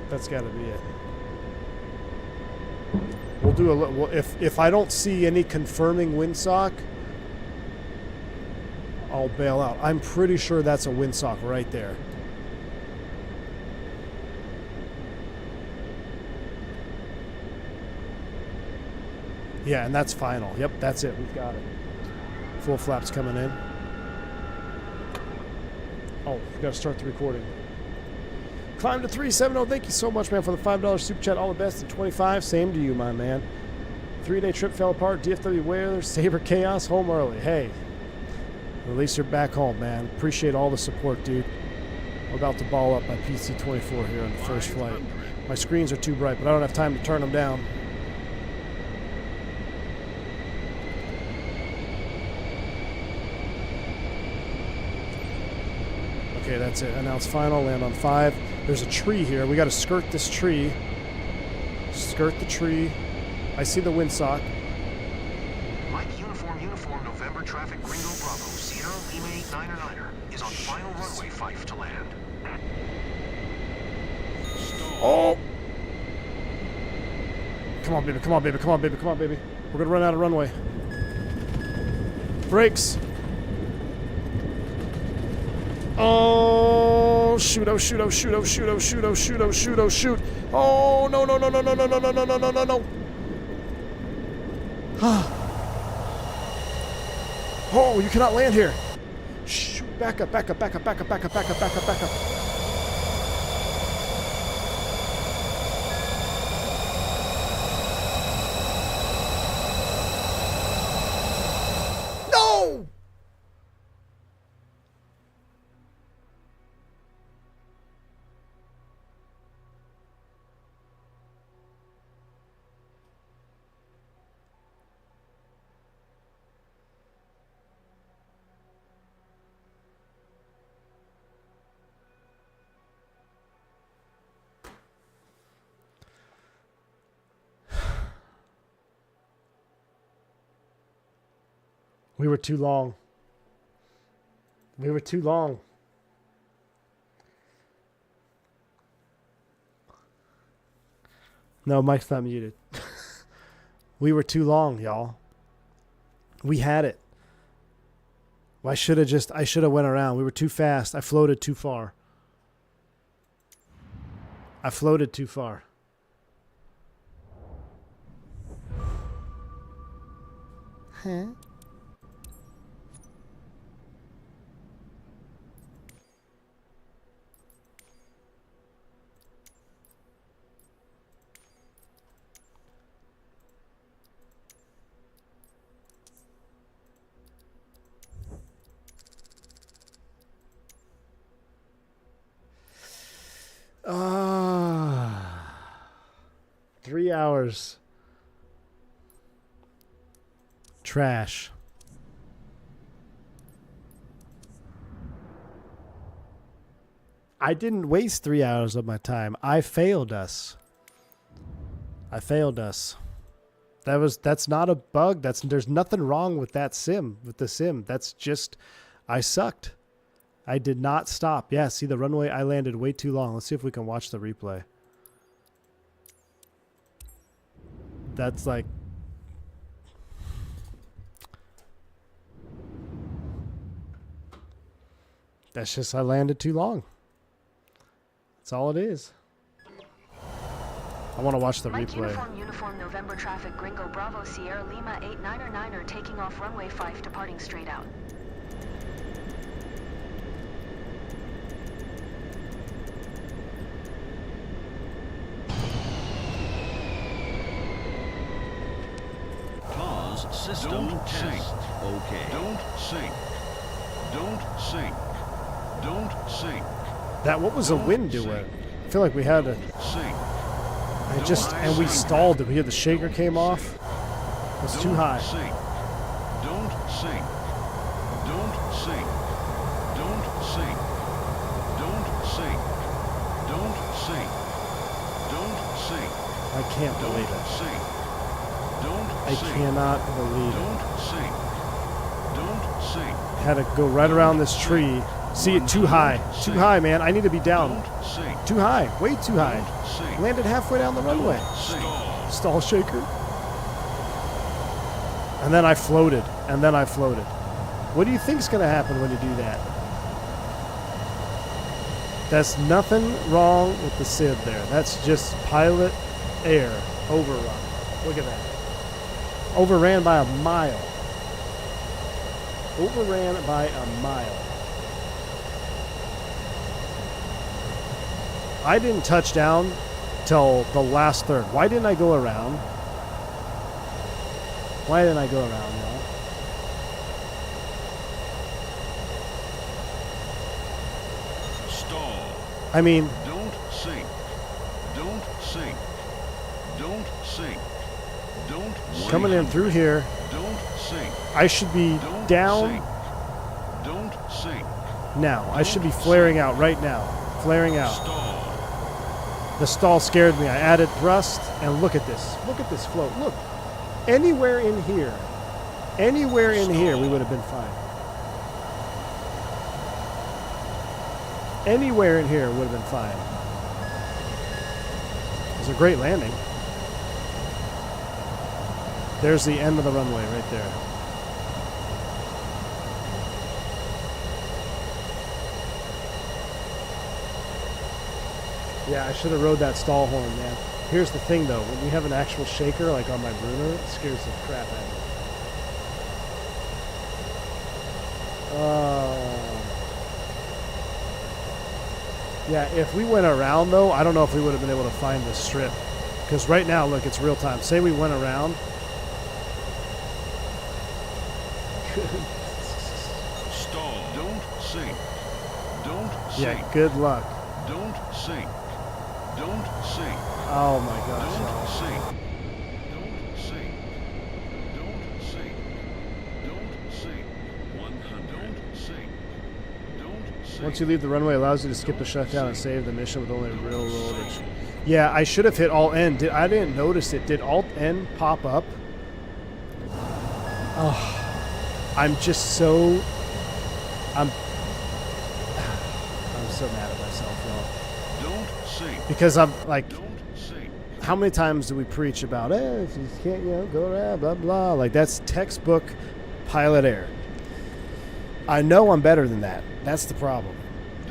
That's got to be it. We'll do a little. If I don't see any confirming windsock, I'll bail out. I'm pretty sure that's a windsock right there. Yeah, and that's final. Yep, that's it. We've got it. Full flaps coming in. Oh, we got to start the recording. Climb to 370. Thank you so much, man, for the $5 super chat. All the best in 25. Same to you, my man. 3-day trip fell apart. DFW weather, Saber chaos, home early. Hey, at least you're back home, man. Appreciate all the support, dude. I'm about to ball up my PC-24 here on the first flight. My screens are too bright, but I don't have time to turn them down. Okay, that's it. Announce final. Land on 5. There's a tree here. We got to skirt this tree. Skirt the tree. I see the windsock. Mike Uniform, November traffic, Gringo Bravo, Sierra Lima 89er is on final runway 5 to land. Oh! Come on, baby. Come on, baby. Come on, baby. Come on, baby. We're going to run out of runway. Brakes. Oh shoot, oh shoot, oh shoot, oh shoot, oh shoot, oh shoot, oh shoot, oh shoot. Oh no no no no no no no no no no no no no. Oh, you cannot land here. Shoot, back up, back up, back up, back up, back up, back up, back up, back up. No! We were too long. We were too long. No, Mike's not muted. We were too long, y'all. We had it. Well, I should have went around. We were too fast. I floated too far. I floated too far. Huh? Ah, 3 hours. Trash. I didn't waste 3 hours of my time. I failed us. I failed us. That's not a bug. There's nothing wrong with that sim, with the sim. That's just, I sucked. I did not stop. Yeah, see the runway, I landed way too long. Let's see if we can watch the replay. That's like... That's just I landed too long. That's all it is. I want to watch the Mike replay. Uniform November traffic Gringo Bravo Sierra Lima 89er taking off runway 5 departing straight out. Pause system test. Okay. Don't sink. Don't sink. Don't sink. That, what was the wind doing? I feel like we had a... Sink. And we stalled. Did we hear the shaker came off? It's too high. Sink. Don't sink. Don't sink. Don't sink. Don't sink. Don't sink. Don't sink. I can't believe it. Sink. Don't I sink. cannot believe it. Don't sink. Don't sink. Had to go right around this tree. See it too high. Too high, man. I need to be down. Don't sink. Too high. Way too high. Sink. Landed halfway down the runway. Stall. Stall shaker. And then I floated. And then I floated. What do you think's going to happen when you do that? That's nothing wrong with the SID there. That's just pilot air overrun. Look at that. Overran by a mile. Overran by a mile. I didn't touch down till the last third. Why didn't I go around? Why didn't I go around, y'all? Stall. I mean, Don't sink. Don't sink. Don't sink. Don't sink. coming in through here, Don't sink. I should be Don't down sink. Don't sink. now. I should be flaring out right now. Flaring out. Stall. The stall scared me. I added thrust, and look at this. Look at this float. Look. Anywhere in here, we would have been fine. Anywhere in here would have been fine. It was a great landing. There's the end of the runway right there. Yeah, I should have rode that stall horn, man. Here's the thing, though. When we have an actual shaker, like on my Bruner, it scares the crap out of me. Yeah, if we went around, though, I don't know if we would have been able to find this strip. Because right now, look, it's real time. Say we went around. Stall. Don't sink. Don't sink. Yeah, good luck. Don't sink. Don't sink. Oh, my gosh. Don't y'all. sink. Don't sink. Don't sink. Don't sink. 100. Don't sink. Don't sink. Once you leave the runway, it allows you to skip the shutdown and save the mission with only real loadage. Yeah, I should have hit Alt N. I didn't notice it. Did Alt N pop up? Oh, I'm just so... I'm so mad at myself, y'all. Don't sink. Because I'm like, Don't sink. how many times do we preach about, if you can't, go around, blah, blah. Like, that's textbook pilot air. I know I'm better than that. That's the problem.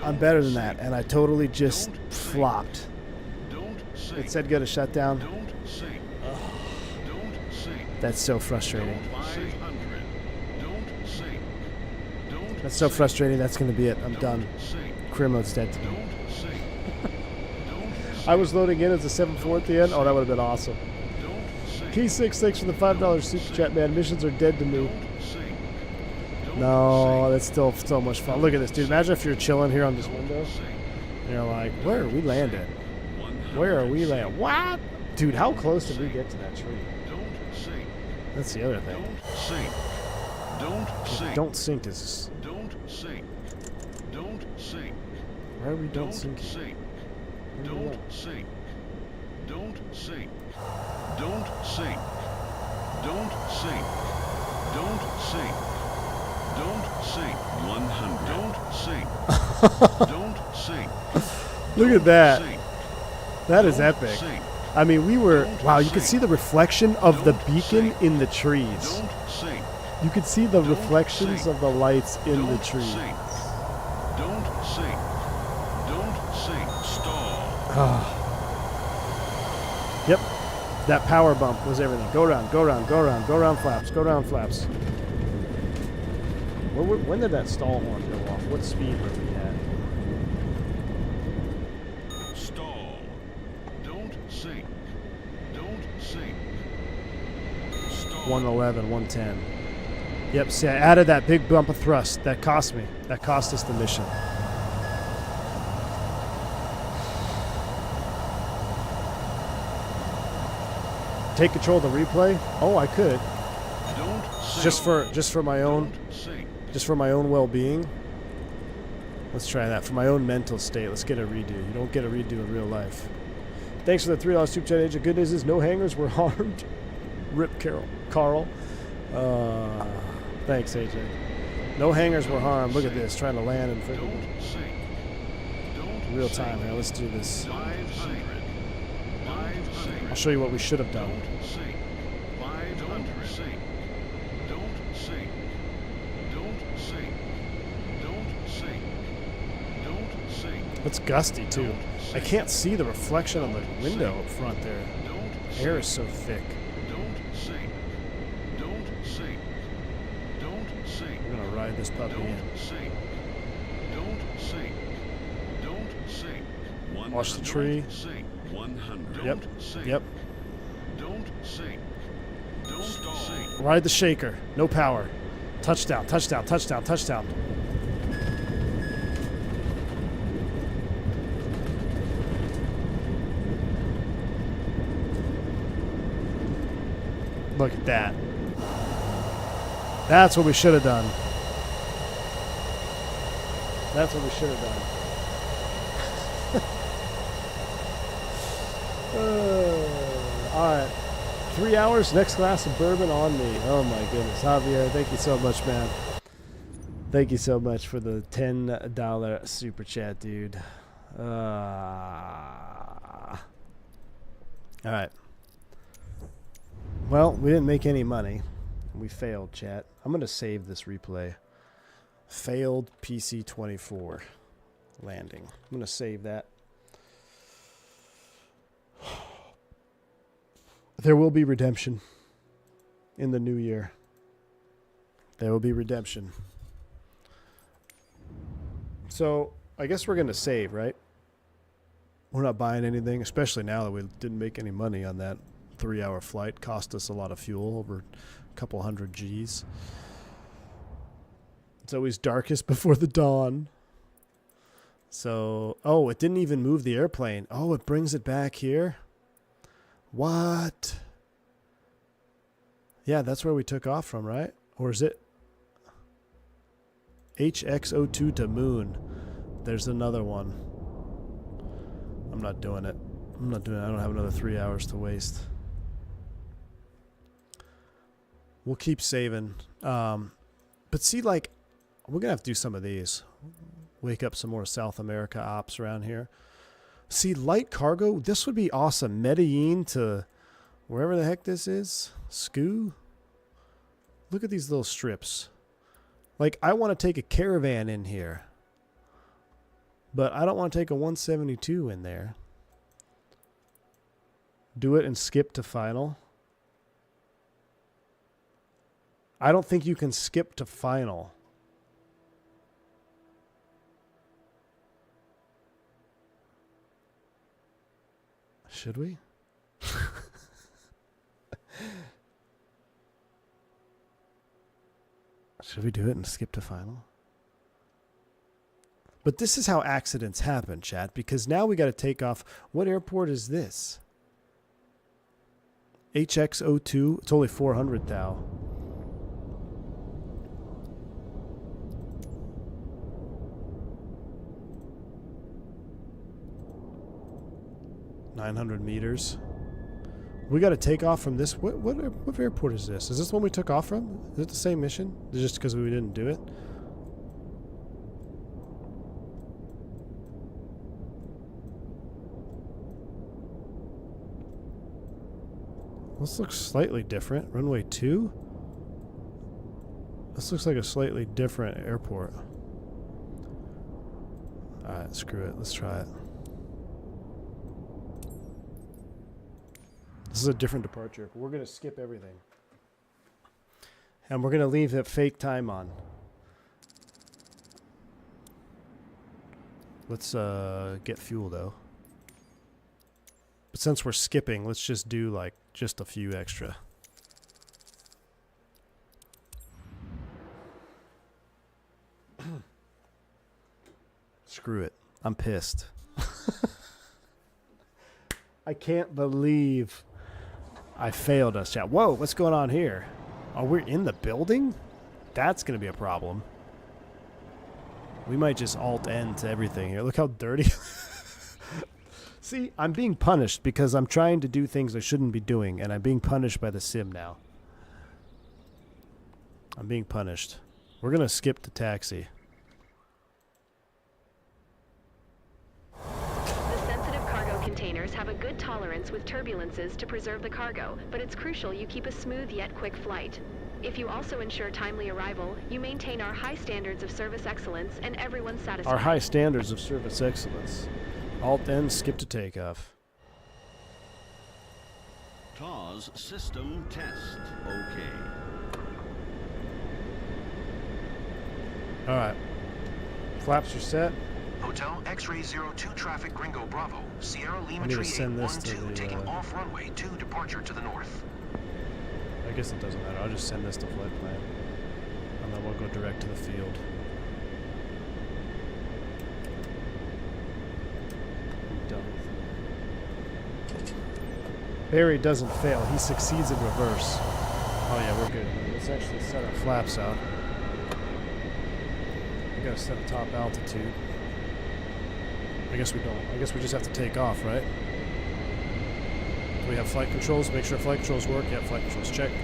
I'm better than that, and I totally just flopped. Don't sink. It said go to shutdown. Don't sink. Don't sink. That's so frustrating. 500. Don't sink. Don't That's so sink. frustrating. That's going to be it. I'm done. Don't sink. Career mode's dead to me. Don't sink. Don't sink. I was loading in as a 7-4 at the end. Oh, that would have been awesome. Don't sink. Key66 for the $5 super chat, man. Missions are dead to me. Don't sink. Don't No, sink. that's still so much fun. Look at this, dude. Imagine if you're chilling here on this window. Sink. And you're like, where are we landing? 100. Where are we landing? What? Dude, how close did we get to that tree? Don't sink. That's the other thing. Don't sink. Don't sink. Don't sink is... Don't sink. Don't sink. Why are we don't Don't sink? sink. Where do we Don't go? sink. Don't sink. Don't sink. Don't sink. Don't sink. Don't sink. 100. Don't sink. Don't sink. Look at that. Sink. That is Don't epic. sink. I mean, we were... Don't Wow, you could sink. see the reflection of the Don't beacon sink. in the trees. Don't sink. You could see the Don't reflections sink. of the lights in the Don't trees. sink. Don't sink. Don't sink. Stall. Yep. That power bump was everything. Go around, go around, go around, go around flaps, go around flaps. When did that stall horn go off? What speed were we at? Stall. Don't sink. Don't sink. Stall. 111, 110. Yep, see, I added that big bump of thrust. That cost me. That cost us the mission. Take control of the replay? Oh, I could. Don't sink. Just for my own Don't sink. just for my own well-being. Let's try that. For my own mental state, let's get a redo. You don't get a redo in real life. Thanks for the $3 super chat, Agent. Good news is no hangars were harmed. Rip Carl. Thanks, AJ. No hangars were harmed. Look at this, trying to land in freaking Don't sink. Don't real sink. time here. Let's do this. 500. 500. I'll show you what we should have done. Don't sink. 500. Don't sink. Don't sink. Don't sink. Don't sink. Don't sink. It's gusty too. I can't see the reflection on the window up front there. Don't Air is sink. so thick. Don't sink. Don't sink. Don't sink. We're gonna ride this puppy in. Don't sink. Don't sink. Don't sink. Watch the 100. tree. Don't sink. 100. Yep. Don't sink. Yep. Don't sink. Don't sink. Ride the shaker. No power. Touchdown. Touchdown. Touchdown. Touchdown. Look at that. That's what we should have done. That's what we should have done. All right. 3 hours, next glass of bourbon on me. Oh my goodness. Javier, thank you so much, man. Thank you so much for the $10 super chat, dude. All right. Well, we didn't make any money. We failed, chat. I'm going to save this replay. Failed PC-24 landing. I'm going to save that. There will be redemption in the new year. There will be redemption. So, I guess we're going to save, right? We're not buying anything, especially now that we didn't make any money on that 3-hour flight. Cost us a lot of fuel, over a couple hundred G's. It's always darkest before the dawn. So, oh, it didn't even move the airplane. Oh, it brings it back here? What? Yeah, that's where we took off from, right? Or is it HX02 to moon? There's another one. I'm not doing it. I'm not doing it. I don't have another 3 hours to waste. We'll keep saving. But see, like, we're going to have to do some of these. Wake up some more South America ops around here. See, light cargo, this would be awesome. Medellin to wherever the heck this is. SCU. Look at these little strips. Like, I want to take a Caravan in here, but I don't want to take a 172 in there. Do it and skip to final. I don't think you can skip to final. Should we? Should we do it and skip to final? But this is how accidents happen, chat, because now we got to take off. What airport is this? HX02. It's only 400 thou. $900 We got to take off from this. What airport is this? Is this the one we took off from? Is it the same mission? Is it just because we didn't do it? This looks slightly different. Runway 2? This looks like a slightly different airport. Alright, screw it. Let's try it. This is a different departure. We're going to skip everything. And we're going to leave that fake time on. Let's get fuel, though. But since we're skipping, let's just do, like, just a few extra. Screw it. I'm pissed. I can't believe I failed us, chat. Whoa, what's going on here? Oh, we're in the building? That's going to be a problem. We might just alt-N to everything here. Look how dirty. See, I'm being punished because I'm trying to do things I shouldn't be doing, and I'm being punished by the sim now. I'm being punished. We're going to skip to taxi. The sensitive cargo containers have a good tolerance with turbulences to preserve the cargo, but it's crucial you keep a smooth yet quick flight. If you also ensure timely arrival, you maintain our high standards of service excellence and everyone's satisfaction. Our high standards of service excellence. Alt-N, skip to takeoff. TAWS system test. Okay. Alright. Flaps are set. Hotel X-Ray 02 traffic Gringo Bravo. Sierra Lima need to Tree send this to 812 the, taking off runway 2 departure to the north. I guess it doesn't matter. I'll just send this to flight plan. And then we'll go direct to the field. Barry doesn't fail. He succeeds in reverse. Oh yeah, we're good. Let's actually set our flaps out. We gotta set a top altitude. I guess we don't. I guess we just have to take off, right? Do we have flight controls? Make sure flight controls work. Yeah, flight controls checked.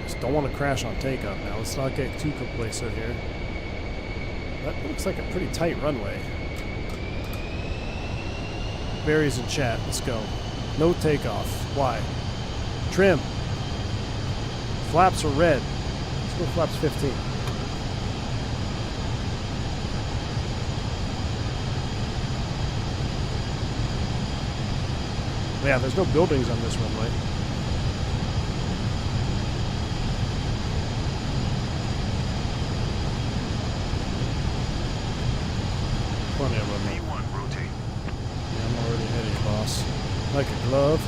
Just don't want to crash on takeoff now. Let's not get too complacent here. That looks like a pretty tight runway. Barry's in chat. Let's go. No takeoff. Why? Trim. Flaps are red. Let's go flaps 15. Yeah, there's no buildings on this runway. Plenty of runway. A1, rotate. Yeah, I'm already ahead of you, boss. Like a glove.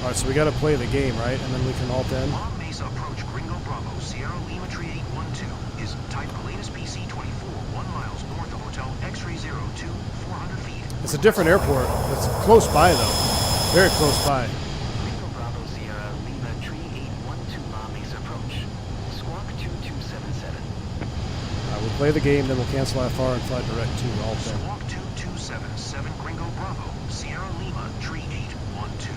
Alright, so we gotta play the game, right? And then we can alt-N. On Mesa approach Gringo Bravo, Sierra Lima Tree 812 is type Pilatus PC 24, 1 miles north of Hotel X-Ray 02, 400 feet. It's a different airport. It's close by, though. Very close by. Gringo Bravo Sierra Lima Tree 812 La Mesa approach. Squawk 2277. We'll play the game, then we'll cancel IFR and fly direct to alt-N. Squawk 2277 Gringo Bravo, Sierra Lima Tree 812.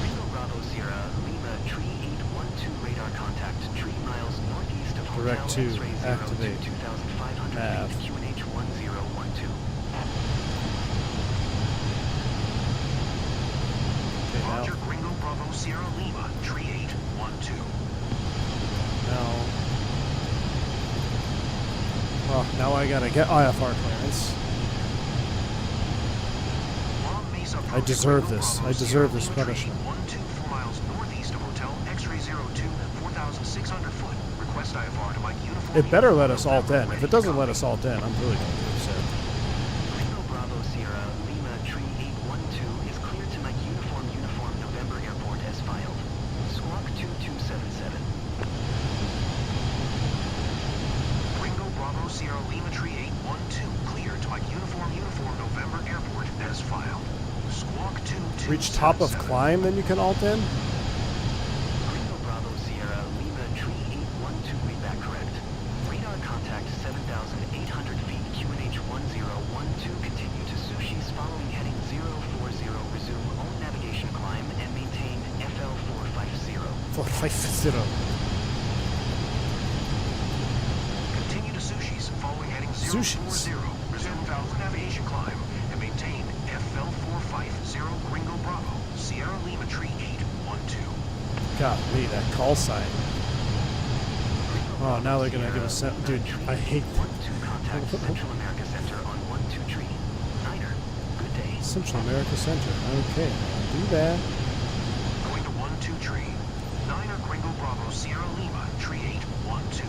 Gringo Bravo Sierra Lima Tree 812 radar contact 3 miles northeast of Direct Hotel to X-Ray 02, activate 2500 nav. feet QNH 1012. Sierra Lima, tree 812. Now, well, now I gotta get IFR clearance. Long Mesa I deserve Ringo this. Bravo, I deserve Sierra this Lima, tree punishment. 124 miles northeast of Hotel X-ray 02, 4,600 foot. Request IFR to Mike Uniform. It better let us November, alt in. If ready it doesn't to let copy. us alt in, I'm really gonna be upset. Ringo Bravo Sierra Lima Tree 812 is cleared to Mike Uniform November Airport as filed. Squawk 2277. Ringo Bravo Sierra Lima tree 812 cleared to Mike Uniform November Airport as filed. Squawk 2277. Reach top of climb, then you can alt in? Ringo Bravo Sierra Lima Tree 812 read back correct. Radar contact 7,800 feet QNH 1012 continue to Sushi's following heading 040 resume own navigation climb and maintain FL 450. 450. Continue to Sushi's following heading 040. Sushi's. Resume valve navigation climb and maintain FL 450 Ringo Bravo Sierra Lima tree 812. Golly, that call sign. Oh, now they're gonna give us... Dude, I hate... 12 contact Central America Center on 12 tree. Niner, good day. Central America Center. Okay, I'll do that. Going to 12 tree. Niner Ringo Bravo Sierra Lima tree 812.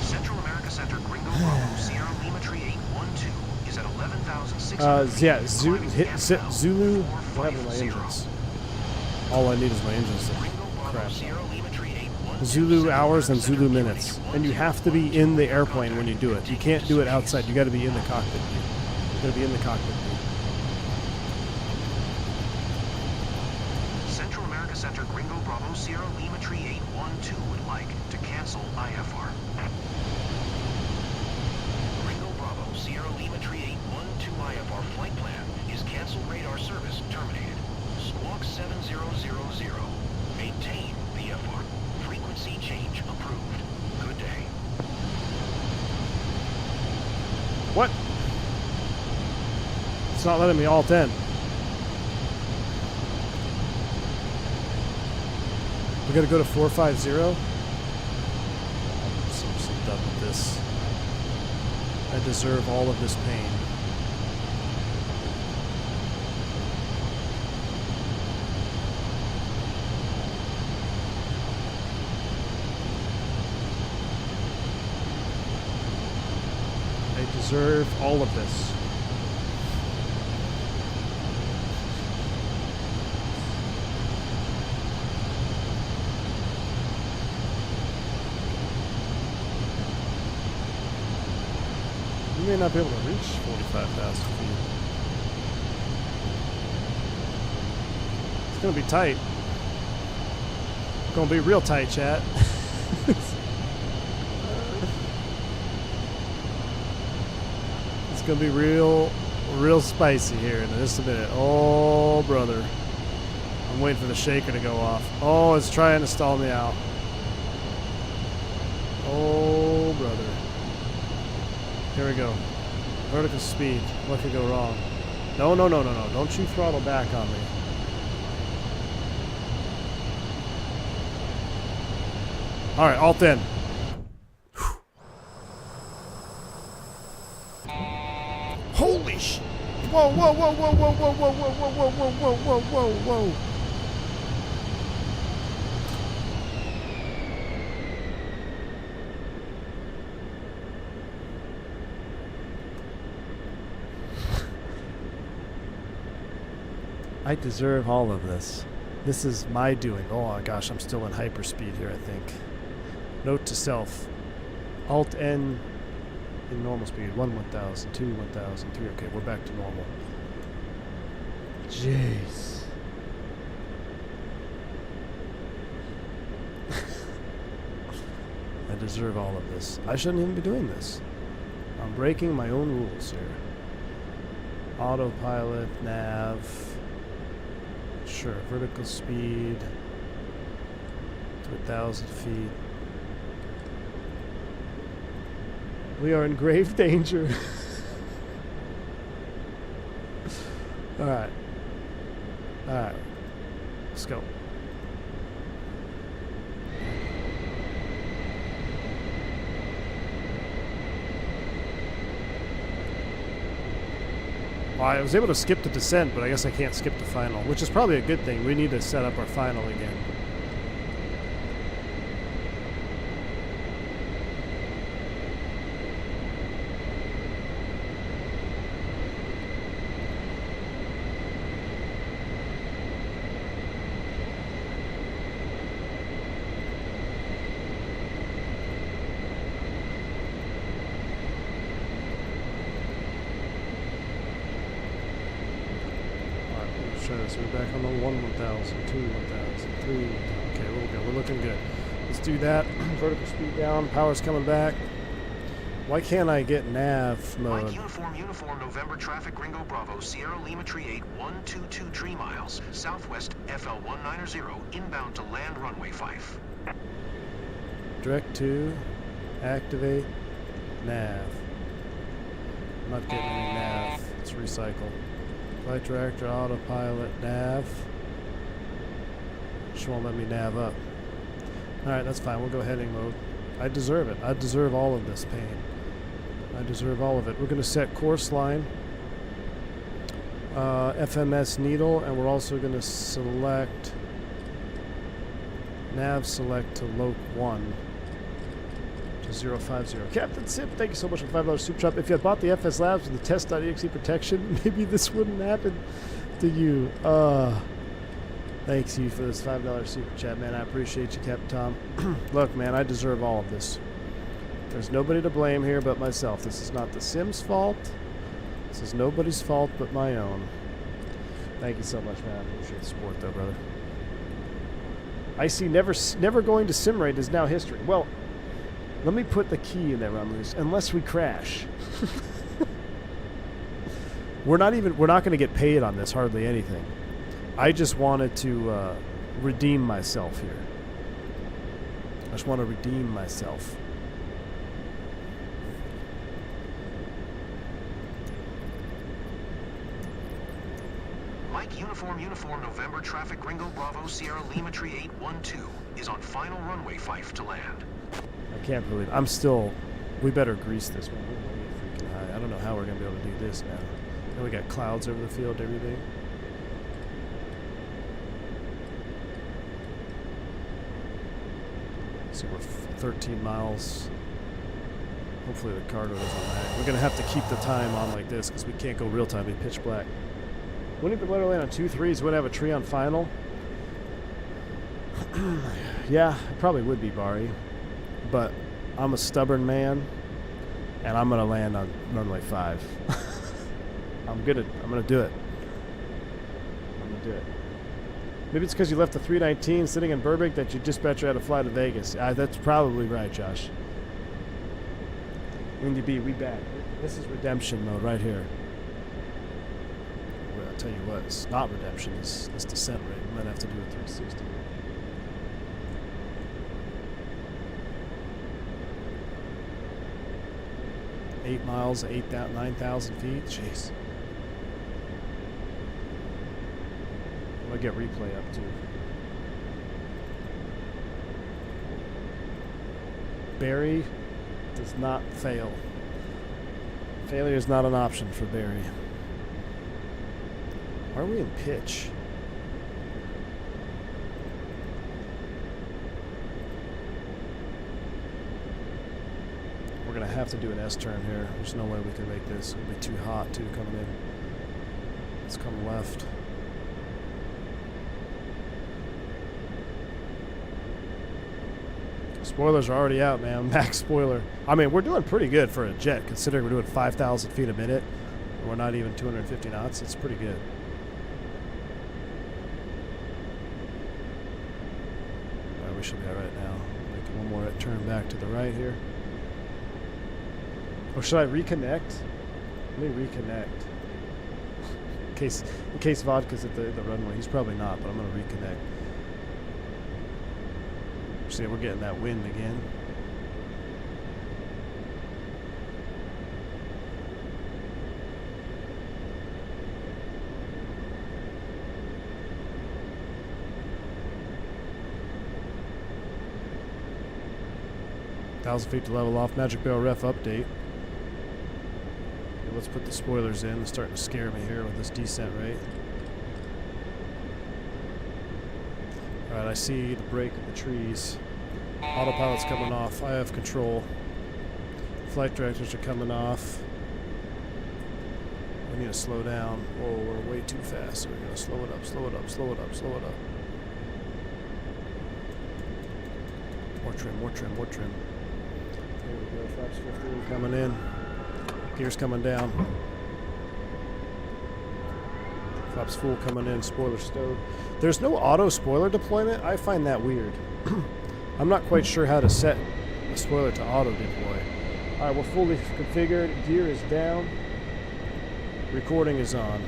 Central America Center Gringo Bravo Sierra Lima tree 812 is at 11,600 feet. Yeah, climbing FL Zulu... What happened to my 450. engines? All I need is my engines to Ringo Bravo crap. Sierra Lima tree 812. Zulu hours and Central Zulu America minutes. Center, And you have to be in the airplane when you do it. You can't do it outside. You gotta be in the cockpit view. You gotta be in the cockpit view. Central America Center Gringo Bravo Sierra Lima tree 812 would like to cancel IFR. Ringo Bravo Sierra Lima tree 812 IFR flight plan is canceled radar service terminated. Squawk 7000. Maintain VFR. Frequency change approved. Good day. What? It's not letting me alt in. We gotta go to 450? I'm so done with this. I deserve all of this pain. I deserve all of this. You may not be able to reach 45,000 feet. It's gonna be tight. It's gonna be real tight, chat. It's gonna be real spicy here in just a minute. Oh, brother. I'm waiting for the shaker to go off. Oh, it's trying to stall me out. Oh, brother. Here we go. Vertical speed. What could go wrong? No. Don't you throttle back on me. All right, alt in. Holy sh! Whoa! I deserve all of this. This is my doing. Oh my gosh, I'm still in hyperspeed here, I think. Note to self. Alt N in normal speed. 1,000, 2, 1,000, 3. Okay, we're back to normal. Jeez. I deserve all of this. I shouldn't even be doing this. I'm breaking my own rules here. Autopilot, nav. Sure, vertical speed to 1,000 feet. We are in grave danger. Alright. Alright. Let's go. Well, I was able to skip the descent, but I guess I can't skip the final, which is probably a good thing. We need to set up our final again. So we're back on the 1,000, 2, 1,000, 3, 1,000. Okay, we're good. We're looking good. Let's do that. Vertical speed down. Power's coming back. Why can't I get nav mode? Mike Uniform November traffic Ringo Bravo Sierra Lima Tree 8 122 tree miles southwest FL 190 inbound to land runway 5. Direct to activate nav. I'm not getting any nav. Let's recycle. Flight director, autopilot, nav. Just won't let me nav up. Alright, that's fine. We'll go heading mode. I deserve it. I deserve all of this pain. I deserve all of it. We're going to set course line. FMS needle, and we're also going to select nav select to loc 1 to 050. Captain Sip, thank you so much for the $5 super chat. If you had bought the FS Labs with the test.exe protection, maybe this wouldn't happen to you. Thanks you for this $5 super chat, man. I appreciate you, Captain Tom. Look, man, I deserve all of this. There's nobody to blame here but myself. This is not the Sim's fault. This is nobody's fault but my own. Thank you so much, man. I appreciate the support, though, brother. I see never going to sim raid is now history. Well, let me put the key in there, Rumloose. Unless we crash. We're not going to get paid on this, hardly anything. I just wanted to redeem myself here. I just want to redeem myself. Mike Uniform November traffic Ringo Bravo Sierra Lima Tree 812 is on final runway 5 to land. I can't believe it. I'm still... We better grease this one. We're way freaking high. I don't know how we're going to be able to do this now. And we got clouds over the field, everything. So we're 13 miles. Hopefully the cargo doesn't lag. We're going to have to keep the time on like this because we can't go real time. It'd be pitch black. Wouldn't it be better land on 2-3s? Would have a tree on final? Yeah, it probably would be, Bari. But I'm a stubborn man, and I'm going to land on runway 5. I'm going to do it. I'm going to do it. Maybe it's because you left the 319 sitting in Burbank that your dispatcher had to fly to Vegas. That's probably right, Josh. Windy B, we back. This is redemption mode right here. Well, I'll tell you what, it's not redemption. It's descent rate. We might have to do a 360. Eight miles, 9,000 feet. Jeez. I'll get replay up too. Barry does not fail. Failure is not an option for Barry. Are we in pitch? We're going to have to do an S-turn here. There's no way we can make this. It'll be too hot, too, coming in. Let's come left. Spoilers are already out, man. Max spoiler. I mean, we're doing pretty good for a jet, considering we're doing 5,000 feet a minute. And we're not even 250 knots. It's pretty good. We should be all right now. Make one more turn back to the right here. Or should I reconnect? Let me reconnect. In case Vodka's at the runway. He's probably not, but I'm going to reconnect. See, we're getting that wind again. 1,000 feet to level off. Magic Barrel ref update. Let's put the spoilers in. It's starting to scare me here with this descent rate. Alright, I see the break of the trees. Autopilot's coming off. I have control. Flight directors are coming off. We need to slow down. Oh, we're way too fast. So we're going to slow it up, slow it up, slow it up, slow it up. More trim, more trim, more trim. There we go. Flaps 15 coming in. Gears coming down. Flaps full coming in. Spoiler stowed. There's no auto spoiler deployment. I find that weird. I'm not quite sure how to set the spoiler to auto deploy. Alright, we're fully configured. Gear is down. Recording is on.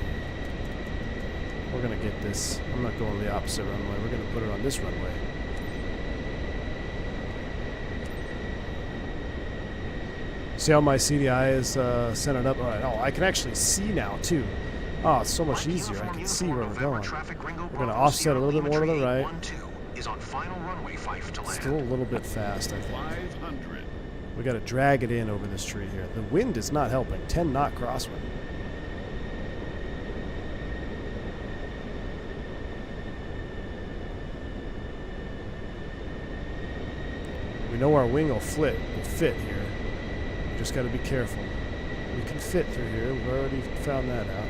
We're going to get this. I'm not going the opposite runway. We're going to put it on this runway. See how my CDI is centered up? All right. Oh, I can actually see now, too. Oh, it's so much easier. I can see where we're going. We're going to offset a little bit more to the right. Still a little bit fast, I think. 500. We got to drag it in over this tree here. The wind is not helping. 10 knot crosswind. We know our wing will fit here. We just got to be careful. We can fit through here. We've already found that out.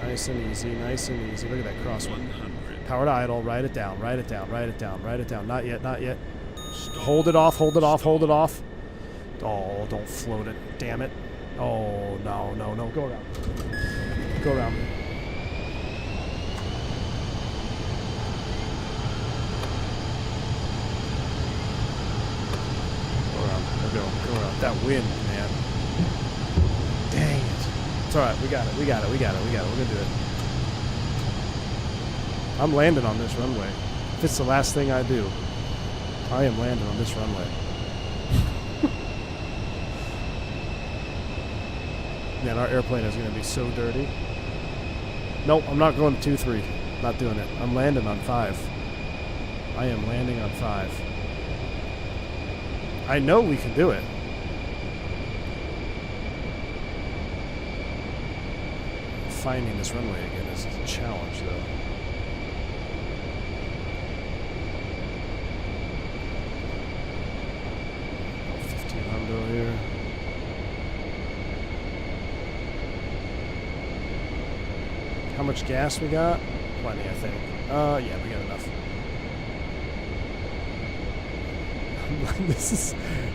Nice and easy, nice and easy. Look at that crosswind. 100. Power to idle. Write it down. Write it down. Write it down. Write it down. Not yet. Not yet. Hold it off. Hold it off. Hold it off. Oh, don't float it. Damn it. Oh, no, no, no. Go around. Go around. Go around. That wind, man. Dang it. It's alright. We got it. We got it. We got it. We got it. We're going to do it. I'm landing on this runway. If it's the last thing I do, I am landing on this runway. Man, our airplane is going to be so dirty. Nope, I'm not going to 2-3. Not doing it. I'm landing on 5. I am landing on 5. I know we can do it. Finding this runway again is a challenge, though. Here. How much gas we got? Plenty, I think. Yeah, we got enough.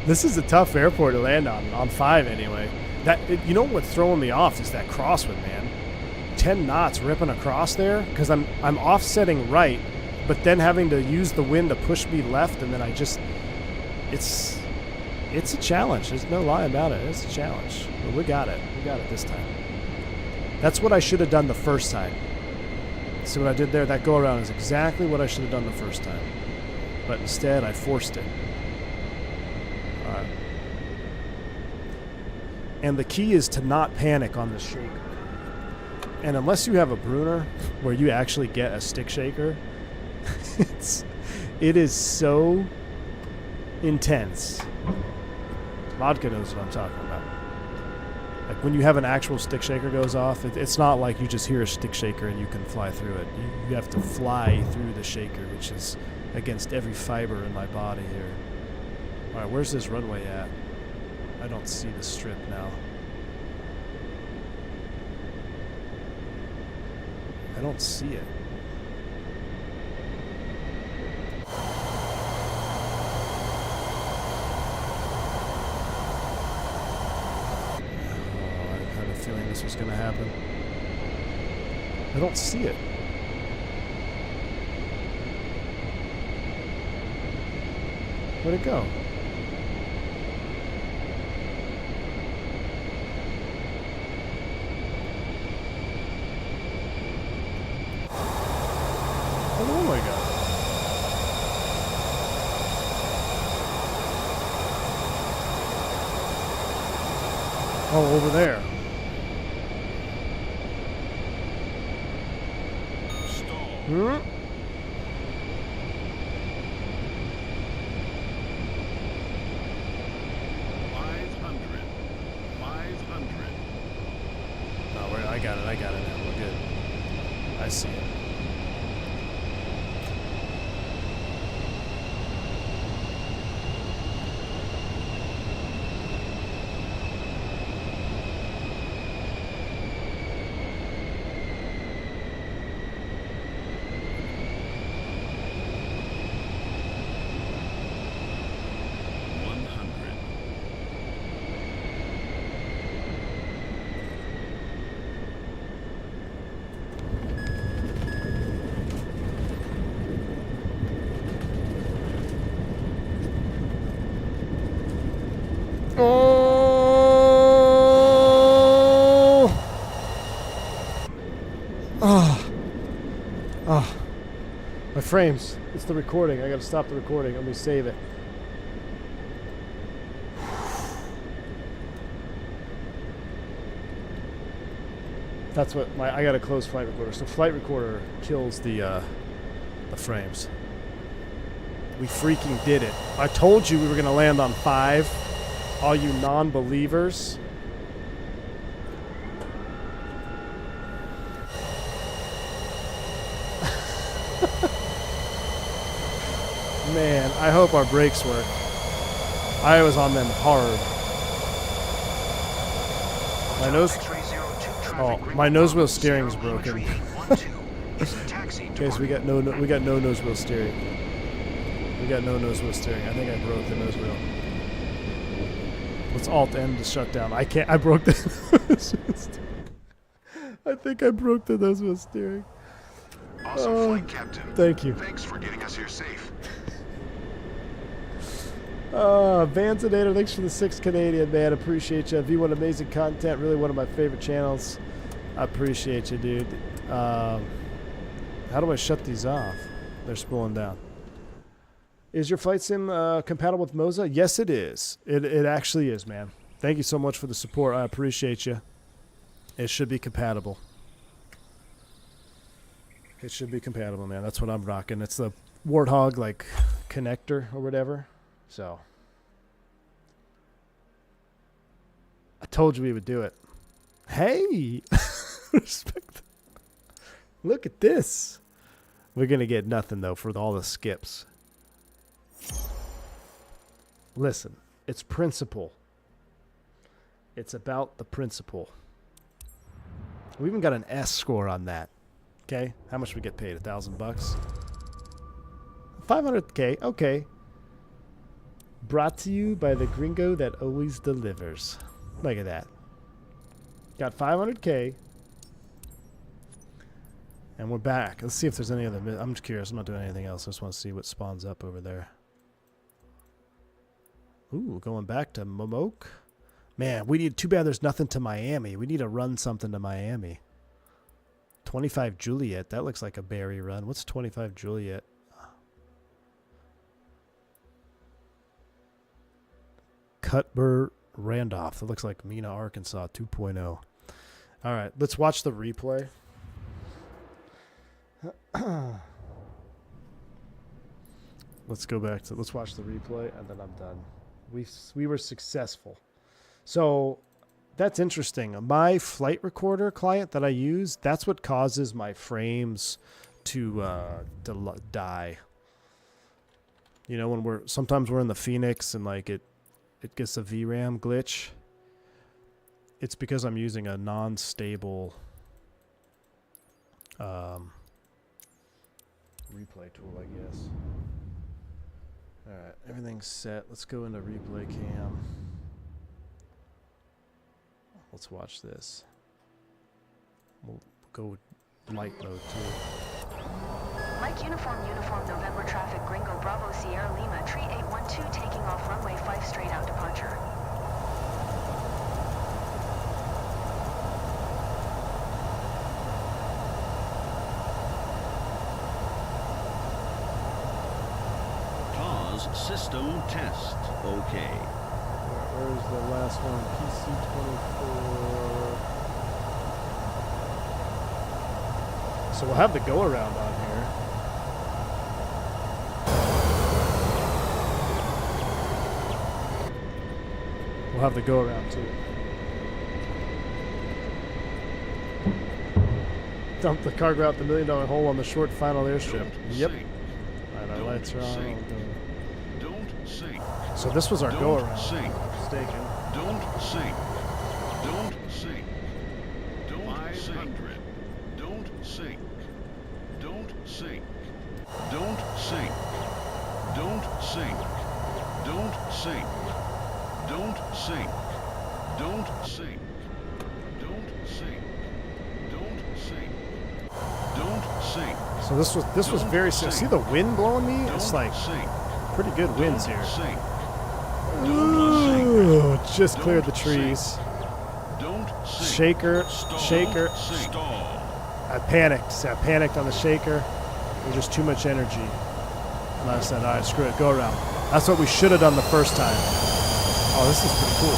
This is a tough airport to land on 5 anyway. You know what's throwing me off is that crosswind, man. 10 knots ripping across there because I'm offsetting right, but then having to use the wind to push me left, and then it's a challenge. There's no lie about it. It's a challenge. But we got it. We got it this time. That's what I should have done the first time. See what I did there? That go around is exactly what I should have done the first time. But instead, I forced it. Alright. And the key is to not panic on the shaker. And unless you have a Bruner where you actually get a stick shaker, it is so intense. Vodka knows what I'm talking about. Like when you have an actual stick shaker goes off, it's not like you just hear a stick shaker and you can fly through it. You have to fly through the shaker, which is against every fiber in my body here. Alright, where's this runway at? I don't see the strip now. I don't see it. This was going to happen. I don't see it. Where'd it go? Oh my God. Oh, over there. Hmm? I see it. My frames. It's the recording. I gotta stop the recording. Let me save it. That's what I gotta close flight recorder. So flight recorder kills the frames. We freaking did it. I told you we were gonna land on 5. All you non-believers. Man, I hope our brakes work. I was on them hard. My nose. Oh, my nose wheel steering is broken. Okay, so we got no nose wheel steering. We got no nose wheel steering. I think I broke the nose wheel. Let's Alt N to shut down. I can't. I broke the nose wheel steering. I think I broke the nose wheel steering. Awesome flight, Captain. Thank you. Thanks for getting us here safe. Vanzinator, thanks for the 6 Canadian, man. Appreciate you. V1 amazing content. Really one of my favorite channels. I appreciate you, dude. How do I shut these off? They're spooling down. Is your flight sim compatible with Moza? Yes, it is. It actually is, man. Thank you so much for the support. I appreciate you. It should be compatible. It should be compatible, man. That's what I'm rocking. It's the Warthog, like, connector or whatever. So, I told you we would do it. Hey! Respect. Look at this. We're going to get nothing, though, for all the skips. Listen, it's principle. It's about the principle. We even got an S score on that. Okay? How much we get paid? $1,000? 500K. Okay. Brought to you by the gringo that always delivers. Look at that. Got 500K. And we're back. Let's see if there's any other... I'm just curious. I'm not doing anything else. I just want to see what spawns up over there. Ooh, going back to Momoke. Man, we need... Too bad there's nothing to Miami. We need to run something to Miami. 25 Juliet. That looks like a berry run. What's 25 Juliet? Cuthbert Randolph. That looks like Mena, Arkansas 2.0. All right, let's watch the replay. Let's go back to... Let's watch the replay, and then I'm done. We were successful. So... That's interesting. My flight recorder client that I use, that's what causes my frames to die. You know, when sometimes we're in the Fenix and like it gets a VRAM glitch. It's because I'm using a non-stable replay tool, I guess. All right, everything's set. Let's go into replay cam. Let's watch this. We'll go light mode too. Mike Uniform November traffic Gringo Bravo Sierra Lima Tree 812 taking off runway 5 straight out departure. TAWS system test. Okay. Where's the last one? PC24. So we'll have the go around on here. We'll have the go around too. dump the cargo out the $1 million hole on the short final airstrip. Don't Yep. sink. Alright, our Don't lights are on. sink. Don't sink. So this was our Don't go-around. sink. Mistaken. Don't sink. Don't sink. Don't sink. Don't sink. Don't sink. Don't sink. Don't sink. Don't sink. Don't sink. Don't sink. Don't sink. Don't sink. Don't sink. So this was very Don't see sink. the wind blowing me? It's Don't like sink. pretty good winds here. Sink. Ooh, just Don't cleared the sink. trees. Don't sink. Shaker, Stall. shaker. Stall. I panicked. I panicked on the shaker. There's just too much energy. And I said, all right, screw it, go around. That's what we should have done the first time. Oh, this is pretty cool.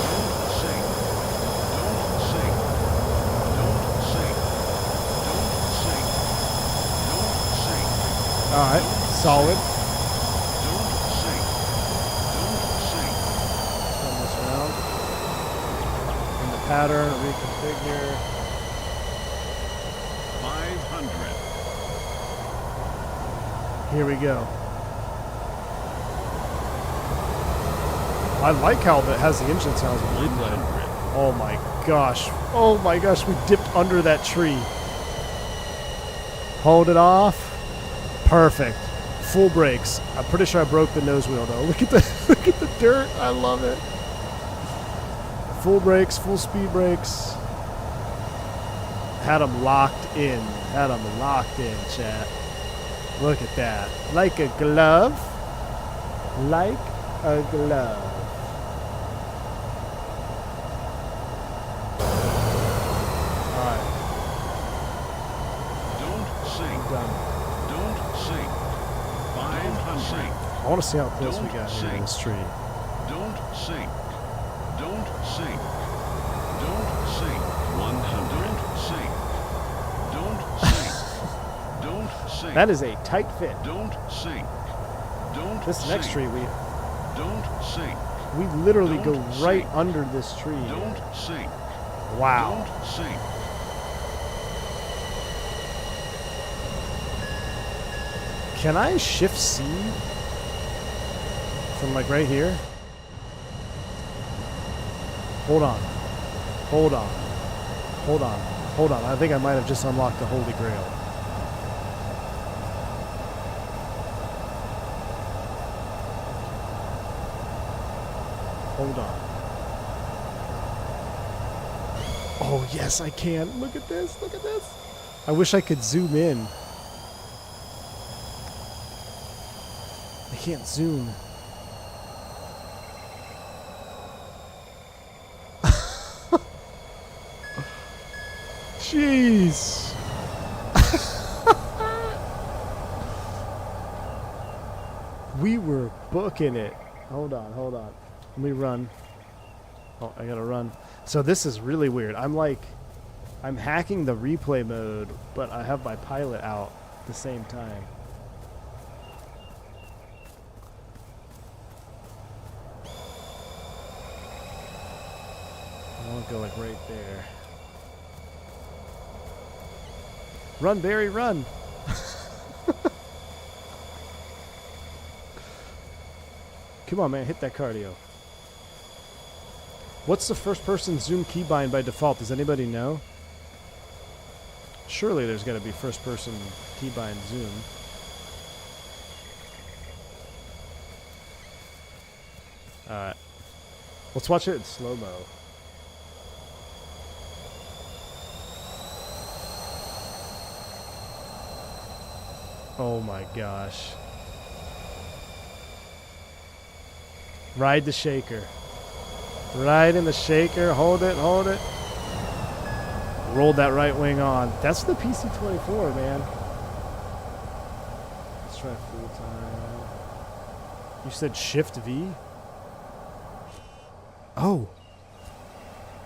Don't sink. Don't sink. Don't sink. Don't sink. Don't sink. All right, solid. Don't sink. Don't sink. Turn this around. In the pattern, reconfigure. 500. Here we go. I like how it has the engine sounds with the replay. 100. Oh my gosh. Oh my gosh, we dipped under that tree. Hold it off. Perfect. Full brakes. I'm pretty sure I broke the nose wheel though. Look at the look at the dirt. I love it. Full brakes, full speed brakes. Had them locked in. Had them locked in, chat. Look at that. Like a glove. Like a glove. Alright, Don't sink. done. Don't sink. 500. I want to see how close we Don't got here to sink. this tree. Don't sink. Don't sink. Don't sink. 100. Don't sink. Don't sink. Don't sink. That is a tight fit. Don't sink. Don't This sink. next tree, Don't sink. we literally go Don't right sink. under this tree. Don't sink. Wow. Don't sink. Can I shift C from like right here? Hold on. Hold on. Hold on. Hold on. I think I might have just unlocked the Holy Grail. Hold on. Oh, yes, I can. Look at this. Look at this. I wish I could zoom in. I can't zoom. Jeez. We were booking it. Hold on, hold on. Let me run. Oh, I gotta run. So this is really weird. I'm hacking the replay mode, but I have my pilot out at the same time. I want to go like right there. Run, Barry, run! Come on, man, hit that cardio. What's the first person zoom keybind by default? Does anybody know? Surely there's got to be first person keybind zoom. Alright. Let's watch it in slow-mo. Oh my gosh. Ride the shaker. Ride in the shaker. Hold it, hold it. Rolled that right wing on. That's the PC-24, man. Let's try full time. You said Shift V? Oh.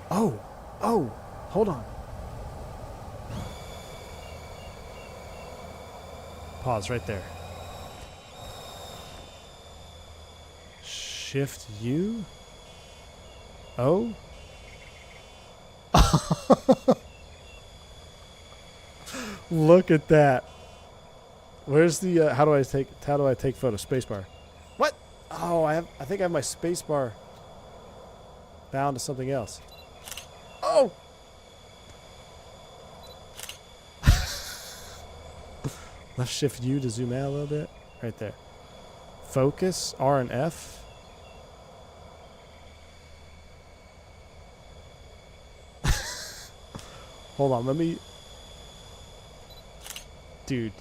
Oh. Oh. Hold on. Pause right there. Shift U? Oh? Look at that. Where's the how do I take photo? Spacebar. What? Oh, I think I have my spacebar bound to something else. Oh. Left shift U to zoom out a little bit. Right there. Focus R and F. Hold on, let me. Dudes.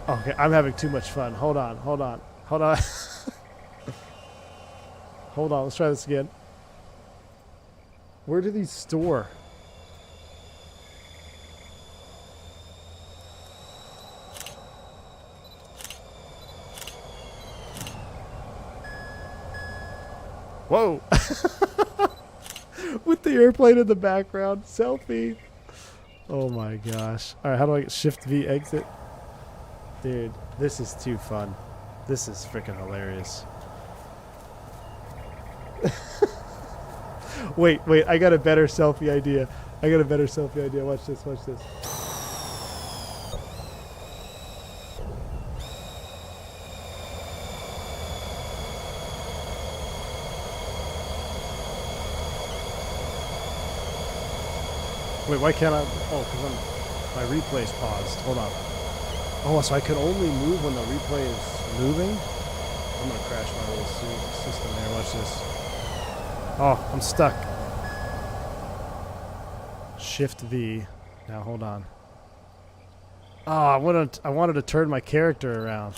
Okay, I'm having too much fun. Hold on. Hold on, let's try this again. Where do these store? Whoa! With the airplane in the background. Selfie. Oh my gosh. Alright, how do I get Shift V exit? Dude, this is too fun. This is freaking hilarious. Wait, I got a better selfie idea. Watch this. Wait, why can't I? Oh, because my replay's paused. Hold on. Oh, so I can only move when the replay is moving? I'm going to crash my little system there. Watch this. Oh, I'm stuck. Shift V. Now, hold on. Oh, I wanted to turn my character around.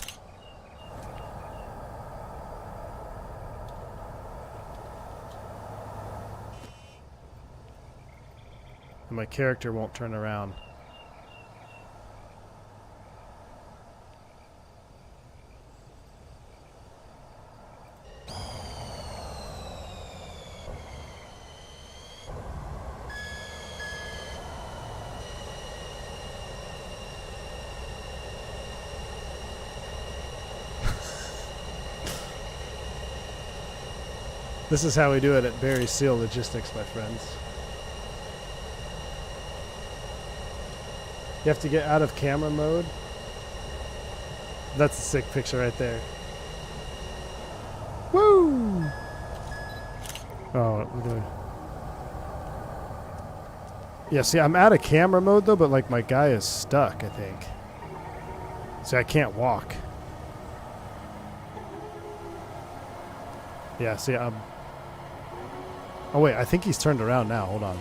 And my character won't turn around. This is how we do it at Barry Seal Logistics, my friends. You have to get out of camera mode. That's a sick picture right there. Woo! Oh, we're doing. Yeah, see, I'm out of camera mode though, but like my guy is stuck, I think. See, I can't walk. Yeah, see, I'm. Oh wait, I think he's turned around now. Hold on.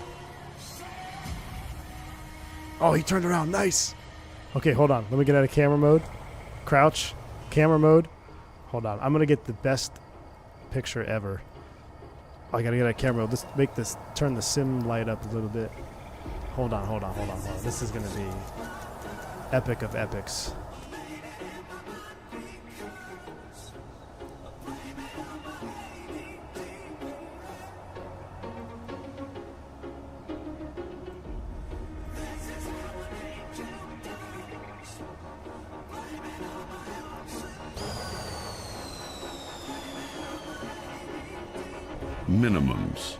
Oh, he turned around. Nice. Okay, hold on. Let me get out of camera mode. Crouch. Camera mode. Hold on. I'm going to get the best picture ever. Oh, I got to get out of camera mode. Let's turn the sim light up a little bit. Hold on. This is going to be epic of epics. Minimums.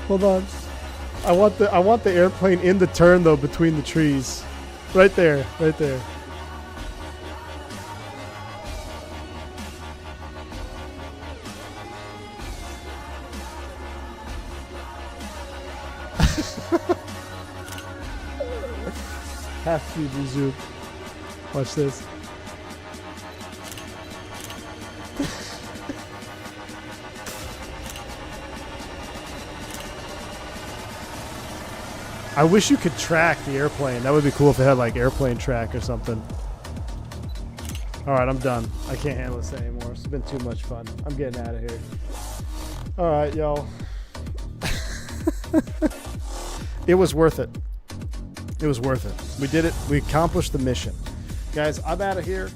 Hold on. I want the airplane in the turn though between the trees. Right there. Have to do zoom. Watch this. I wish you could track the airplane. That would be cool if it had like airplane track or something. Alright, I'm done. I can't handle this anymore. It's been too much fun. I'm getting out of here. Alright, y'all. It was worth it. It was worth it. We did it. We accomplished the mission. Guys, I'm out of here.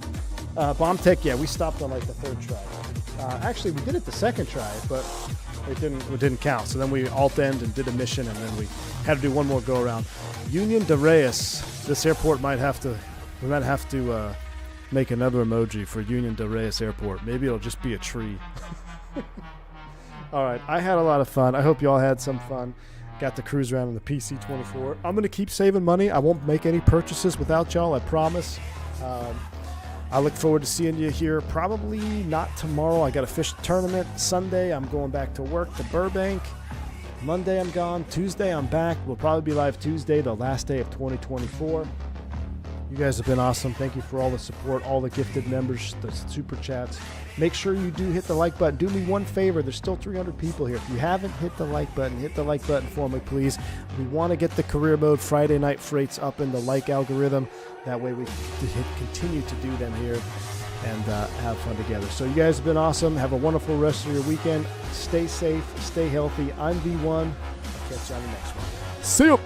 Bomb Tech, yeah, we stopped on like the third try. Actually, we did it the second try, but it didn't count. So then we alt-end and did a mission, and then we had to do one more go-around. Union de Reyes. This airport we might have to make another emoji for Union de Reyes Airport. Maybe it'll just be a tree. All right, I had a lot of fun. I hope you all had some fun. Got to cruise around in the PC-24. I'm going to keep saving money. I won't make any purchases without y'all, I promise. I look forward to seeing you here. Probably not tomorrow. I got a fish tournament. Sunday, I'm going back to work to Burbank. Monday, I'm gone. Tuesday, I'm back. We'll probably be live Tuesday, the last day of 2024. You guys have been awesome. Thank you for all the support, all the gifted members, the super chats. Make sure you do hit the like button. Do me one favor. There's still 300 people here. If you haven't hit the like button, hit the like button for me, please. We want to get the career mode Friday night freights up in the like algorithm. That way we can continue to do them here and have fun together. So you guys have been awesome. Have a wonderful rest of your weekend. Stay safe. Stay healthy. I'm V1. I'll catch you on the next one. See you.